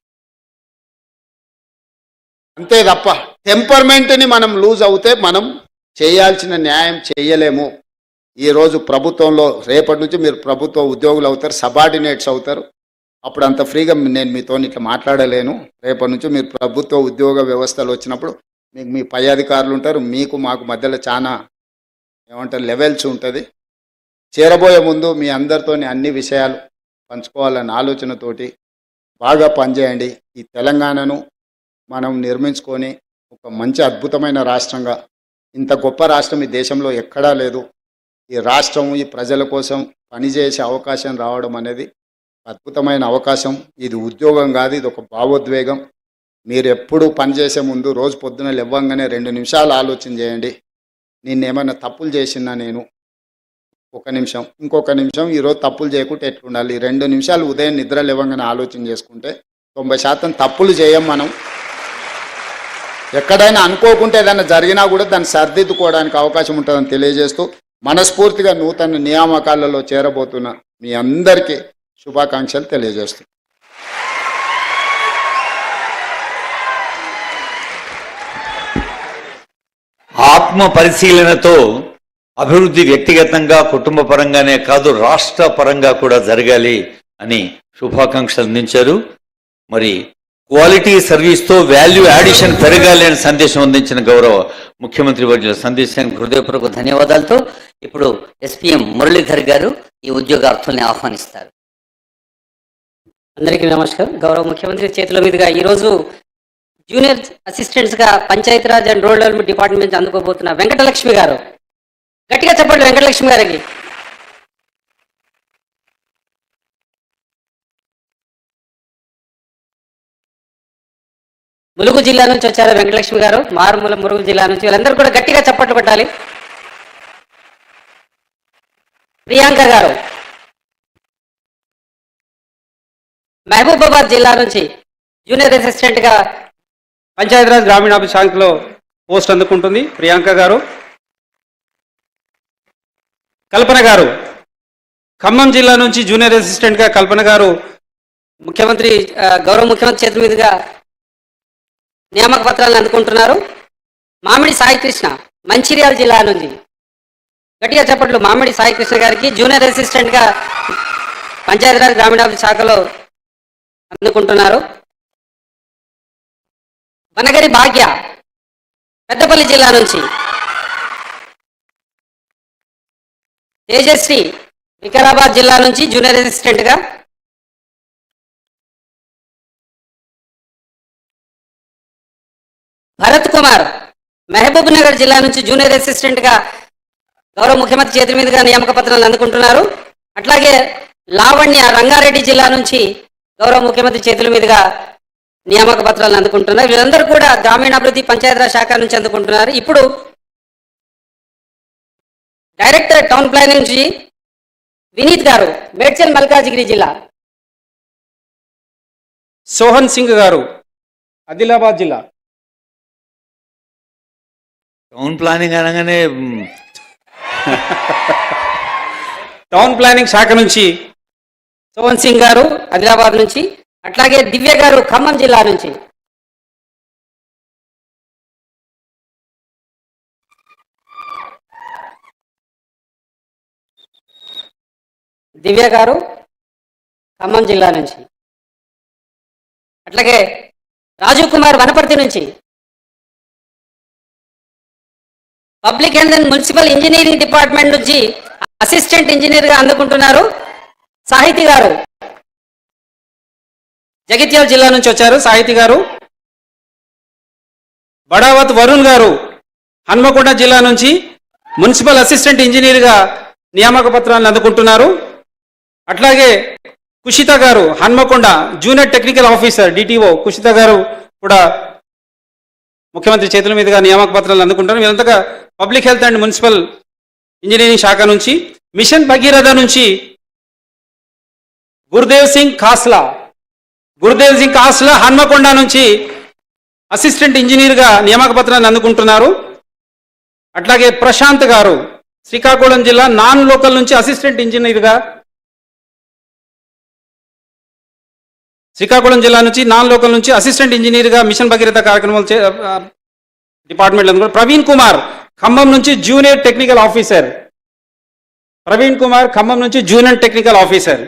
అంతే తప్ప టెంపర్మెంట్ని మనం లూజ్ అవుతే మనం చేయాల్సిన న్యాయం చేయలేము. ఈరోజు ప్రభుత్వంలో రేపటి నుంచి మీరు ప్రభుత్వ ఉద్యోగులు అవుతారు, సబార్డినేట్స్ అవుతారు. అప్పుడు అంత ఫ్రీగా నేను మీతో ఇట్లా మాట్లాడలేను. రేపటి నుంచి మీరు ప్రభుత్వ ఉద్యోగ వ్యవస్థలు వచ్చినప్పుడు మీకు మీ పై అధికారులు ఉంటారు, మీకు మాకు మధ్యలో చాలా ఏమంటారు లెవెల్స్ ఉంటుంది. చేరబోయే ముందు మీ అందరితో అన్ని విషయాలు పంచుకోవాలన్న ఆలోచనతోటి బాగా పనిచేయండి. ఈ తెలంగాణను మనం నిర్మించుకొని ఒక మంచి అద్భుతమైన రాష్ట్రంగా, ఇంత గొప్ప రాష్ట్రం ఈ దేశంలో ఎక్కడా లేదు. ఈ రాష్ట్రం ఈ ప్రజల కోసం పనిచేసే అవకాశం రావడం అనేది అద్భుతమైన అవకాశం. ఇది ఉద్యోగం కాదు, ఇది ఒక భావోద్వేగం. మీరు ఎప్పుడు పనిచేసే ముందు రోజు పొద్దున లేవగానే 2 నిమిషాలు ఆలోచన చేయండి, నిన్నేమైనా తప్పులు చేసినా నేను, ఒక నిమిషం, ఇంకొక నిమిషం, ఈరోజు తప్పులు చేయకుంటే ఎట్లుండాలి. 2 నిమిషాలు ఉదయం నిద్ర లేవగానే ఆలోచన చేసుకుంటే 90% తప్పులు చేయం మనం. ఎక్కడైనా అనుకోకుంటే ఏదైనా జరిగినా కూడా దాన్ని సరిదిద్దుకోవడానికి అవకాశం ఉంటుందని తెలియజేస్తూ మనస్ఫూర్తిగా నూతన నియామకాలలో చేరబోతున్న మీ అందరికీ శుభాకాంక్షలు తెలియజేస్తూ ఆత్మ పరిశీలనతో అభివృద్ధి వ్యక్తిగతంగా కుటుంబ పరంగానే కాదు రాష్ట్ర పరంగా కూడా జరగాలి అని శుభాకాంక్షలు అందించారు. మరి క్వాలిటీ సర్వీస్తో వాల్యూ యాడిషన్ పెరగాలి అని సందేశం అందించిన గౌరవ ముఖ్యమంత్రి వర్యుల సందేశానికి హృదయపూర్వక ధన్యవాదాలతో ఇప్పుడు ఎస్పీఎం మురళీధర్ గారు ఈ ఉద్యోగార్థుల్ని ఆహ్వానిస్తారు. అందరికీ నమస్కారం. గౌరవ ముఖ్యమంత్రి చేతుల మీదుగా ఈరోజు జూనియర్ అసిస్టెంట్స్గా Panchayati Raj and rural development department నుంచి అందుకోబోతున్న వెంకటలక్ష్మి గారు, గట్టిగా చెప్పండి వెంకటలక్ష్మి గారికి. ములుగు జిల్లా నుంచి వచ్చారు వెంకటలక్ష్మి గారు, మారుమూల ములుగు జిల్లా నుంచి. వీళ్ళందరూ కూడా గట్టిగా చప్పట్లు కొట్టాలి. ప్రియాంక గారు మహబూబాబాద్ జిల్లా నుంచి జూనియర్ అసిస్టెంట్గా పంచాయతీరాజ్ గ్రామీణాభివృద్ధి శాఖలో పోస్ట్ అందుకుంటుంది ప్రియాంక గారు. కల్పన గారు ఖమ్మం జిల్లా నుంచి జూనియర్ అసిస్టెంట్గా కల్పన గారు గౌరవ ముఖ్యమంత్రి చేతుల మీదుగా నియామక పత్రాలను అందుకుంటున్నారు. మామిడి సాయికృష్ణ మంచిర్యాల జిల్లా నుంచి, గట్టిగా చెప్పట్లు మామిడి సాయికృష్ణ గారికి జూనియర్ అసిస్టెంట్గా పంచాయతీరాజ్ గ్రామీణాభివృద్ధి శాఖలో అందుకుంటున్నారు. వనగరి భాగ్య పెద్దపల్లి జిల్లా నుంచి, తేజశ్రీ వికారాబాద్ జిల్లా నుంచి జూనియర్ అసిస్టెంట్గా, భరత్ కుమార్ మహబూబ్ నగర్ జిల్లా నుంచి జూనియర్ అసిస్టెంట్గా గౌరవ ముఖ్యమంత్రి చేతుల మీదుగా నియామక పత్రాలు అందుకుంటున్నారు. అట్లాగే లావణ్య రంగారెడ్డి జిల్లా నుంచి గౌరవ ముఖ్యమంత్రి చేతుల మీదుగా నియామక పత్రాలను అందుకుంటున్నారు. వీళ్ళందరూ కూడా గ్రామీణాభివృద్ధి పంచాయతీరాజ్ శాఖ నుంచి అందుకుంటున్నారు. ఇప్పుడు డైరెక్టర్ టౌన్ ప్లానింగ్ నుంచి వినీత్ గారు మేడ్చల్ మల్కాజిగిరి జిల్లా, సోహన్ సింగ్ గారు ఆదిలాబాద్ జిల్లా. టౌన్ ప్లానింగ్ అనగానే టౌన్ ప్లానింగ్ శాఖ నుంచి సోహన్ సింగ్ గారు ఆదిలాబాద్ నుంచి. అట్లాగే దివ్య గారు ఖమ్మం జిల్లా నుంచి, దివ్య గారు ఖమ్మం జిల్లా నుంచి. అట్లాగే రాజీవ్ కుమార్ వనపర్తి నుంచి, public and municipal engineering department నుంచి అసిస్టెంట్ ఇంజనీర్గా అందుకుంటున్నారు. సాహితి గారు జగిత్యాల జిల్లా నుంచి వచ్చారు సాహితి గారు. బడావత్ వరుణ్ గారు హన్మకొండ జిల్లా నుంచి మున్సిపల్ అసిస్టెంట్ ఇంజనీర్గా నియామక పత్రాలను అందుకుంటున్నారు. అట్లాగే కుషిత గారు Hanamkonda junior technical officer DTO Kushitha గారు కూడా ముఖ్యమంత్రి చేతుల మీదుగా నియామక పత్రాలు అందుకుంటున్నారు. వీరంతగా public health and municipal engineering శాఖ నుంచి, మిషన్ భగీరథ నుంచి గురుదేవ్ సింగ్ కాస్లా హన్మకొండ నుంచి అసిస్టెంట్ ఇంజనీర్గా నియామక పత్రాన్ని అందుకుంటున్నారు. అట్లాగే ప్రశాంత్ గారు శ్రీకాకుళం జిల్లా నాన్ లోకల్ నుంచి అసిస్టెంట్ ఇంజనీర్గా, శ్రీకాకుళం జిల్లా నుంచి నాన్ లోకల్ నుంచి అసిస్టెంట్ ఇంజనీర్గా మిషన్ భగీరథ కార్యక్రమాలు డిపార్ట్మెంట్ అందుకు. ప్రవీణ్ కుమార్ ఖమ్మం నుంచి జూనియర్ టెక్నికల్ ఆఫీసర్.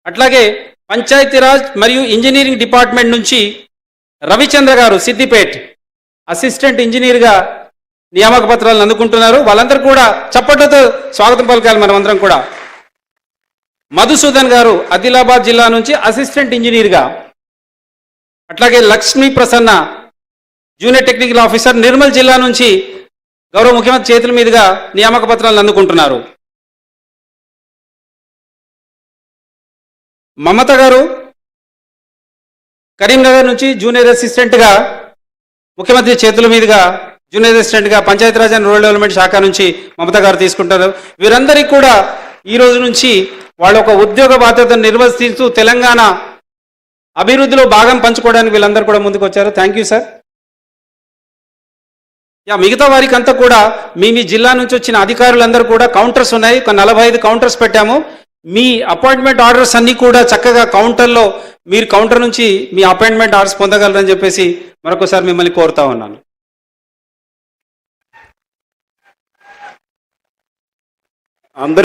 అట్లాగే పంచాయతీరాజ్ మరియు ఇంజనీరింగ్ డిపార్ట్మెంట్ నుంచి రవిచంద్ర గారు సిద్దిపేట్ అసిస్టెంట్ ఇంజనీర్గా నియామక పత్రాలను అందుకుంటున్నారు. వాళ్ళందరూ కూడా చప్పట్లతో స్వాగతం పలకాలి మనమందరం కూడా. మధుసూదన్ గారు ఆదిలాబాద్ జిల్లా నుంచి అసిస్టెంట్ ఇంజనీర్గా, అట్లాగే Lakshmi Prasanna junior technical officer Nirmal జిల్లా నుంచి గౌరవ ముఖ్యమంత్రి చేతుల మీదుగా నియామక పత్రాలను అందుకుంటున్నారు. మమత గారు కరీంనగర్ నుంచి జూనియర్ అసిస్టెంట్గా ముఖ్యమంత్రి చేతుల మీదుగా జూనియర్ అసిస్టెంట్గా పంచాయతీరాజ్ అండ్ రూరల్ డెవలప్మెంట్ శాఖ నుంచి మమత గారు తీసుకుంటారు. వీరందరికీ కూడా ఈ రోజు నుంచి వాళ్ళ ఒక ఉద్యోగ బాధ్యతను నిర్వర్తిస్తూ తెలంగాణ అభివృద్ధిలో భాగం పంచుకోవడానికి వీళ్ళందరూ కూడా ముందుకు వచ్చారు. Thank you sir. మిగతా వారికి అంతా కూడా మీ జిల్లా నుంచి వచ్చిన అధికారులందరూ కూడా కౌంటర్స్ ఉన్నాయి, ఒక 45 కౌంటర్స్ పెట్టాము. మీ అపాయింట్మెంట్ ఆర్డర్స్ అన్నీ కూడా చక్కగా కౌంటర్లో మీరు కౌంటర్ నుంచి మీ అపాయింట్మెంట్ ఆర్డర్స్ పొందగలరని చెప్పేసి మరొకసారి మిమ్మల్ని కోరుతా ఉన్నాను. అందరి